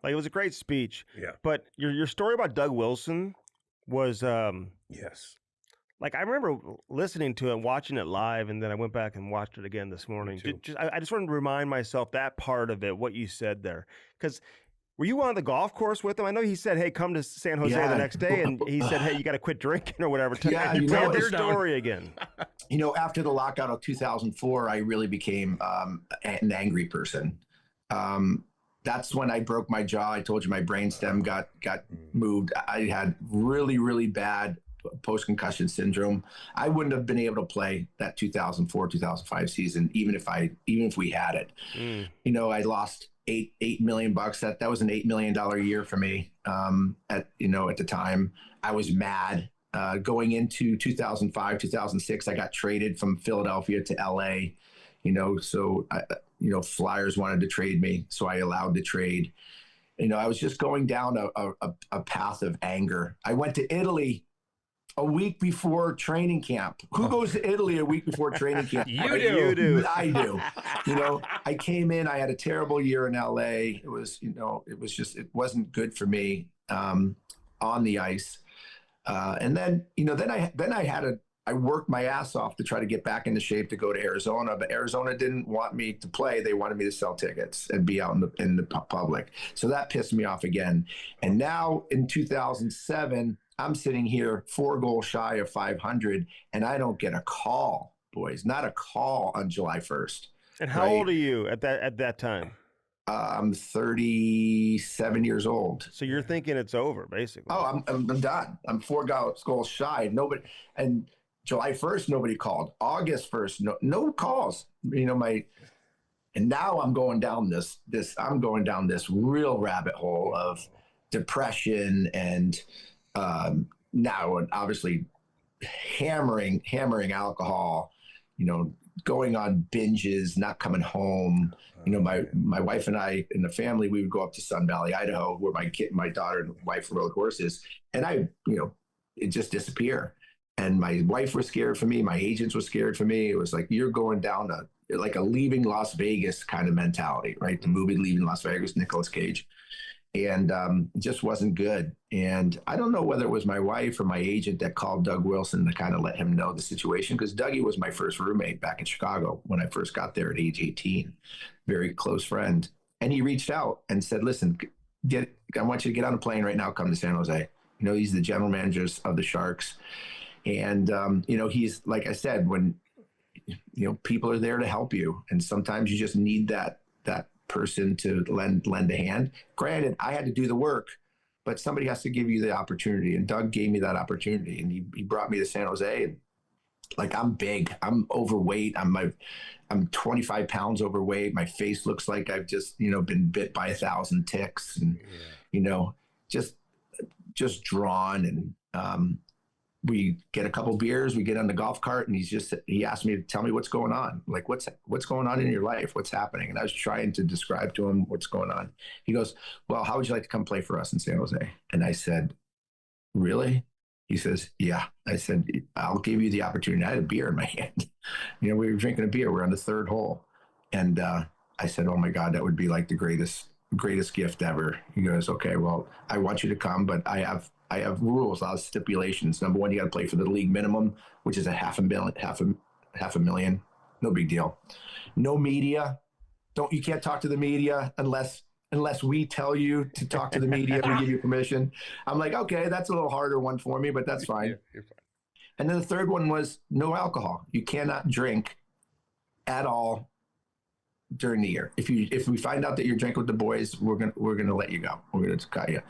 it was a great speech. Yeah. But your story about Doug Wilson was yes. I remember listening to it, watching it live, and then I went back and watched it again this morning. I just wanted to remind myself that part of it, what you said there, because. Were you on the golf course with him? I know he said, "Hey, come to San Jose the next day," and he said, "Hey, you got to quit drinking or whatever." Tell the story again. After the lockout of 2004, I really became an angry person. That's when I broke my jaw. I told you my brainstem got moved. I had really, really bad post-concussion syndrome. I wouldn't have been able to play that 2004-2005 season, even if we had it. I lost $8 million. That was an $8 million year for me. At the time, I was mad. Going into 2005, 2006, I got traded from Philadelphia to LA. So Flyers wanted to trade me, so I allowed the trade. I was just going down a path of anger. I went to Italy a week before training camp. Who goes to Italy a week before training camp? You do. I do. I came in, I had a terrible year in LA. It was, it wasn't good for me on the ice. And then, I worked my ass off to try to get back into shape to go to Arizona, but Arizona didn't want me to play. They wanted me to sell tickets and be out in the public. So that pissed me off again. And now in 2007, I'm sitting here 4 goals shy of 500, and I don't get a call, boys, not a call on July 1st. And how old are you at that time? I'm 37 years old. So you're thinking it's over, basically. Oh, I'm done. I'm 4 goals shy. Nobody, and July 1st, nobody called. August 1st, no calls. And now I'm going down this real rabbit hole of depression and now obviously hammering alcohol, going on binges, not coming home. My wife and I and the family, we would go up to Sun Valley, Idaho, where my daughter and wife rode horses, and it just disappear. And my wife was scared for me. My agents were scared for me. It was like, you're going down like a leaving Las Vegas kind of mentality, right? The movie Leaving Las Vegas, Nicolas Cage. And it just wasn't good. And I don't know whether it was my wife or my agent that called Doug Wilson to kind of let him know the situation, because Dougie was my first roommate back in Chicago when I first got there at age 18, very close friend. And he reached out and said, listen, I want you to get on a plane right now, come to San Jose. He's the general manager of the Sharks. And, he's, like I said, when, people are there to help you. And sometimes you just need that person to lend a hand. Granted, I had to do the work, but somebody has to give you the opportunity. And Doug gave me that opportunity, and he brought me to San Jose. And like, I'm big, I'm overweight. I'm 25 pounds overweight. My face looks like I've just, been bit by 1,000 ticks, and, just drawn. And, we get a couple beers, we get on the golf cart, and he asked me to tell me what's going on. Like, what's going on in your life? What's happening? And I was trying to describe to him what's going on. He goes, well, how would you like to come play for us in San Jose? And I said, really? He says, yeah. I said, I'll give you the opportunity. I had a beer in my hand. We were drinking a beer. We're on the 3rd hole. And I said, oh my God, that would be like the greatest gift ever. He goes, okay, well, I want you to come, but I have rules, a lot of stipulations. Number one, you got to play for the league minimum, which is $500,000. No big deal. No media. You can't talk to the media unless we tell you to talk to the media. We give you permission. I'm like, okay, that's a little harder one for me, but that's fine. You're fine. And then the third one was no alcohol. You cannot drink at all during the year. If we find out that you're drinking with the boys, we're gonna let you go. We're gonna cut you.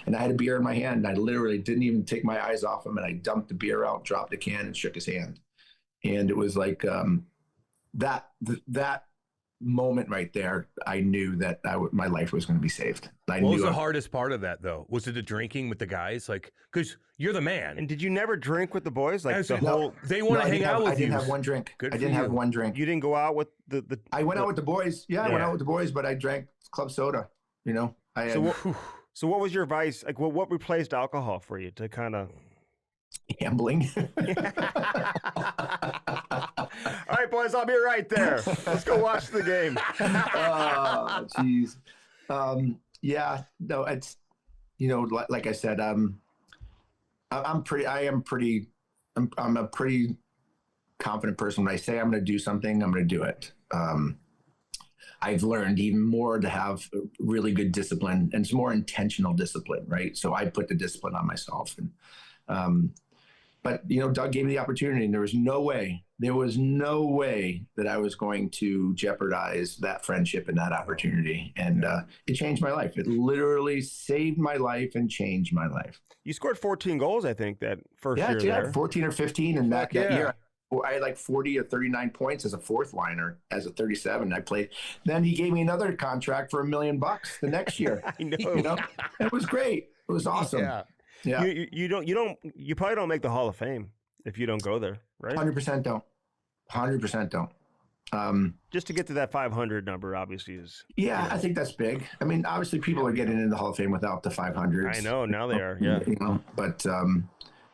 And I had a beer in my hand, and I literally didn't even take my eyes off him, and I dumped the beer out, dropped the can, and shook his hand. And it was like that moment right there, I knew that my life was going to be saved. What was the hardest part of that, though? Was it the drinking with the guys? Like, because you're the man. And did you never drink with the boys? Like they want to hang out with you. I didn't have one drink. I didn't have one drink. You didn't go out with the I went out with the boys. Yeah, I went out with the boys, but I drank club soda. So what was your vice? Like, what replaced alcohol for you to kind of... Gambling. All right, boys, I'll be right there. Let's go watch the game. Oh, jeez. Yeah, no, it's, like I said, I'm a pretty confident person. When I say I'm going to do something, I'm going to do it. I've learned even more to have really good discipline, and it's more intentional discipline, right? So I put the discipline on myself. And, but, Doug gave me the opportunity, and there was no way that I was going to jeopardize that friendship and that opportunity. And it changed my life. It literally saved my life and changed my life. You scored 14 goals, I think, that first year there. Yeah, 14 or 15. And that year, I had like 40 or 39 points as a fourth liner, as a 37. I played. Then he gave me another contract for $1 million the next year. I know. It was great. It was awesome. Yeah. You probably don't make the Hall of Fame if you don't go there, right? 100% don't. 100% don't. Just to get to that 500 number, obviously is. Yeah, I think that's big. I mean, obviously, people are getting into the Hall of Fame without the 500s. I know, now they are. Yeah.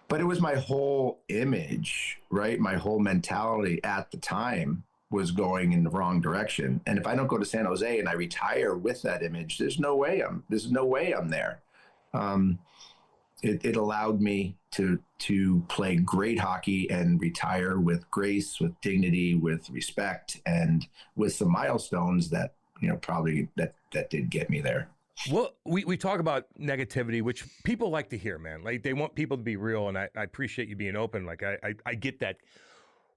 But it was my whole image, right? My whole mentality at the time was going in the wrong direction. And if I don't go to San Jose and I retire with that image, there's no way I'm there. it allowed me to play great hockey and retire with grace, with dignity, with respect, and with some milestones that, probably that did get me there. Well, we talk about negativity, which people like to hear, man. Like they want people to be real, and I appreciate you being open. Like I get that.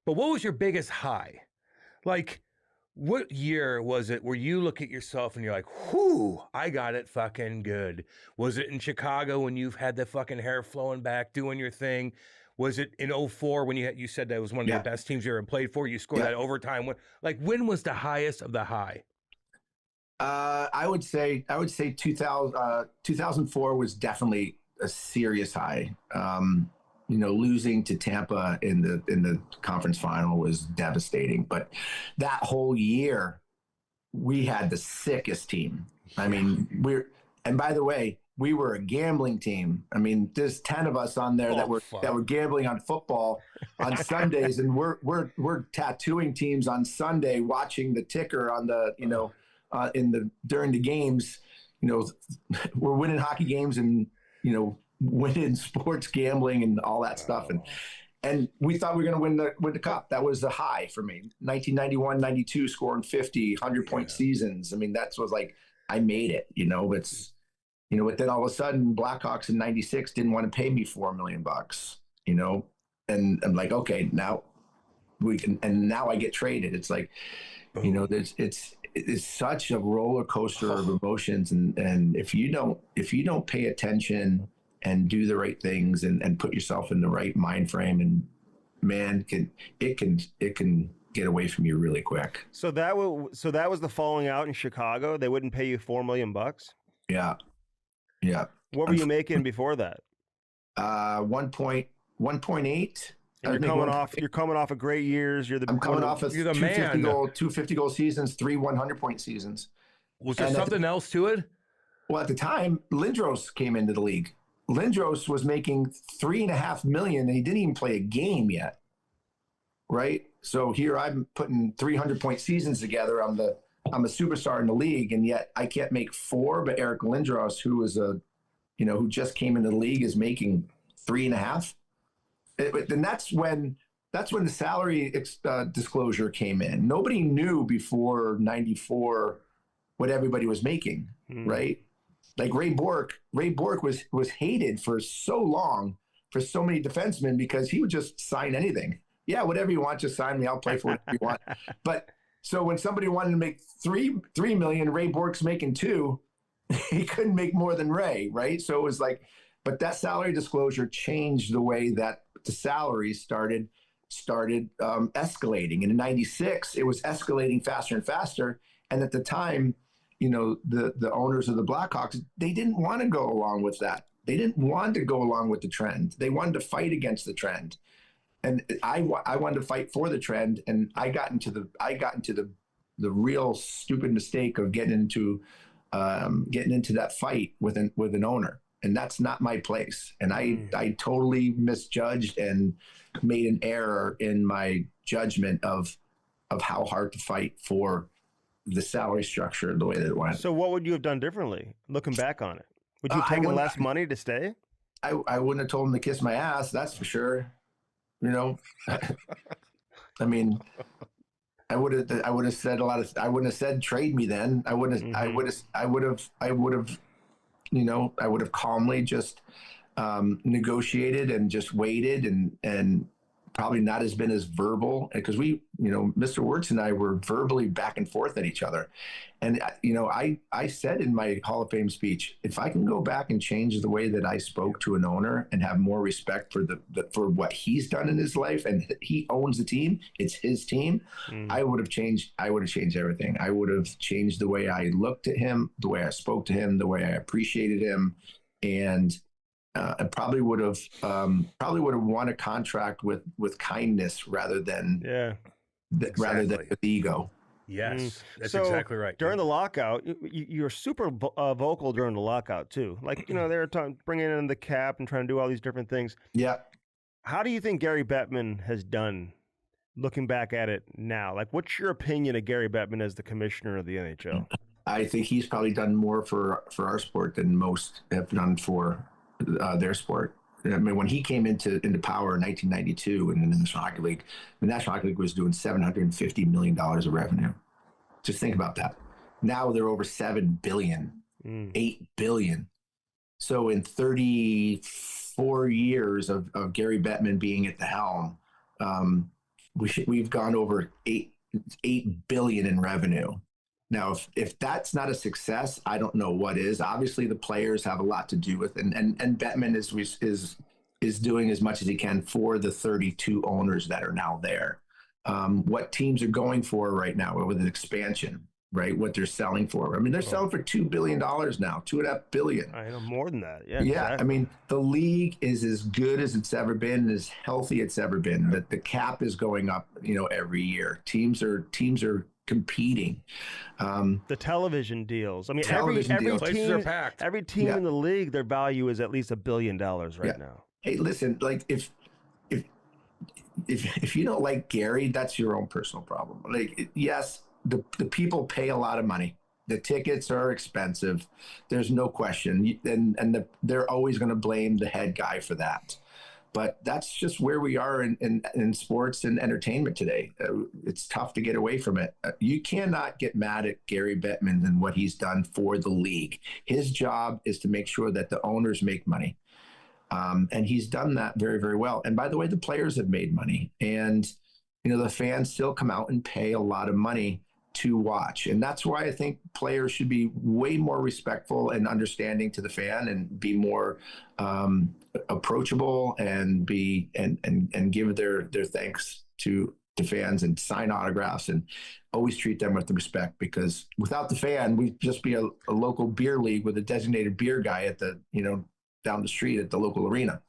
But what was your biggest high? Like, what year was it where you look at yourself and you're like, whew, I got it fucking good? Was it in Chicago when you've had the fucking hair flowing back, doing your thing? Was it in 04 when you said that was one of your best teams you ever played for? You scored that overtime. When was the highest of the high? I would say 2004 was definitely a serious high. Losing to Tampa in the conference final was devastating, but that whole year we had the sickest team. I mean, and by the way, we were a gambling team. I mean, there's 10 of us on there that were gambling on football on Sundays, and we're tattooing teams on Sunday, watching the ticker on the, during the games. We're winning hockey games and, winning sports gambling and all that stuff. And we thought we were going to win the cup. That was the high for me. 1991, 92, scoring 50, 100-point seasons. I mean, that was like, I made it, but then all of a sudden Blackhawks in 96 didn't want to pay me $4 million, and I'm like, okay, now we can, and now I get traded. It's like, it's such a roller coaster of emotions. And if you don't pay attention and do the right things and put yourself in the right mind frame, and man, it can get away from you really quick. So that was the falling out in Chicago. They wouldn't pay you $4 million. Yeah. What were you making before that? 1.8. And you're coming off of great years. I'm coming off of you're the man. 250 goal seasons, 3 100-point seasons. Was there something else to it? Well, at the time, Lindros came into the league. Lindros was making $3.5 million, and he didn't even play a game yet. Right. So here I'm putting 300-point seasons together. I'm a superstar in the league, and yet I can't make 4. But Eric Lindros, who is who just came into the league, is making 3.5. And that's when the salary disclosure came in. Nobody knew before 94 what everybody was making, right? Like Ray Bork was hated for so long for so many defensemen because he would just sign anything. Yeah, whatever you want, just sign me. I'll play for whatever you want. But so when somebody wanted to make $3 million, Ray Bork's making $2 million. He couldn't make more than Ray, right? So it was like, but that salary disclosure changed the way that the salaries started escalating. And in 96, it was escalating faster and faster. And at the time, the owners of the Blackhawks, they didn't want to go along with that. They didn't want to go along with the trend. They wanted to fight against the trend. And I wanted to fight for the trend. And I got into the real stupid mistake of getting into that fight with an owner. And that's not my place. And I totally misjudged and made an error in my judgment of how hard to fight for the salary structure the way that it went. So what would you have done differently looking back on it? Would you have taken less money to stay? I wouldn't have told him to kiss my ass. That's for sure. I mean, I would have said I wouldn't have said trade me then. I would have calmly just negotiated and just waited and probably not been as verbal, because Mr. Wirtz and I were verbally back and forth at each other. And, I said in my Hall of Fame speech, if I can go back and change the way that I spoke to an owner and have more respect for what he's done in his life, and he owns the team, it's his team, I would have changed everything. I would have changed the way I looked at him, the way I spoke to him, the way I appreciated him. And I probably would have won a contract with kindness rather than with ego. Yes, that's exactly right. During the lockout, you're super vocal during the lockout too. Like, they were bringing in the cap and trying to do all these different things. Yeah. How do you think Gary Bettman has done, looking back at it now? Like, what's your opinion of Gary Bettman as the commissioner of the NHL? I think he's probably done more for our sport than most have done for their sport. I mean, when he came into power in 1992 in the National Hockey League, the National Hockey League was doing $750 million of revenue. Just think about that. Now they're over 7 billion, 8 billion. So in 34 years of Gary Bettman being at the helm, we've gone over 8 billion in revenue. Now, if that's not a success, I don't know what is. Obviously, the players have a lot to do with it, and Bettman is doing as much as he can for the 32 owners that are now there. What teams are going for right now with expansion, right? What they're selling for. I mean, they're selling for $2 billion now, $2.5 billion. I know more than that. Yeah. Yeah. Exactly. I mean, the league is as good as it's ever been, and as healthy it's ever been. That the cap is going up, every year. Teams are competing. The television deals. I mean, Television deals. Places are packed. every team in the league, their value is at least $1 billion right now. Hey, listen, like if you don't like Gary, that's your own personal problem. Like, yes, the people pay a lot of money. The tickets are expensive. There's no question. They're always going to blame the head guy for that. But that's just where we are in sports and entertainment today. It's tough to get away from it. You cannot get mad at Gary Bettman and what he's done for the league. His job is to make sure that the owners make money. And he's done that very, very well. And by the way, the players have made money. And, the fans still come out and pay a lot of money to watch. And that's why I think players should be way more respectful and understanding to the fan, and be more approachable, and give their thanks to fans, and sign autographs, and always treat them with the respect, because without the fan, we'd just be a local beer league with a designated beer guy at the, down the street at the local arena.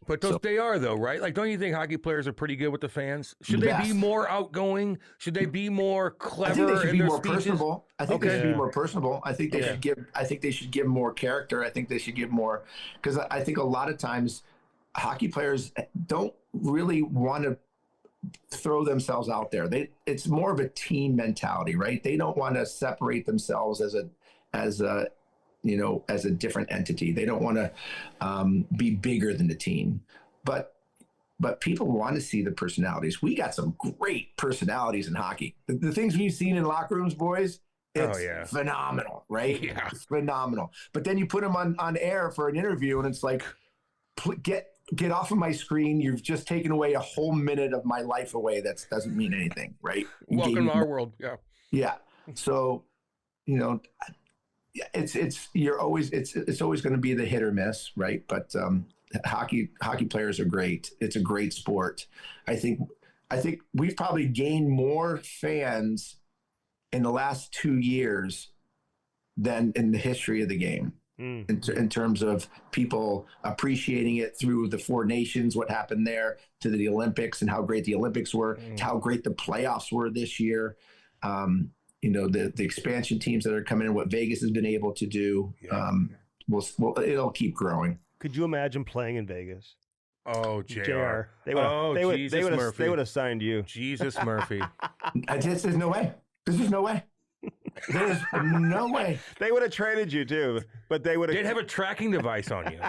But they are, though, right? Like, don't you think hockey players are pretty good with the fans? Should they be more outgoing? Should they be more clever? I think they should be more speeches? personable. I think they should be more personable. I think they should give. I think they should give more character. I think they should give more, because I think a lot of times hockey players don't really want to throw themselves out there. It's more of a team mentality, right? They don't want to separate themselves as a different entity. They don't want to be bigger than the team, but people want to see the personalities. We got some great personalities in hockey. The things we've seen in locker rooms, boys, it's phenomenal, right? Yeah. It's phenomenal. But then you put them on air for an interview, and it's like, get off of my screen. You've just taken away a whole minute of my life away. That doesn't mean anything, right? Welcome to our world. Yeah. Yeah. So, it's always going to be the hit or miss, right? But hockey players are great. It's a great sport. I think we've probably gained more fans in the last 2 years than in the history of the game. In terms of people appreciating it through the Four Nations, what happened there, to the Olympics, and how great the Olympics were, to how great the playoffs were this year. The expansion teams that are coming in, what Vegas has been able to do, it'll keep growing. Could you imagine playing in Vegas? Oh, JR. They would have signed you. Jesus Murphy. There's no way. There's no way. There's no way. They would have traded you too, but they would have. They'd have a tracking device on you.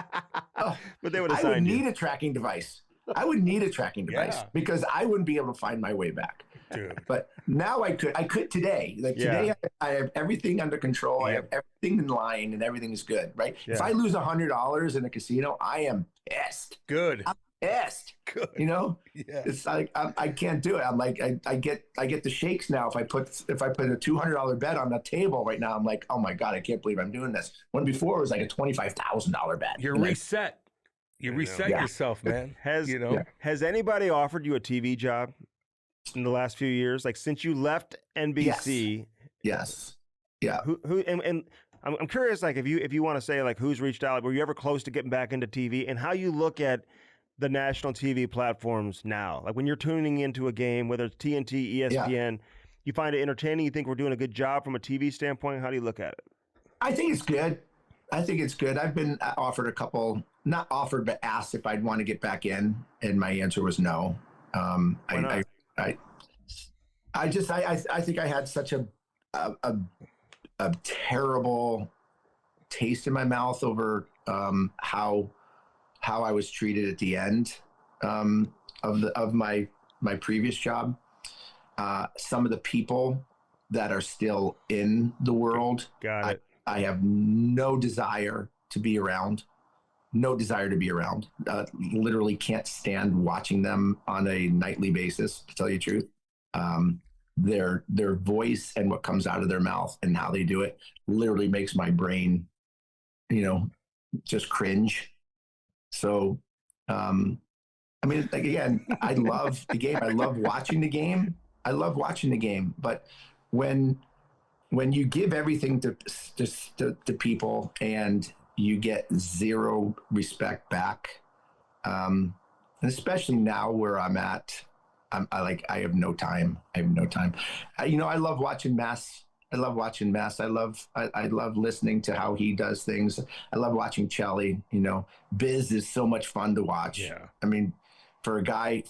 But they would have I signed would you. need a tracking device. I would need a tracking device because I wouldn't be able to find my way back. Dude. But now I could today. Today I have everything under control. I have everything in line, and everything's good, right? Yeah. If I lose $100 in a casino, I am pissed. Good. I'm pissed. Good. Yeah. It's like I can't do it. I'm like I get the shakes now if I put a $200 bet on the table right now. I'm like, oh my God, I can't believe I'm doing this. When before it was like a $25,000 bet. You're reset. You reset yourself, man. Has anybody offered you a TV job in the last few years? Like since you left NBC? Yes. Yeah. Who and I'm curious, like if you want to say like who's reached out, were you ever close to getting back into TV, and how you look at the national TV platforms now? Like when you're tuning into a game, whether it's TNT, ESPN, you find it entertaining? You think we're doing a good job from a TV standpoint? How do you look at it? I think it's good. I've been offered a couple, not offered, but asked if I'd want to get back in, and my answer was no. Why not? I think I had such a terrible taste in my mouth over how how I was treated at the end of my previous job. Some of the people that are still in the world, Got it. I have no desire to be around. No desire to be around. Literally can't stand watching them on a nightly basis, to tell you the truth. Their voice and what comes out of their mouth and how they do it literally makes my brain, just cringe. So, I mean, like, again, I love the game. I love watching the game. But when you give everything to people and you get zero respect back, and especially now where I'm at, I have no time. I love watching Mass. I love listening to how he does things. I love watching Chelly. Biz is so much fun to watch. Yeah. I mean, for a guy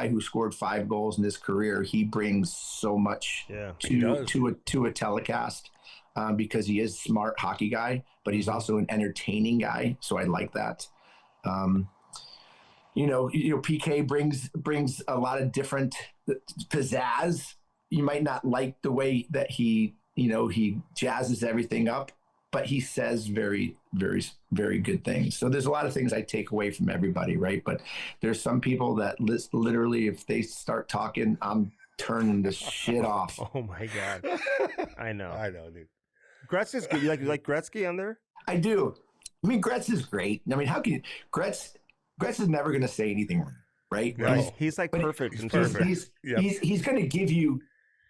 who scored 5 goals in his career, he brings so much to a telecast, because he is a smart hockey guy, but he's also an entertaining guy. So I like that. PK brings a lot of different pizzazz. You might not like the way that he jazzes everything up, but he says very, very, very good things. So there's a lot of things I take away from everybody, right? But there's some people that literally, if they start talking, I'm turning the shit off. Oh my God. I know, dude. Gretzky's good. You like Gretzky on there? I do. I mean, Gretz is great. I mean, how can Gretz is never going to say anything wrong, right? No. He's like perfect. He's going to give you,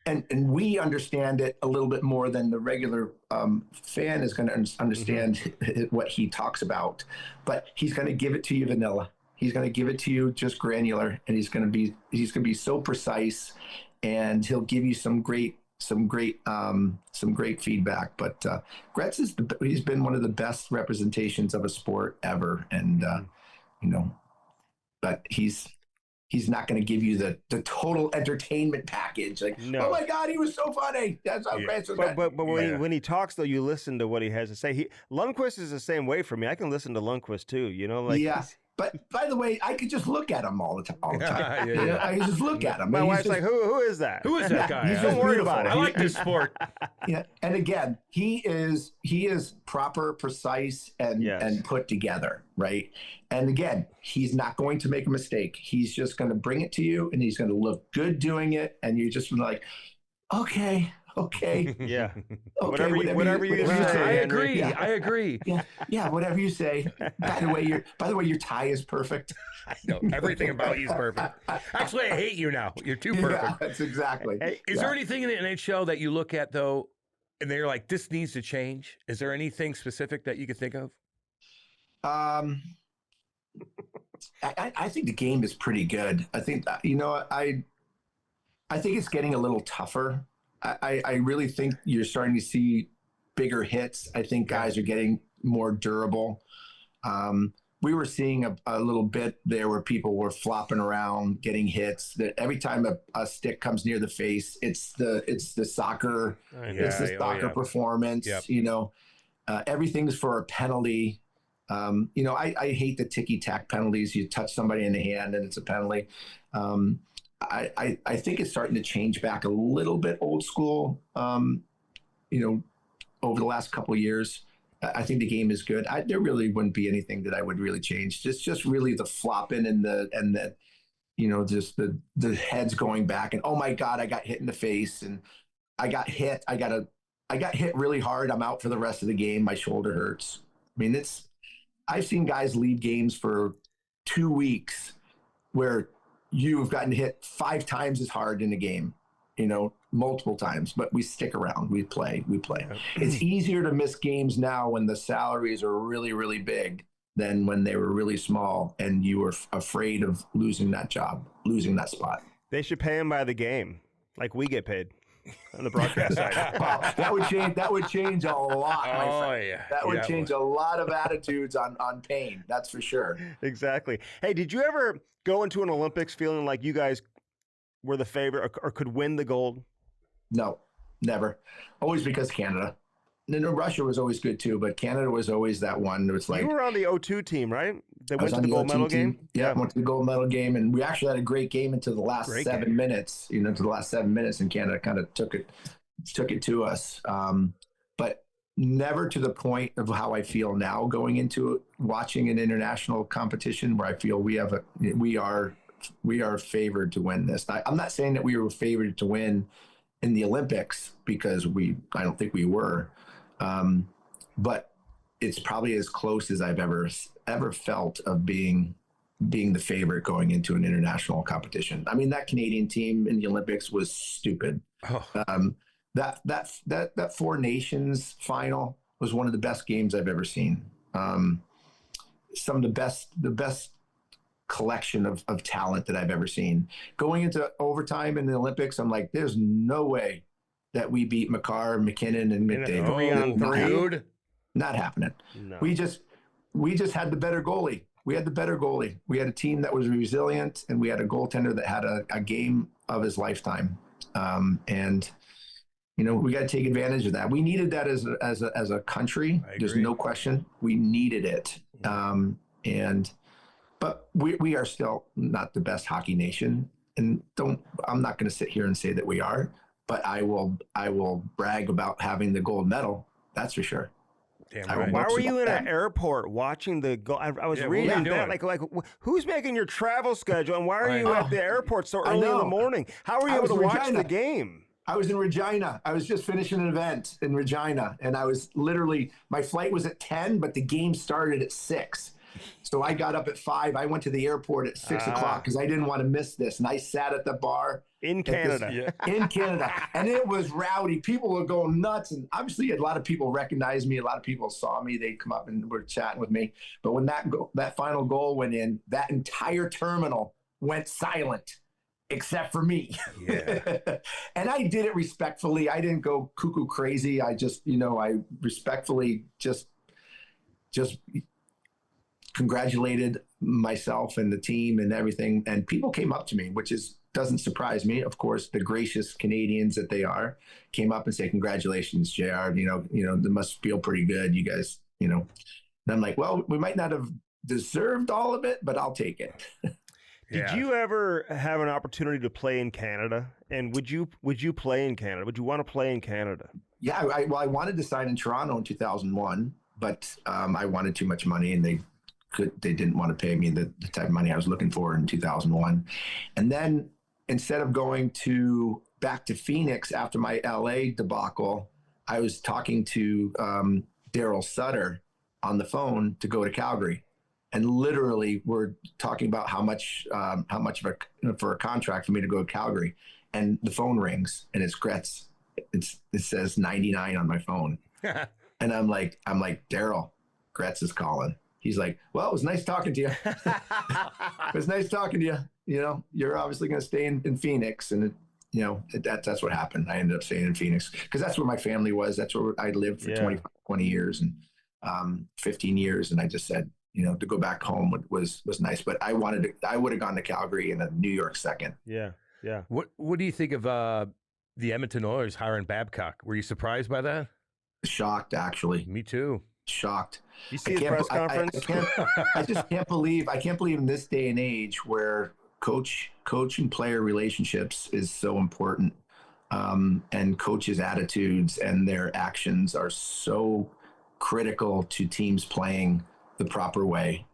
and we understand it a little bit more than the regular fan is going to understand what he talks about. But he's going to give it to you vanilla. He's going to give it to you just granular, and he's going to be so precise, and he'll give you some great feedback. But Gretz he's been one of the best representations of a sport ever, and but he's not going to give you the total entertainment package. Like, oh my God, he was so funny. That's how Gretz was. But when he talks, though, you listen to what he has to say. Lundqvist is the same way for me. I can listen to Lundqvist too. But by the way, I could just look at him all the time. I could just look at him. My wife's like, who is that? Who is that guy? Don't worry about it. I like this sport. Yeah, and again, he is proper, precise, and put together, right? And again, he's not going to make a mistake. He's just going to bring it to you, and he's going to look good doing it, and you're just like, okay. Yeah. Okay, whatever you say. I agree. Yeah. I agree. Yeah, whatever you say. By the way, your tie is perfect. I know everything about you is perfect. Actually, I hate you now. You're too perfect. Yeah, that's exactly. Hey, is there anything in the NHL that you look at though, and they're like, this needs to change? Is there anything specific that you could think of? I think the game is pretty good. I think I think it's getting a little tougher. I really think you're starting to see bigger hits. I think guys are getting more durable. We were seeing a little bit there where people were flopping around, getting hits. That every time a stick comes near the face, it's the soccer, performance. Yep. Everything's for a penalty. I hate the ticky-tack penalties. You touch somebody in the hand and it's a penalty. I think it's starting to change back a little bit old school, over the last couple of years. I think the game is good. There really wouldn't be anything that I would really change. Just really the flopping and the heads going back and, oh my God, I got hit in the face and I got hit. I got hit really hard. I'm out for the rest of the game. My shoulder hurts. I mean, I've seen guys leave games for 2 weeks where you've gotten hit 5 times as hard in a game, multiple times, but we stick around. We play. It's easier to miss games now when the salaries are really, really big than when they were really small and you were afraid of losing that job, losing that spot. They should pay him by the game, like we get paid on the broadcast side. Well, that would change a lot, my friend. Yeah. That would change a lot of attitudes on pain. That's for sure. Exactly. Hey, did you ever go into an Olympics feeling like you guys were the favorite or could win the gold? No, never. Always because Canada. And then Russia was always good too, but Canada was always that one. It was like, you were on the 02 team, right? They I was went to on the the gold medal OT team. game? Yeah, went to the gold medal game, and we actually had a great game into the last Great 7 game. minutes. To the last 7 minutes, and Canada kind of took it to us. But never to the point of how I feel now going into it, watching an international competition where I feel we are favored to win this. I'm not saying that we were favored to win in the Olympics, because I don't think we were, but it's probably as close as I've ever felt of being the favorite going into an international competition. I mean, that Canadian team in the Olympics was stupid. Oh. That Four Nations final was one of the best games I've ever seen. Some of the best collection of talent that I've ever seen. Going into overtime in the Olympics, I'm like, there's no way that we beat McCarr, McKinnon, and McDavid. 3-on-3, dude. Not happening. No. We just had the better goalie. We had a team that was resilient, and we had a goaltender that had a game of his lifetime. And we got to take advantage of that. We needed that as a country. There's no question. We needed it. But we are still not the best hockey nation, and I'm not going to sit here and say that we are, but I will brag about having the gold medal. That's for sure. Damn right. Why were you in an airport watching the goal? I was reading that. Like, who's making your travel schedule, and why are you at the airport so early in the morning? How were you able to watch the game? I was in Regina. I was just finishing an event in Regina, and I was literally, my flight was at 10, but the game started at 6. So I got up at 5. I went to the airport at 6 o'clock because I didn't want to miss this. And I sat at the bar. In Canada. In Canada. And it was rowdy. People were going nuts. And obviously a lot of people recognized me. A lot of people saw me. They'd come up and were chatting with me. But when that final goal went in, that entire terminal went silent, except for me. Yeah. And I did it respectfully. I didn't go cuckoo crazy. I just, I respectfully just congratulated myself and the team and everything. And people came up to me, which doesn't surprise me. Of course, the gracious Canadians that they are came up and say, "Congratulations, JR. They must feel pretty good. You guys, And I'm like, well, we might not have deserved all of it, but I'll take it." Did you ever have an opportunity to play in Canada? And would you play in Canada? Would you want to play in Canada? Yeah, I wanted to sign in Toronto in 2001, but I wanted too much money, and they didn't want to pay me the type of money I was looking for in 2001. And then instead of going back to Phoenix after my LA debacle, I was talking to Daryl Sutter on the phone to go to Calgary. And literally we're talking about how much for a contract for me to go to Calgary. And the phone rings and it's Gretz. It says 99 on my phone. And I'm like, Daryl, Gretz is calling. He's like, well, it was nice talking to you. It was nice talking to you. You're obviously going to stay in Phoenix. And, that's what happened. I ended up staying in Phoenix because that's where my family was. That's where I lived for 20 years and 15 years. And I just said, to go back home was nice. But I would have gone to Calgary in a New York second. Yeah. Yeah. What do you think of the Edmonton Oilers hiring Babcock? Were you surprised by that? Shocked, actually. Me too. Shocked. You see his press conference? I just can't believe in this day and age where coach and player relationships is so important, and coaches' attitudes and their actions are so critical to teams playing the proper way.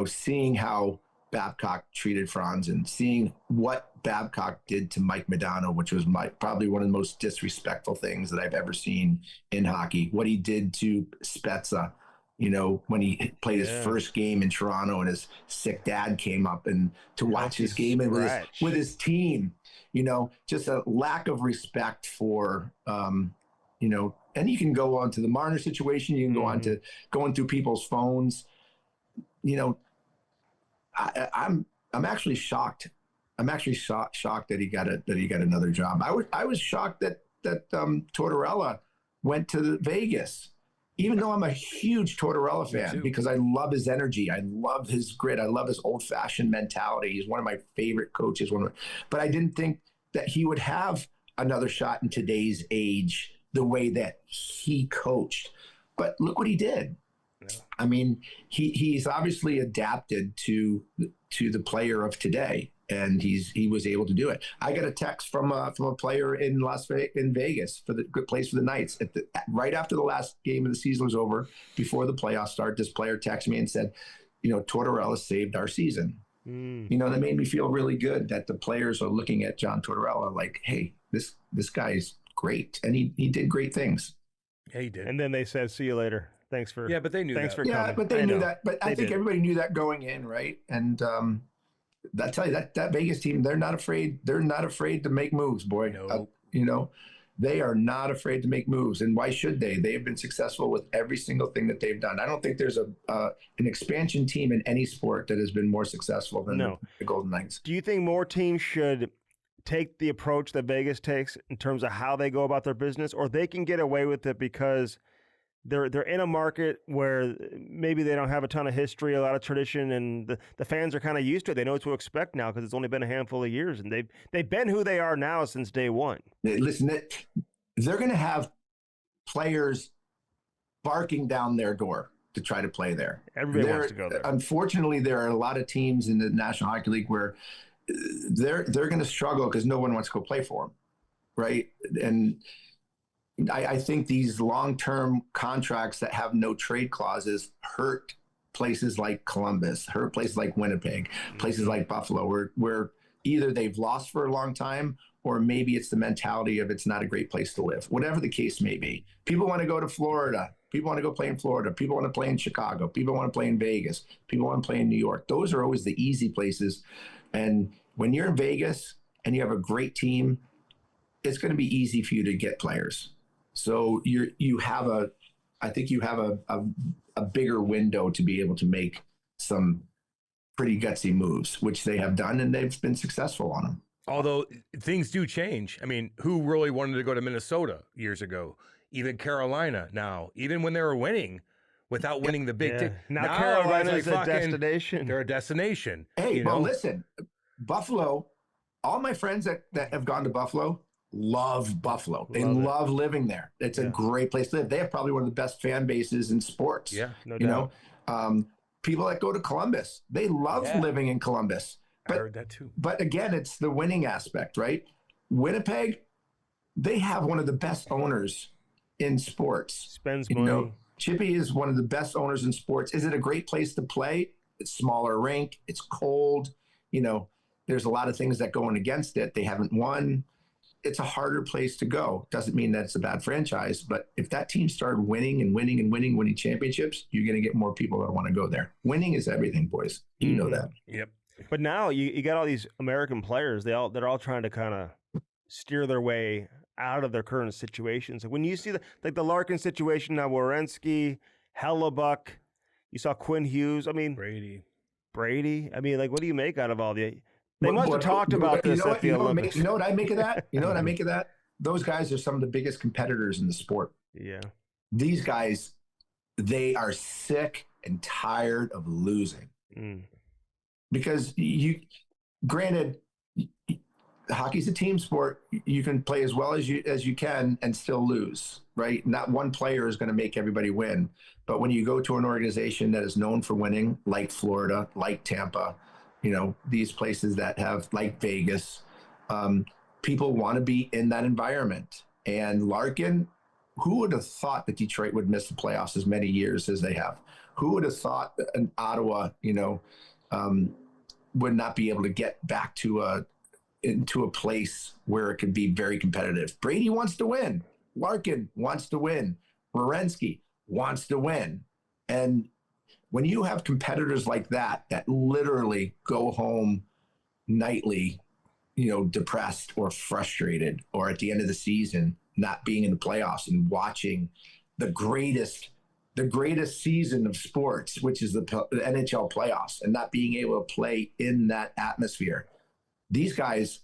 Seeing how Babcock treated Franz and seeing what Babcock did to Mike Modano, which was probably one of the most disrespectful things that I've ever seen in hockey. What he did to Spezza, when he played his first game in Toronto and his sick dad came up and to watch his game and with his team, just a lack of respect for, and you can go on to the Marner situation. You can go on to going through people's phones. I'm actually shocked. I'm actually shocked that he got another job. I was shocked that Tortorella went to Vegas, even though I'm a huge Tortorella fan because I love his energy. I love his grit. I love his old fashioned mentality. He's one of my favorite coaches. But I didn't think that he would have another shot in today's age the way that he coached. But look what he did. I mean, he's obviously adapted to the player of today, and he was able to do it. I got a text from a player in Vegas for the good place for the Knights right after the last game of the season was over, before the playoffs start. This player texted me and said, Tortorella saved our season. That made me feel really good that the players are looking at John Tortorella like, hey, this guy's great, and he did great things. Yeah, he did. And then they said, "See you later. Thanks for." Yeah, but they knew. Thanks that. for coming. Yeah, but they knew that. But I think did. everybody knew that going in, right? And I tell you that Vegas team, they're not afraid. They're not afraid to make moves, boy. No. They are not afraid to make moves, and why should they? They have been successful with every single thing that they've done. I don't think there's an expansion team in any sport that has been more successful than the Golden Knights. Do you think more teams should take the approach that Vegas takes in terms of how they go about their business, or they can get away with it because they're in a market where maybe they don't have a ton of history, a lot of tradition, and the fans are kind of used to it. They know what to expect now because it's only been a handful of years, and they've been who they are now since day one. Listen, they're going to have players barking down their door to try to play there. Everybody wants to go there. Unfortunately, there are a lot of teams in the National Hockey League where they're going to struggle because no one wants to go play for them, right? And I think these long-term contracts that have no trade clauses hurt places like Columbus, hurt places like Winnipeg, places like Buffalo, where either they've lost for a long time, or maybe it's the mentality of it's not a great place to live. Whatever the case may be. People want to go to Florida. People want to go play in Florida. People want to play in Chicago. People want to play in Vegas. People want to play in New York. Those are always the easy places. And when you're in Vegas and you have a great team, it's going to be easy for you to get players. So I think you have a bigger window to be able to make some pretty gutsy moves, which they have done, and they've been successful on them. Although things do change. I mean, who really wanted to go to Minnesota years ago? Even Carolina now, even when they were winning, without winning the big Now Carolina's like a destination. They're a destination. Hey, well, listen, Buffalo, all my friends that have gone to Buffalo love Buffalo. They love living there. It's a great place to live. They have probably one of the best fan bases in sports. Yeah, no doubt. People that go to Columbus, they love living in Columbus. I heard that too. But again, it's the winning aspect, right? Winnipeg, they have one of the best owners in sports. Spends money. Chippy is one of the best owners in sports. Is it a great place to play? It's smaller rink. It's cold. There's a lot of things that go in against it. They haven't won. It's a harder place to go. Doesn't mean that it's a bad franchise, but if that team started winning and winning and winning championships, you're going to get more people that want to go there. Winning is everything, boys. You know that. Yep. But now you got all these American players. They're all trying to kind of steer their way out of their current situations. When you see the Larkin situation now, Werenski, Hellebuck, you saw Quinn Hughes. I mean, Brady. I mean, what do you make out of all the? They must have talked about this at the Olympics. You know what I make of that? You know what I make of that? Those guys are some of the biggest competitors in the sport. Yeah. These guys, they are sick and tired of losing. Because granted, hockey's a team sport. You can play as well as you can and still lose, right? Not one player is going to make everybody win. But when you go to an organization that is known for winning, like Florida, like Tampa, these places that have, like Vegas, people want to be in that environment. And Larkin, who would have thought that Detroit would miss the playoffs as many years as they have? Who would have thought that Ottawa, would not be able to get back into a place where it could be very competitive? Brady wants to win. Larkin wants to win. Werenski wants to win. And when you have competitors like that literally go home nightly, depressed or frustrated, or at the end of the season, not being in the playoffs and watching the greatest season of sports, which is the NHL playoffs, and not being able to play in that atmosphere. These guys,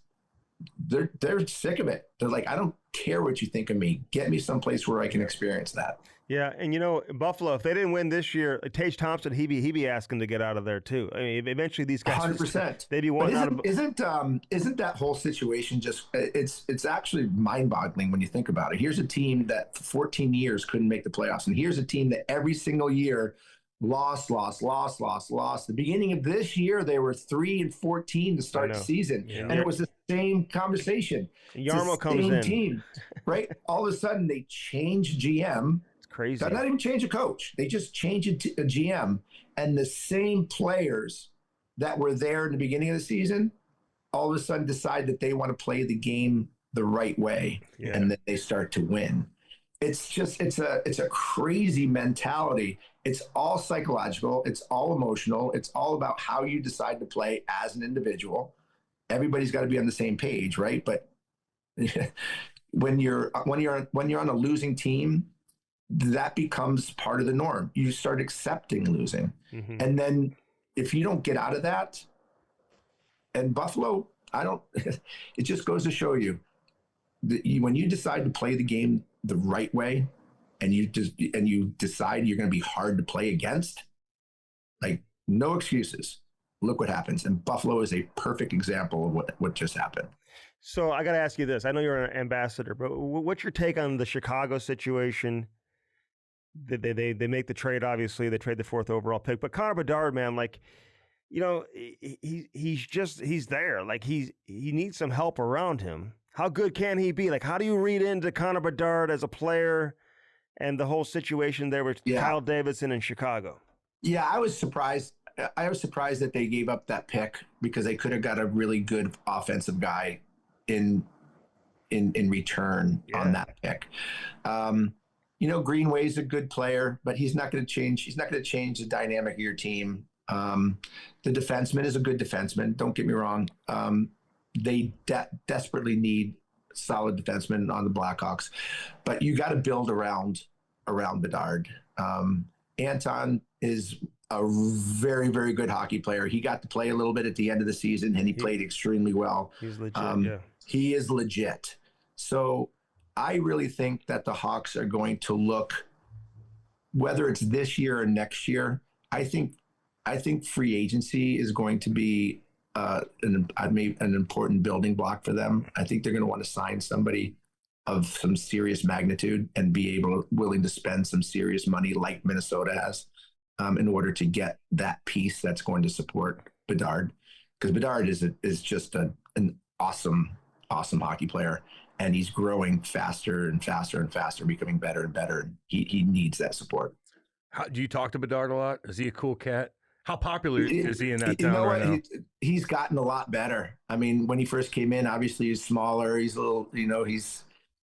they're sick of it. They're like, I don't care what you think of me. Get me someplace where I can experience that. Yeah, and Buffalo, if they didn't win this year, Tage Thompson, he'd be asking to get out of there too. I mean, eventually these guys, 100%. they'd be But wanting out of. isn't that whole situation just it's actually mind-boggling when you think about it. Here's a team that for 14 years couldn't make the playoffs, and here's a team that every single year lost. The beginning of this year, they were 3-14 to start the season, and it was the same conversation. Yarmo comes in, team, right? All of a sudden, they change GM. Crazy. Not even change a coach. They just change a GM, and the same players that were there in the beginning of the season all of a sudden decide that they want to play the game the right way, and then they start to win. It's a crazy mentality. It's all psychological. It's all emotional. It's all about how you decide to play as an individual. Everybody's got to be on the same page, right? But when you're on a losing team, that becomes part of the norm. You start accepting losing. Mm-hmm. And then if you don't get out of that, and Buffalo, it just goes to show you that when you decide to play the game the right way, and you decide you're going to be hard to play against, like, no excuses. Look what happens. And Buffalo is a perfect example of what just happened. So I got to ask you this. I know you're an ambassador, but what's your take on the Chicago situation? They make the trade, obviously. They trade the 4th overall pick. But Connor Bedard, man, like, he's there. Like, he needs some help around him. How good can he be? Like, how do you read into Connor Bedard as a player and the whole situation there with Kyle Davidson in Chicago? Yeah, I was surprised. I was surprised that they gave up that pick because they could have got a really good offensive guy in return on that pick. Greenway's a good player, but he's not going to change. He's not going to change the dynamic of your team. The defenseman is a good defenseman. Don't get me wrong. They desperately need solid defensemen on the Blackhawks, but you got to build around Bedard. Anton is a very, very good hockey player. He got to play a little bit at the end of the season, and he played extremely well. He's legit. He is legit. So I really think that the Hawks are going to look, whether it's this year or next year, I think free agency is going to be an important building block for them. I think they're going to want to sign somebody of some serious magnitude and be willing to spend some serious money like Minnesota has in order to get that piece that's going to support Bedard. Because Bedard is just an awesome hockey player. And he's growing faster and faster and faster, becoming better and better. He needs that support. Do you talk to Bedard a lot? Is he a cool cat? How popular is he in that town right now? He's gotten a lot better. I mean, when he first came in, obviously he's smaller. He's a little, he is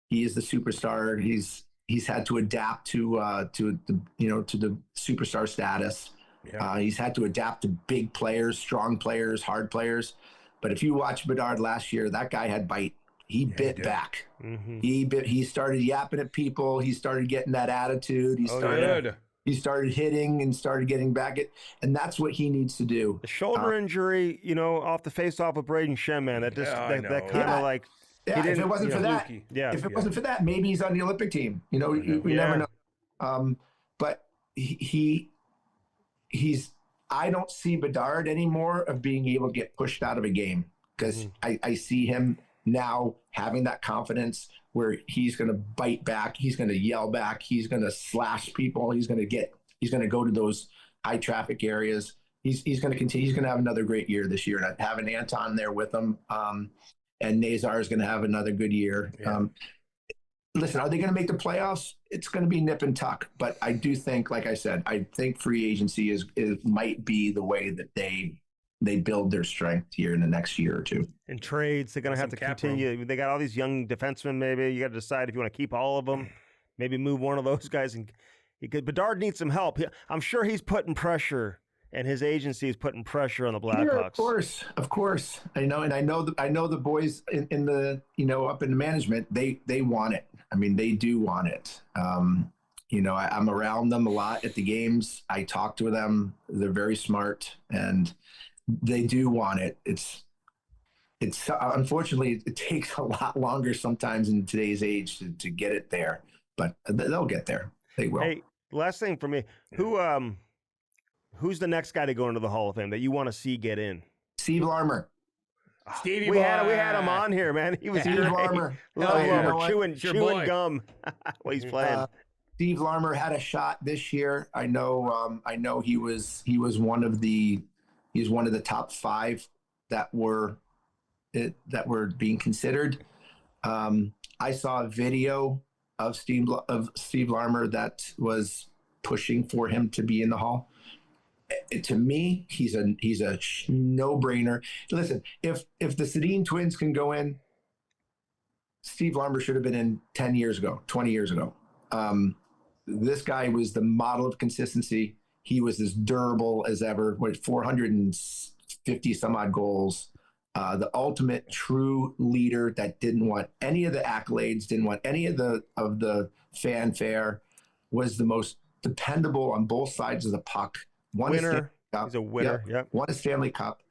the superstar. He's had to adapt to the superstar status. Yeah. He's had to adapt to big players, strong players, hard players. But if you watch Bedard last year, that guy had bite. He bit back. Mm-hmm. He started yapping at people. He started getting that attitude. He started hitting and started getting back at, and that's what he needs to do. The shoulder injury, off the face-off with Braden Shem, man, that just that kind of like. Yeah, if it wasn't for that, wasn't for that, maybe he's on the Olympic team. We never know. But he's. I don't see Bedard anymore of being able to get pushed out of a game because I see him now having that confidence where he's going to bite back, he's going to yell back, he's going to slash people, he's going to go to those high traffic areas. He's going to continue. He's going to have another great year this year, and having Anton there with him, and Nazar is going to have another good year. Yeah. Listen, are they going to make the playoffs? It's going to be nip and tuck, but I do think, like I said, I think free agency might be the way that they build their strength here in the next year or two. In trades, they're going to have to continue. They got all these young defensemen. Maybe you got to decide if you want to keep all of them. Maybe move one of those guys. And Bedard needs some help. I'm sure he's putting pressure, and his agency is putting pressure on the Blackhawks. Yeah, of course. I know, and I know the boys in the up in the management. They want it. I mean, they do want it. I'm around them a lot at the games. I talk to them. They're very smart, and they do want it. It's unfortunately it takes a lot longer sometimes in today's age to get it there, but they'll get there. They will. Hey, last thing for me. Who's the next guy to go into the Hall of Fame that you want to see get in? Steve Larmer. Stevie We boy. had him on here, man. He was Steve great. Larmer. Love You know Larmer. what? Chewing It's your boy. gum while he's playing. Steve Larmer had a shot this year. I know he was one of the top 5 that were being considered. I saw a video of Steve Larmer that was pushing for him to be in the Hall. To me, he's a no-brainer. Listen, if the Sedin twins can go in, Steve Larmer should have been in 10 years ago, 20 years ago. This guy was the model of consistency. He was as durable as ever with 450 some odd goals. The ultimate true leader that didn't want any of the accolades, didn't want any of the fanfare, was the most dependable on both sides of the puck. Winner. He's a winner. Yep. Won a Stanley Cup.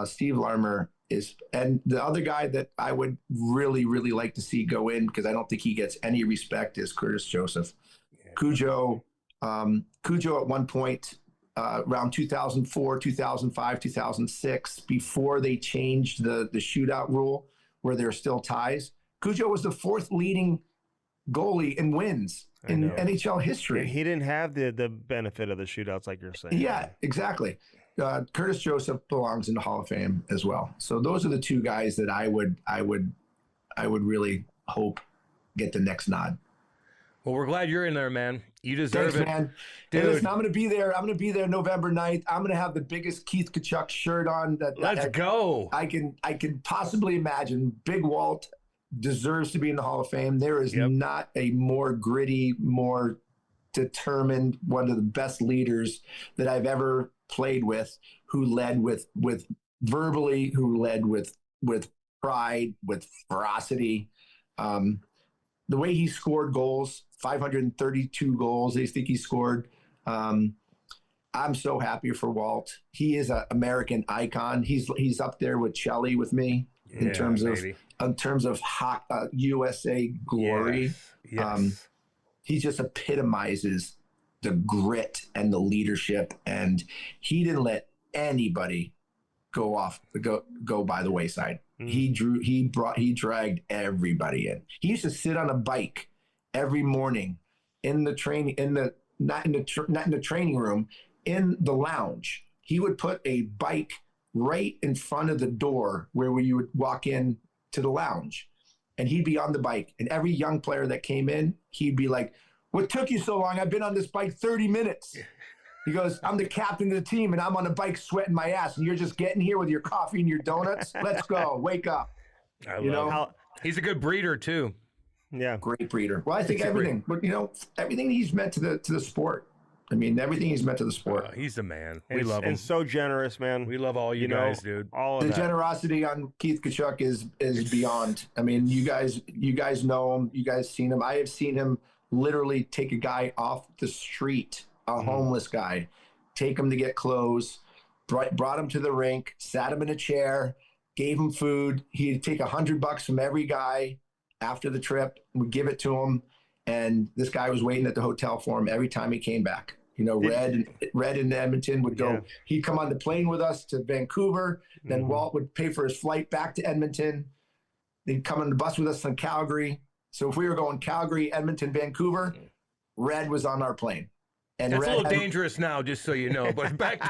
Steve Larmer is, and the other guy that I would really, really like to see go in, because I don't think he gets any respect, is Curtis Joseph. Yeah. Cujo at one point, around 2004, 2005, 2006, before they changed the shootout rule where there are still ties, Cujo was the 4th leading goalie in wins in NHL history. He didn't have the benefit of the shootouts like you're saying. Yeah, exactly. Curtis Joseph belongs in the Hall of Fame as well. So those are the 2 guys that I would really hope get the next nod. Well, we're glad you're in there, man. You deserve it. Man. Dude. Hey, listen, I'm going to be there. I'm going to be there November 9th. I'm going to have the biggest Keith Tkachuk shirt on Let's go. I can possibly imagine. Big Walt deserves to be in the Hall of Fame. There is not a more gritty, more determined, one of the best leaders that I've ever played with, who led with verbally, who led with pride, with ferocity. The way he scored goals, 532 goals, I think he scored. I'm so happy for Walt. He is an American icon. He's up there with Chelly with me in terms of USA glory. Yes. He just epitomizes the grit and the leadership, and he didn't let anybody go by the wayside. He dragged everybody in. He used to sit on a bike every morning in the not in the training room, in the lounge. He would put a bike right in front of the door where you would walk in to the lounge, and he'd be on the bike. And every young player that came in, he'd be like, "What took you so long? I've been on this bike 30 minutes." He goes, "I'm the captain of the team, and I'm on a bike sweating my ass, and you're just getting here with your coffee and your donuts? Let's go. Wake up." He's a good breeder, too. Yeah. Great breeder. Well, I think everything, but everything he's meant to the sport. I mean, everything he's meant to the sport. He's the man. We love him. And so generous, man. We love all you guys, dude. All of the generosity on Keith Tkachuk is beyond. I mean, you guys know him. You guys seen him. I have seen him literally take a guy off the street, a homeless guy, take him to get clothes, brought him to the rink, sat him in a chair, gave him food. He'd take $100 from every guy after the trip, would give it to him. And this guy was waiting at the hotel for him every time he came back. Red in Edmonton would go. Yeah. He'd come on the plane with us to Vancouver. Then Walt would pay for his flight back to Edmonton. They'd come on the bus with us from Calgary. So if we were going Calgary, Edmonton, Vancouver, Red was on our plane. And that's a little dangerous now, just so you know. But back,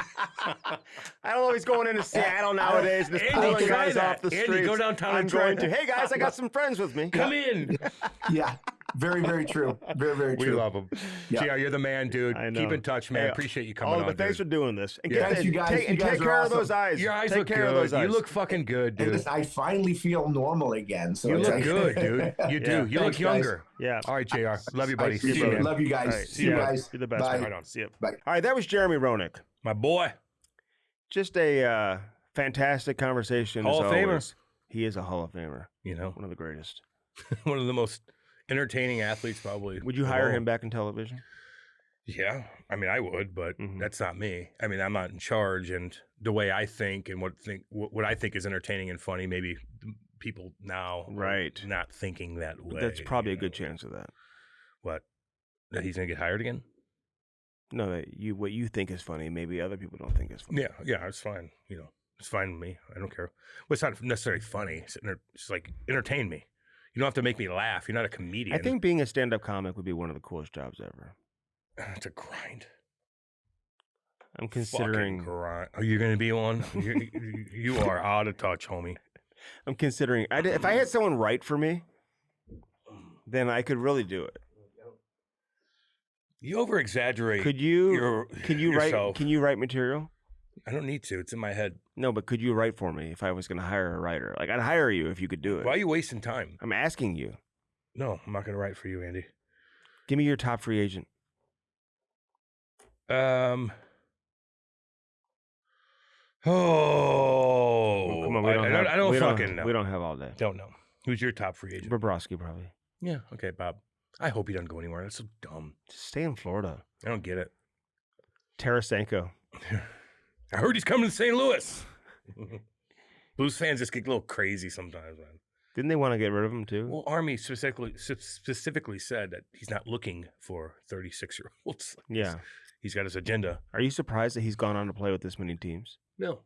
I don't know. He's going into Seattle nowadays. Just pulling guys off the streets. Andy, go downtown and trying to. Hey guys, I got some friends with me. Come in. Yeah, very, very true. Very, very true. We love him. Yeah, you're the man, dude. I know. Keep in touch, man. Appreciate you coming on. But thanks for doing this. And thanks, you guys. Take care of those eyes. Your eyes look good. You look fucking good, dude. I finally feel normal again. So you look good, dude. You do. You look younger. Yeah. All right, JR. Love you, buddy. See you, man. Love you guys. See you guys. You're the best. Bye. Right on. See you. Bye. All right, that was Jeremy Roenick. My boy. Just a fantastic conversation. Hall of Famer. He is a Hall of Famer. One of the greatest. One of the most entertaining athletes, probably. Would you hire him back in television? Yeah. I mean, I would, but that's not me. I mean, I'm not in charge, and the way I think and what I think is entertaining and funny, maybe people now are not thinking that way. That's probably a good chance of that. What? That he's gonna get hired again? No, that what you think is funny, maybe other people don't think is funny. Yeah, it's fine. You know, it's fine with me. I don't care. Well, it's not necessarily funny. It's like entertain me. You don't have to make me laugh. You're not a comedian. I think being a stand-up comic would be one of the coolest jobs ever. It's a grind. I'm considering. Fucking grind. Are you going to be one? You are out of touch, homie. I'm considering. If I had someone write for me, then I could really do it. You over exaggerate. Can you yourself. write? Can you write material? I don't need to. It's in my head. No, but could you write for me if I was going to hire a writer? Like, I'd hire you if you could do it. Why are you wasting time? I'm asking you. No, I'm not going to write for you, Andy. Give me your top free agent. Oh, come on, I don't fucking know. We don't have all day. Don't know. Who's your top free agent? Bobrovsky, probably. Yeah, okay, Bob. I hope he doesn't go anywhere. That's so dumb. Just stay in Florida. I don't get it. Tarasenko. I heard he's coming to St. Louis. Blues fans just get a little crazy sometimes, man. Didn't they want to get rid of him too? Well, Army specifically said that he's not looking for 36-year-olds. Yeah. He's got his agenda. Are you surprised that he's gone on to play with this many teams? No.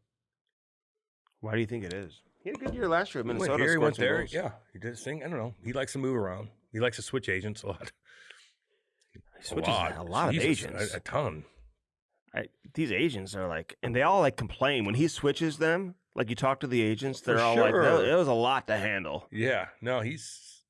Why do you think it is? He had a good year last year at Minnesota. He went there. Goals. Yeah, he did his thing. I don't know. He likes to move around. He likes to switch agents a lot. He switches a lot of agents. A ton. These agents are like, and they all like complain when he switches them. Like you talk to the agents, they're all like, it was a lot to handle. Yeah, no, he's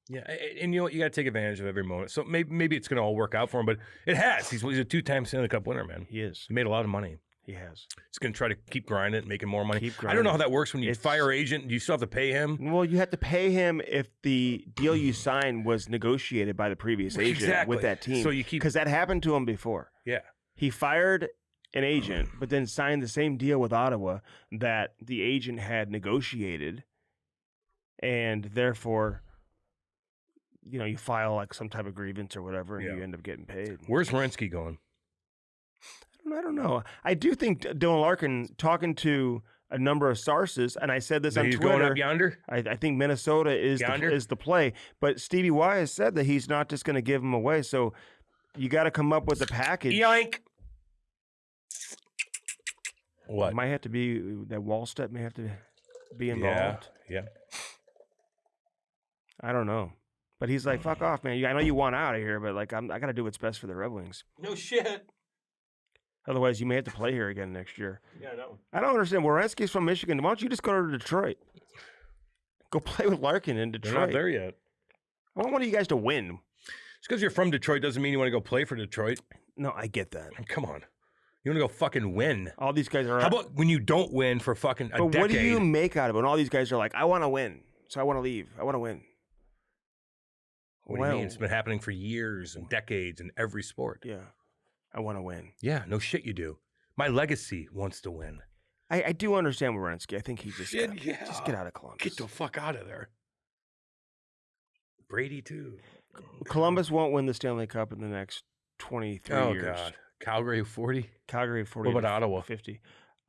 yeah, and you know what, you got to take advantage of every moment. So maybe it's going to all work out for him, but it has. He's a 2-time Stanley Cup winner, man. He is. He made a lot of money. He has. He's going to try to keep grinding, making more money. I don't know how that works when you fire an agent. Do you still have to pay him? Well, you have to pay him if the deal you signed was negotiated by the previous agent with that team. So you keep, because that happened to him before. Yeah. He fired an agent, but then signed the same deal with Ottawa that the agent had negotiated, and therefore, you know, you file like some type of grievance or whatever, and you end up getting paid. Where's Roenick going? I don't know. I do think Dylan Larkin, talking to a number of sources, and I said this on Twitter. He's going up yonder? I think Minnesota is the play. But Stevie Y has said that he's not just going to give him away. So you got to come up with a package. Yoink! What? It might have to be that Wallstedt may have to be involved. Yeah. I don't know. But he's like, fuck off, man. I know you want out of here, but like I got to do what's best for the Red Wings. No shit. Otherwise, you may have to play here again next year. Yeah, I know. I don't understand. Werenski's from Michigan. Why don't you just go to Detroit? Go play with Larkin in Detroit. They're not there yet. I want one of you guys to win. Just because you're from Detroit doesn't mean you want to go play for Detroit. No, I get that. Come on. You want to go fucking win. All these guys are... How about when you don't win for fucking a decade? But what do you make out of it when all these guys are like, I want to win, so I want to leave. I want to win. What do you mean? It's been happening for years and decades in every sport. Yeah. I want to win. Yeah, no shit you do. My legacy wants to win. I do understand Werenski. I think he just just get out of Columbus. Get the fuck out of there. Brady too. Columbus won't win the Stanley Cup in the next 23 years. Oh God. Calgary 40? Calgary 40. What about Ottawa? 50.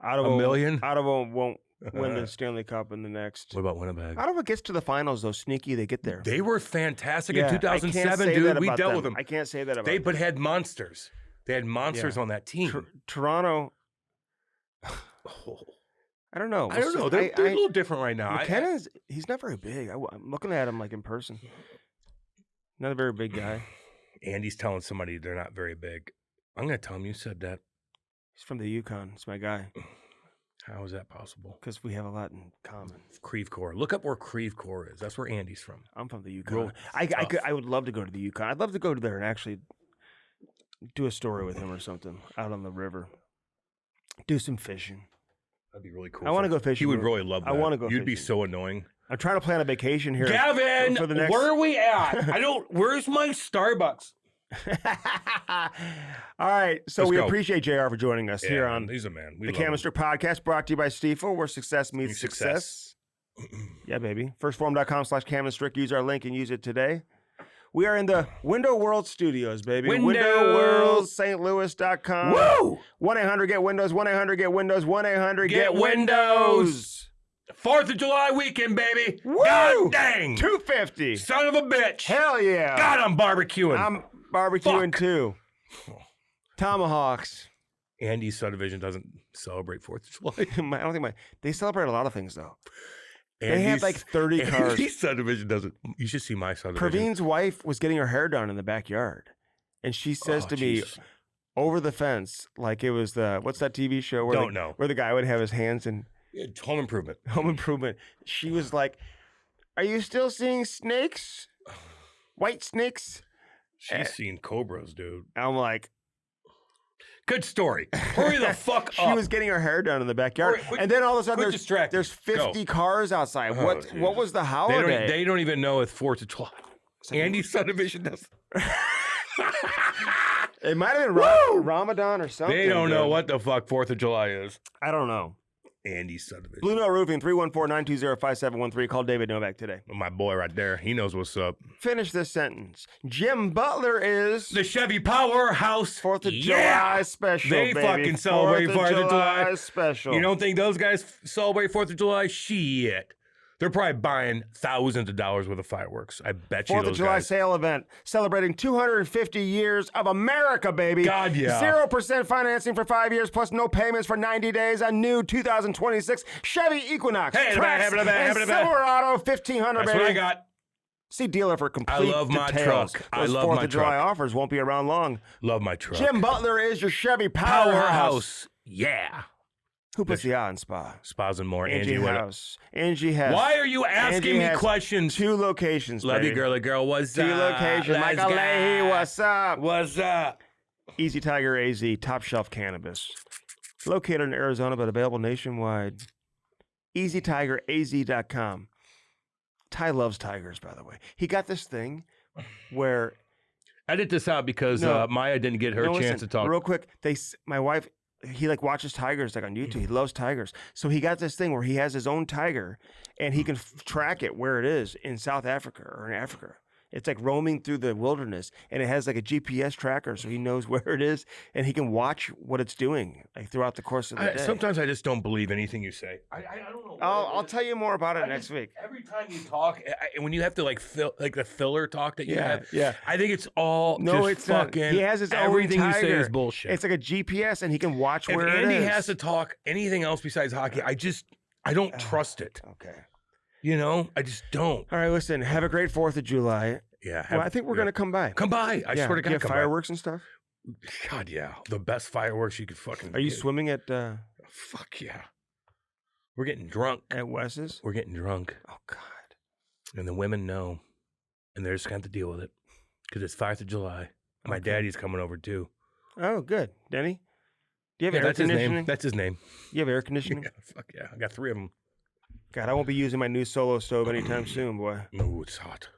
Ottawa, $1 million? Ottawa won't win the Stanley Cup in the next... What about Winnipeg? Ottawa gets to the finals, though. Sneaky, they get there. They were fantastic in 2007, dude. We dealt with them. I can't say that about them. But had monsters. They had monsters on that team. Toronto... I don't know. I don't know. They're a little different right now. McKenna's... He's not very big. I'm looking at him like in person. Not a very big guy. Andy's telling somebody they're not very big. I'm going to tell him you said that. He's from the Yukon. It's my guy. How is that possible? Because we have a lot in common. Creve Coeur. Look up where Creve Coeur is. That's where Andy's from. I'm from the Yukon. I would love to go to the Yukon. I'd love to go to there and actually do a story with him or something out on the river. Do some fishing. That'd be really cool. I want to go fishing. He would really love that. I want to go You'd fishing. be so annoying. I'm trying to plan a vacation here. Gavin, for the next... where are we at? Where's my Starbucks? All right, so Let's we go. appreciate JR for joining us here on he's a man. the Canister Podcast, brought to you by Stiefel, where success meets success. Yeah, baby. Firstform.com/Canistrick. Use our link and use it today. We are in the Window World Studios, baby. Window World, stlouis.com. Woo! 1-800-GET-WINDOWS, 1-800-GET-WINDOWS, 1-800-GET-WINDOWS. 4th of July weekend, baby. Woo! God dang. 250. Son of a bitch. Hell yeah. God, I'm barbecuing. I'm barbecuing Fuck. too. Tomahawks. Andy's subdivision doesn't celebrate 4th of July. I don't think they celebrate a lot of things though. They had like 30 cars. Andy's subdivision doesn't. You should see my subdivision. Praveen's wife was getting her hair done in the backyard. And she says to me over the fence, like it was what's that TV show where where the guy would have his hands in Home Improvement. Home Improvement. She was like, "Are you still seeing snakes? White snakes?" She's seen cobras, dude. I'm like, good story. Hurry the fuck up. She was getting her hair done in the backyard. And then all of a sudden there's 50 cars outside. Oh, what was the holiday? They don't even know it's 4th of July. Andy's subdivision does. It might have been Ramadan or something. They don't know what the fuck 4th of July is. I don't know. Andy's subdivision. Blue Note Roofing, 314-920-5713. Call David Novak today. My boy right there. He knows what's up. Finish this sentence. Jim Butler is the Chevy Powerhouse 4th of July special, They baby. fucking celebrate 4th of July special. You don't think those guys celebrate 4th of July? Shit. They're probably buying thousands of dollars worth of fireworks. I bet you 4th those of July guys. sale event celebrating 250 years of America, baby. God, yeah. 0% financing for 5 years plus no payments for 90 days. A new 2026 Chevy Equinox. Hey, Trax, and Silverado 1500, That's baby. what I got. See dealer for complete I love my details. truck. Those I love 4th my of July truck. offers won't be around long. Love my truck. Jim Butler is your Chevy powerhouse. Yeah. Who puts the on Spa? Spas and more. Angie what? House. Angie has. Why are you asking Angie me has questions? 2 locations, Love baby. you, girly girl. What's up? 2 locations. Let's Michael go. Leahy, what's up? What's up? Easy Tiger AZ, top shelf cannabis. Located in Arizona, but available nationwide. EasyTigerAZ.com. Ty loves tigers, by the way. He got this thing where... Edit this out because Maya didn't get her chance to talk. Real quick, my wife... He like watches tigers like on YouTube. He loves tigers. So he got this thing where he has his own tiger and he can track it where it is in South Africa or in Africa. It's like roaming through the wilderness and it has like a GPS tracker so he knows where it is and he can watch what it's doing like throughout the course of the day. Sometimes I just don't believe anything you say. I don't know. I'll tell you more about it next week. Every time you talk, when you have to like the filler talk that you have, yeah. I think it's all It's fucking. not. He has his everything own you tiger. say is bullshit. It's like a GPS and he can watch if where Andy it is. has to talk anything else besides hockey, I don't trust it. Okay. You know, I just don't. All right, listen. Have a great 4th of July. Yeah. Well, I think we're gonna come by. Come by. I swear to God, you have come fireworks and stuff. by. God, yeah. The best fireworks you could fucking. Are you get. swimming at Fuck yeah. We're getting drunk. at Wes's? We're getting drunk. Oh God. And the women know. And they're just going to have to deal with it. Because it's 4th of July. My daddy's coming over too. Oh, good. Denny, do you have air that's his conditioning? name. That's his name. You have air conditioning? Yeah, fuck yeah. I got 3 of them. God, I won't be using my new solo stove anytime soon, boy. Ooh, it's hot.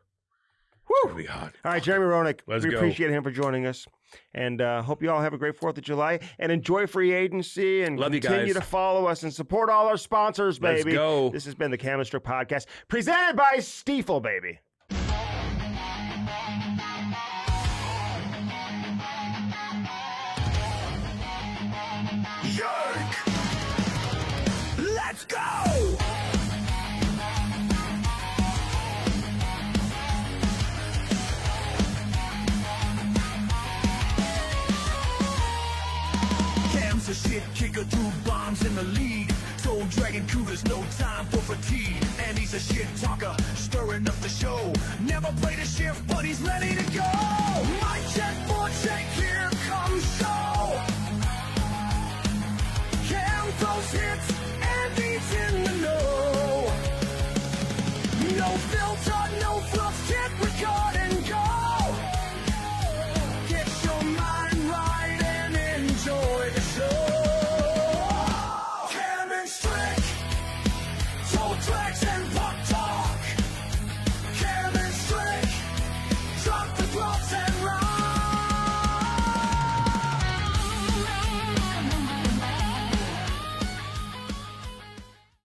Woo! It's gonna be hot. All right, Jeremy Roenick. Let's we go. appreciate him for joining us. And hope you all have a great 4th of July and enjoy free agency and Love you continue guys. to follow us and support all our sponsors, baby. Let's go. This has been the Chemistry Podcast presented by Stiefel, baby. Yerk! Let's go! Cam's a shit kicker, 2 bombs in the lead. Soul dragging cougars, no time for fatigue. And he's a shit talker, stirring up the show. Never played a shift, but he's ready to go. My check, 4 check, here comes show.